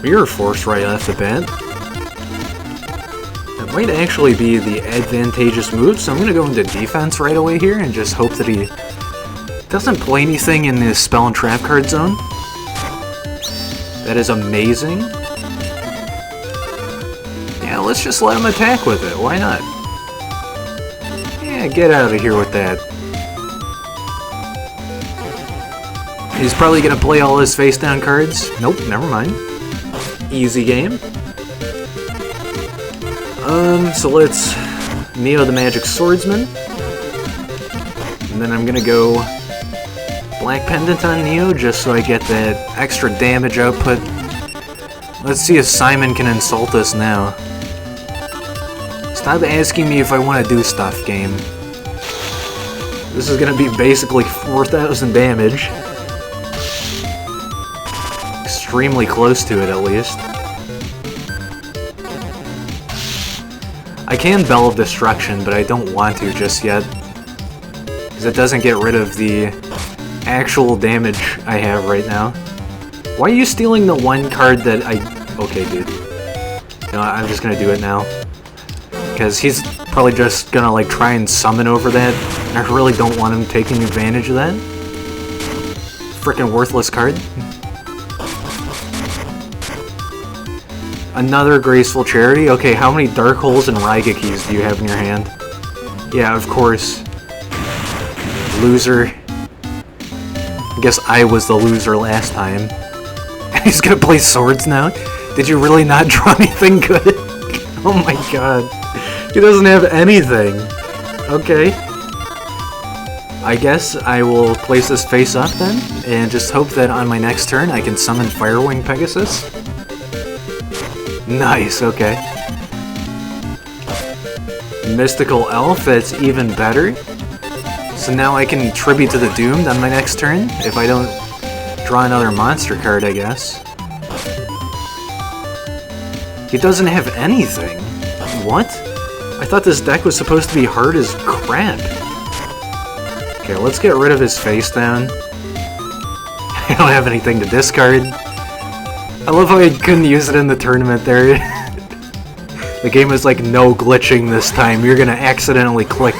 Mirror Force right off the bat. That might actually be the advantageous move, so I'm gonna go into defense right away here and just hope that he doesn't play anything in the spell and trap card zone. That is amazing. Yeah, let's just let him attack with it. Why not? Yeah, get out of here with that. He's probably gonna play all his face down cards. Nope, never mind. Easy game. So let's Neo the Magic Swordsman. And then I'm gonna go Black Pendant on Neo just so I get that extra damage output. Let's see if Simon can insult us now. Stop asking me if I want to do stuff, game. This is gonna be basically 4,000 damage. Extremely close to it, at least. I can Bell of Destruction, but I don't want to just yet. Because it doesn't get rid of the actual damage I have right now. Why are you stealing the one card that I... Okay, dude. You know, I'm just gonna do it now. Because he's probably just gonna, like, try and summon over that. And I really don't want him taking advantage of that. Frickin' worthless card. Another Graceful Charity? Okay, how many Dark Holes and Raigekis do you have in your hand? Yeah, of course. Loser. I guess I was the loser last time. He's gonna play swords now? Did you really not draw anything good? Oh my god. He doesn't have anything. Okay. I guess I will place this face up then, and just hope that on my next turn I can summon Firewing Pegasus. Nice, okay. Mystical Elf, that's even better. So now I can Tribute to the Doomed on my next turn, if I don't draw another monster card, I guess. He doesn't have anything. What? I thought this deck was supposed to be hard as crap. Okay, let's get rid of his face down. I don't have anything to discard. I love how I couldn't use it in the tournament there. The game is like, no glitching this time, you're gonna accidentally click.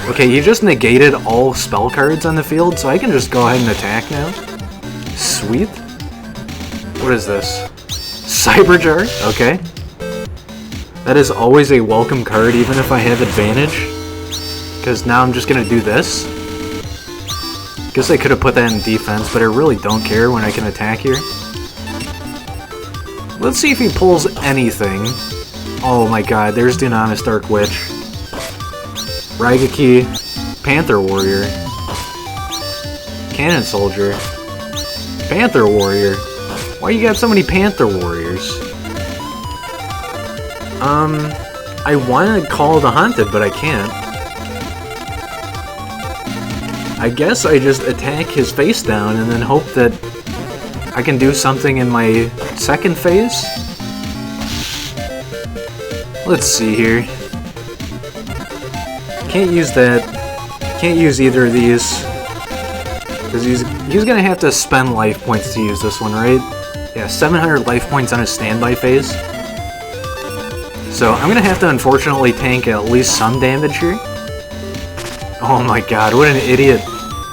Okay, he just negated all spell cards on the field, so I can just go ahead and attack now. Sweet. What is this? Cyberjar? Okay. That is always a welcome card, even if I have advantage. Because now I'm just gonna do this. Guess I could have put that in defense, but I really don't care when I can attack here. Let's see if he pulls anything. Oh my god, there's Dunamis Dark Witch. Raigeki, Panther Warrior. Cannon Soldier. Panther Warrior. Why you got so many Panther Warriors? I want to call the Haunted, but I can't. I guess I just attack his face down and then hope that I can do something in my second phase? Let's see here. Can't use that. Can't use either of these. Because he's gonna have to spend life points to use this one, right? Yeah, 700 life points on his standby phase. So I'm gonna have to unfortunately tank at least some damage here. Oh my god, what an idiot.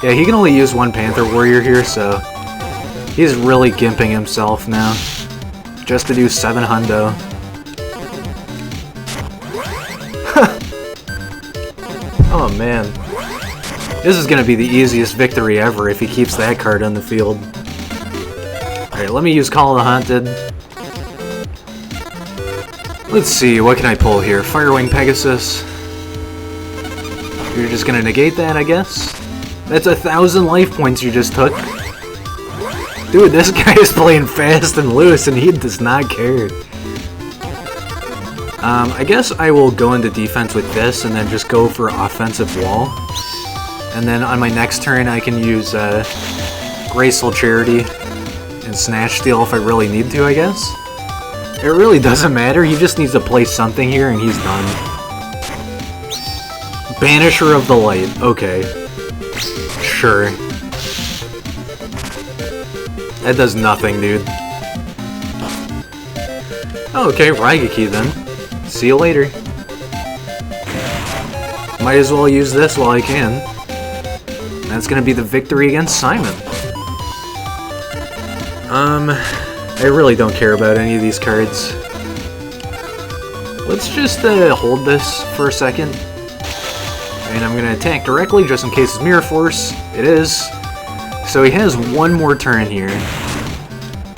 Yeah, he can only use one Panther Warrior here, so he's really gimping himself now. Just to do 7 hundo. Oh man. This is gonna be the easiest victory ever if he keeps that card on the field. Alright, let me use Call of the Haunted. Let's see, what can I pull here? Firewing Pegasus. You're just gonna negate that, I guess? That's 1,000 life points you just took. Dude, this guy is playing fast and loose and he does not care. I guess I will go into defense with this and then just go for offensive wall. And then on my next turn I can use Graceful Charity and Snatch Steal if I really need to, I guess. It really doesn't matter, he just needs to play something here and he's done. Banisher of the Light, okay. Sure. That does nothing, dude. Okay, Raigeki then. See you later. Might as well use this while I can. That's gonna be the victory against Simon. I really don't care about any of these cards. Let's just hold this for a second. And I'm gonna attack directly just in case it's Mirror Force. It is. So he has one more turn here.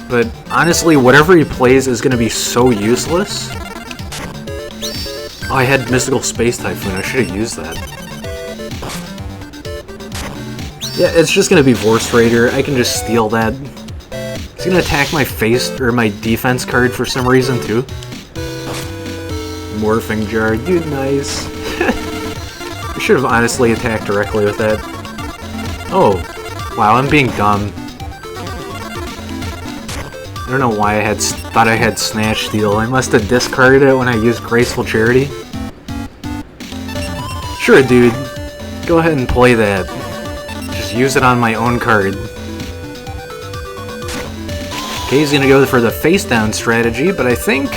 But honestly, whatever he plays is gonna be so useless. Oh, I had Mystical Space Typhoon. I should have used that. Yeah, it's just gonna be Vorse Raider. I can just steal that. He's gonna attack my face or my defense card for some reason too. Morphing Jar, dude, nice. I should have honestly attacked directly with that. Oh, wow, I'm being dumb. I don't know why I thought I had Snatch Steal. I must have discarded it when I used Graceful Charity. Sure, dude. Go ahead and play that. Just use it on my own card. Okay, he's gonna go for the face down strategy, but I think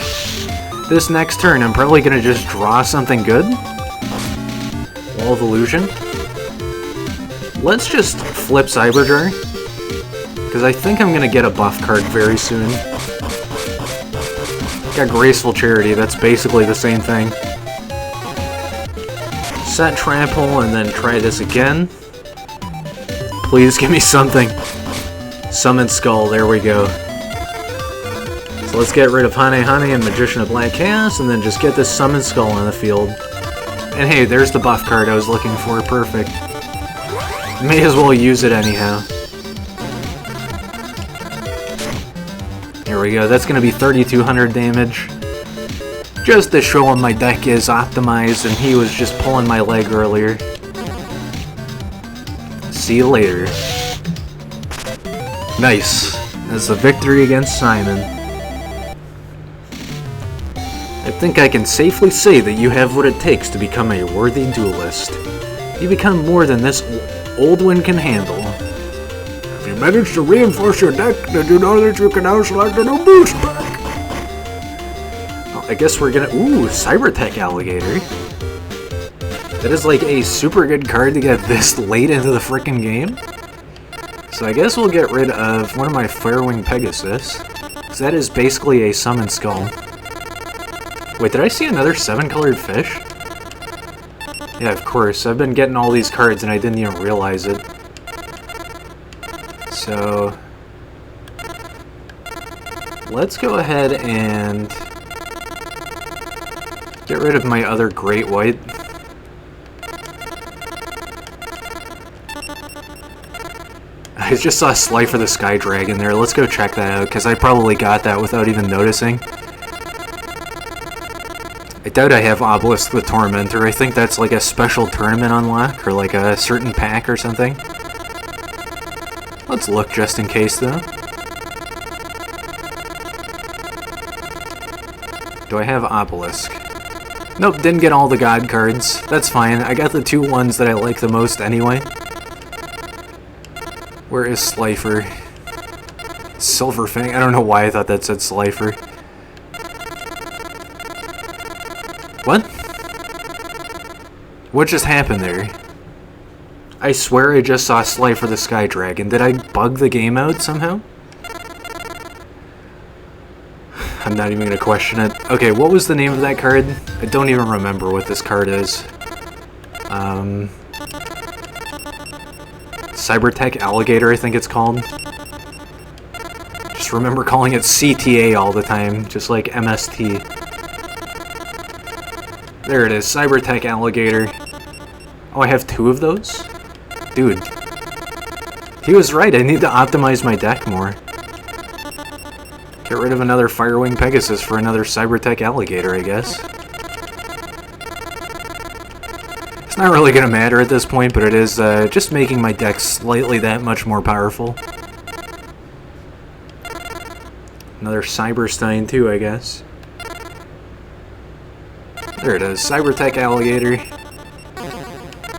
this next turn I'm probably gonna just draw something good. Wall of Illusion. Let's just flip Cyberjar, because I think I'm gonna get a buff card very soon. Got Graceful Charity, that's basically the same thing. Set Trap Hole and then try this again. Please give me something. Summon Skull, there we go. So let's get rid of Hane Hane and Magician of Black Chaos, and then just get this Summon Skull on the field. And hey, there's the buff card I was looking for, perfect. May as well use it anyhow. Here we go, that's gonna be 3,200 damage. Just to show him my deck is optimized and he was just pulling my leg earlier. See you later. Nice. That's a victory against Simon. I think I can safely say that you have what it takes to become a worthy duelist. You become more than this old one can handle. If you manage to reinforce your deck, then you know that you can now select a new boost pack. I guess we're gonna... Ooh, Cybertech Alligator. That is like a super good card to get this late into the frickin' game. So I guess we'll get rid of one of my Firewing Pegasus. Because that is basically a Summon Skull. Wait, did I see another 7-colored fish? Yeah, of course. I've been getting all these cards and I didn't even realize it. So... let's go ahead and... get rid of my other Great White. I just saw Slifer the Sky Dragon there. Let's go check that out, because I probably got that without even noticing. I doubt I have Obelisk the Tormentor. I think that's like a special tournament unlock, or like a certain pack or something. Let's look just in case, though. Do I have Obelisk? Nope, didn't get all the God cards. That's fine. I got the 2 ones that I like the most anyway. Where is Slifer? Silverfang? I don't know why I thought that said Slifer. What? What just happened there? I swear I just saw Slifer the Sky Dragon. Did I bug the game out somehow? I'm not even gonna question it. Okay, what was the name of that card? I don't even remember what this card is. Cybertech Alligator, I think it's called. Just remember calling it CTA all the time, just like MST. There it is, Cybertech Alligator. Oh, I have 2 of those? Dude. He was right, I need to optimize my deck more. Get rid of another Firewing Pegasus for another Cybertech Alligator, I guess. It's not really gonna matter at this point, but it is just making my deck slightly that much more powerful. Another Cyberstein too, I guess. There it is, Cybertech Alligator.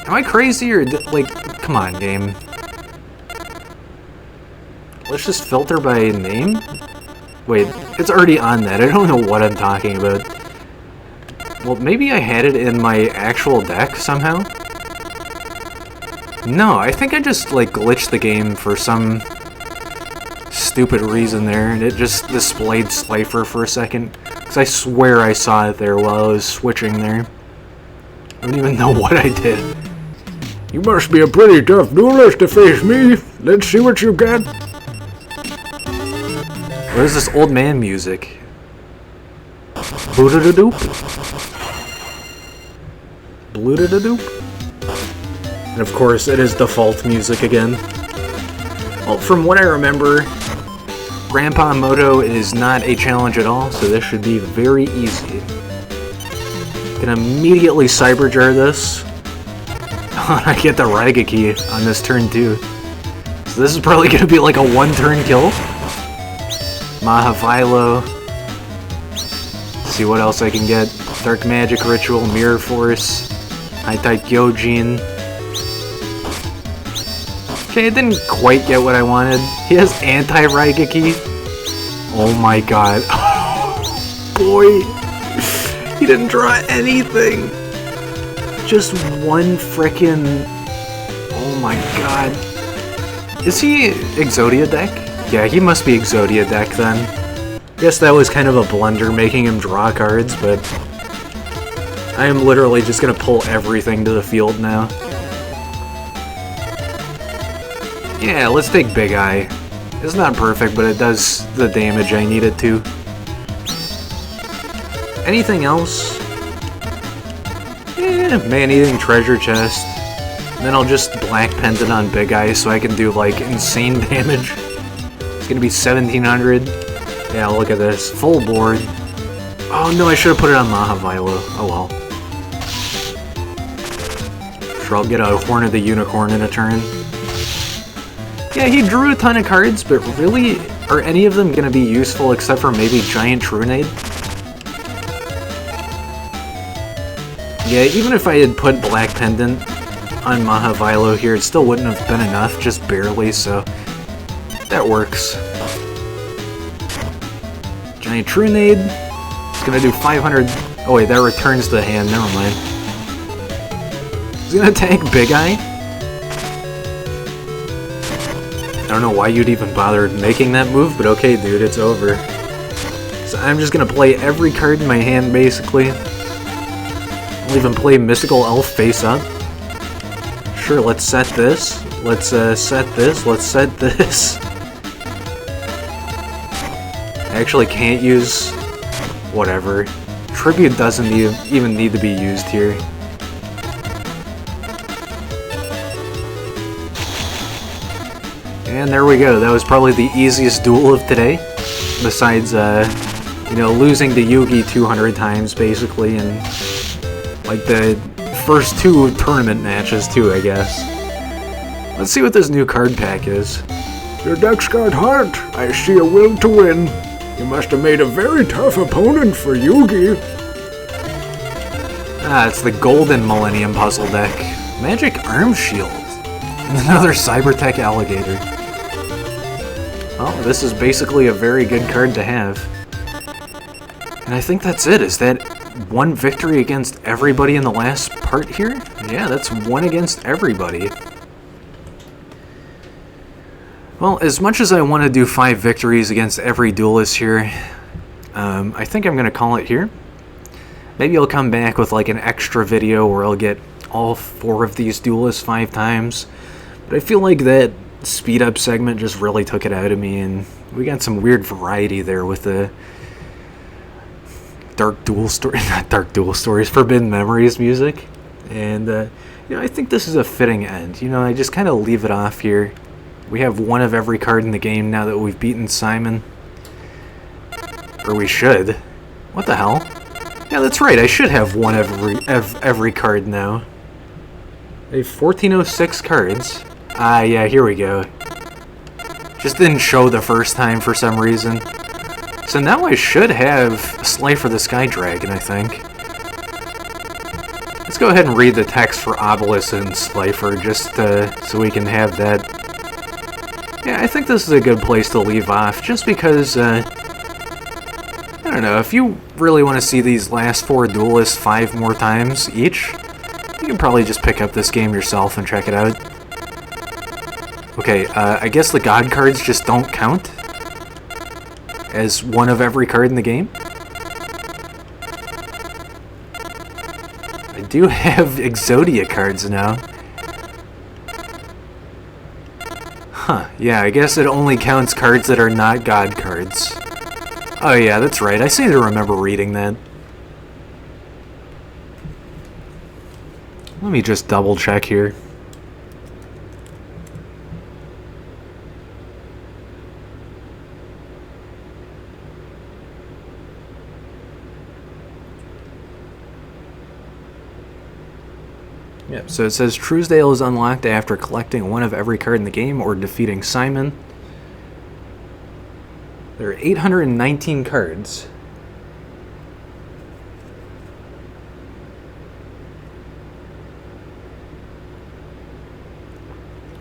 Am I crazy or, like, come on, game. Let's just filter by name? Wait, it's already on that. I don't know what I'm talking about. Well, maybe I had it in my actual deck somehow? No, I think I just, like, glitched the game for some stupid reason there, and it just displayed Slifer for a second. Because I swear I saw it there while I was switching there. I don't even know what I did. You must be a pretty tough duelist to face me. Let's see what you got. What is this old man music? Boo-da-da-doop. Blue-da-da-doop. And of course, it is default music again. Well, from what I remember, Grandpa Moto is not a challenge at all, so this should be very easy. Can immediately Cyberjar this. I get the Raigeki on this turn too. So this is probably going to be like a 1-turn kill. Mahavilo. See what else I can get. Dark Magic Ritual, Mirror Force, High-Type Gyojin. Okay, I didn't quite get what I wanted. He has anti-Raigeki. Oh my god. Boy. He didn't draw anything. Just one frickin'... Oh my god. Is he Exodia deck? Yeah, he must be Exodia deck then. Guess that was kind of a blunder making him draw cards, but... I am literally just gonna pull everything to the field now. Yeah, let's take Big Eye. It's not perfect, but it does the damage I need it to. Anything else? Man-eating treasure chest. And then I'll just Black Pendant on Big Eye so I can do, like, insane damage. It's gonna be 1700. Yeah, look at this. Full board. Oh no, I should have put it on Mahavilo. Oh well. Sure, I'll get a Horn of the Unicorn in a turn. Yeah, he drew a ton of cards, but really, are any of them gonna be useful except for maybe Giant Trunade? Yeah, even if I had put Black Pendant on Mahavilo here, it still wouldn't have been enough, just barely, so that works. Giant Trunade, it's gonna do 500, oh wait, that returns the hand, never mind. He's gonna tank Big Eye? I don't know why you'd even bother making that move, but okay dude, it's over. So I'm just gonna play every card in my hand, basically. I'll even play Mystical Elf face up. Sure, let's set this. Let's set this. Let's set this. I actually can't use... whatever. Tribute doesn't even need to be used here. And there we go. That was probably the easiest duel of today. Besides, you know, losing to Yugi 200 times, basically, and... like the first two tournament matches, too, I guess. Let's see what this new card pack is. Your deck's got heart. I see a will to win. You must have made a very tough opponent for Yugi. Ah, it's the Golden Millennium Puzzle deck. Magic Arm Shield. And another Cybertech Alligator. Well, this is basically a very good card to have. And I think that's it. Is that one victory against everybody in the last part here? Yeah, that's one against everybody. Well, as much as I want to do 5 victories against every duelist here, I think I'm going to call it here. Maybe I'll come back with like an extra video where I'll get all 4 of these duelists 5 times. But I feel like that speed up segment just really took it out of me, and we got some weird variety there with the Dark Duel Story, not Dark Duel Stories, Forbidden Memories music. And, you know, I think this is a fitting end. You know, I just kind of leave it off here. We have one of every card in the game now that we've beaten Simon. Or we should. What the hell? Yeah, that's right, I should have one of every card now. I have 1406 cards. Ah, yeah, here we go. Just didn't show the first time for some reason. So now I should have Slifer the Sky Dragon, I think. Let's go ahead and read the text for Obelisk and Slifer, just so we can have that. Yeah, I think this is a good place to leave off, just because, I don't know, if you really want to see these last 4 duelists 5 more times each, you can probably just pick up this game yourself and check it out. Okay, I guess the God cards just don't count as one of every card in the game. I do have Exodia cards now. Huh, yeah, I guess it only counts cards that are not God cards. Oh yeah, that's right, I seem to remember reading that. Let me just double check here. Yep, so it says Truesdale is unlocked after collecting one of every card in the game or defeating Simon. There are 819 cards.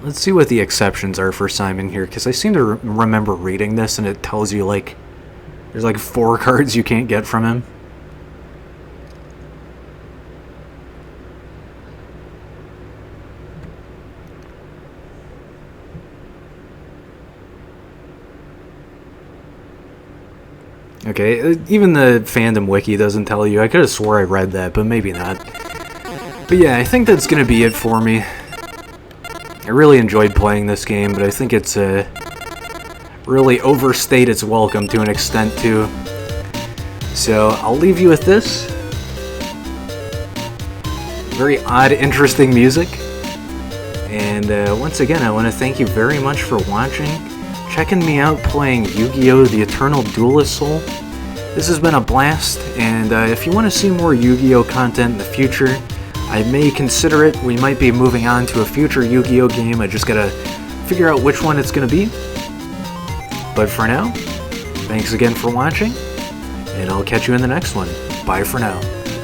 Let's see what the exceptions are for Simon here, because I seem to remember reading this and it tells you, like, There's like 4 cards you can't get from him. Okay, even the fandom wiki doesn't tell you. I could have swore I read that, but maybe not. But yeah, I think that's gonna be it for me. I really enjoyed playing this game, but I think it's really overstayed its welcome to an extent too. So I'll leave you with this. Very odd, interesting music. And once again, I want to thank you very much for watching, checking me out playing Yu-Gi-Oh! The Eternal Duelist Soul. This has been a blast, and if you want to see more Yu-Gi-Oh! Content in the future, I may consider it. We might be moving on to a future Yu-Gi-Oh! Game. I just gotta figure out which one it's gonna be. But for now, thanks again for watching, and I'll catch you in the next one. Bye for now.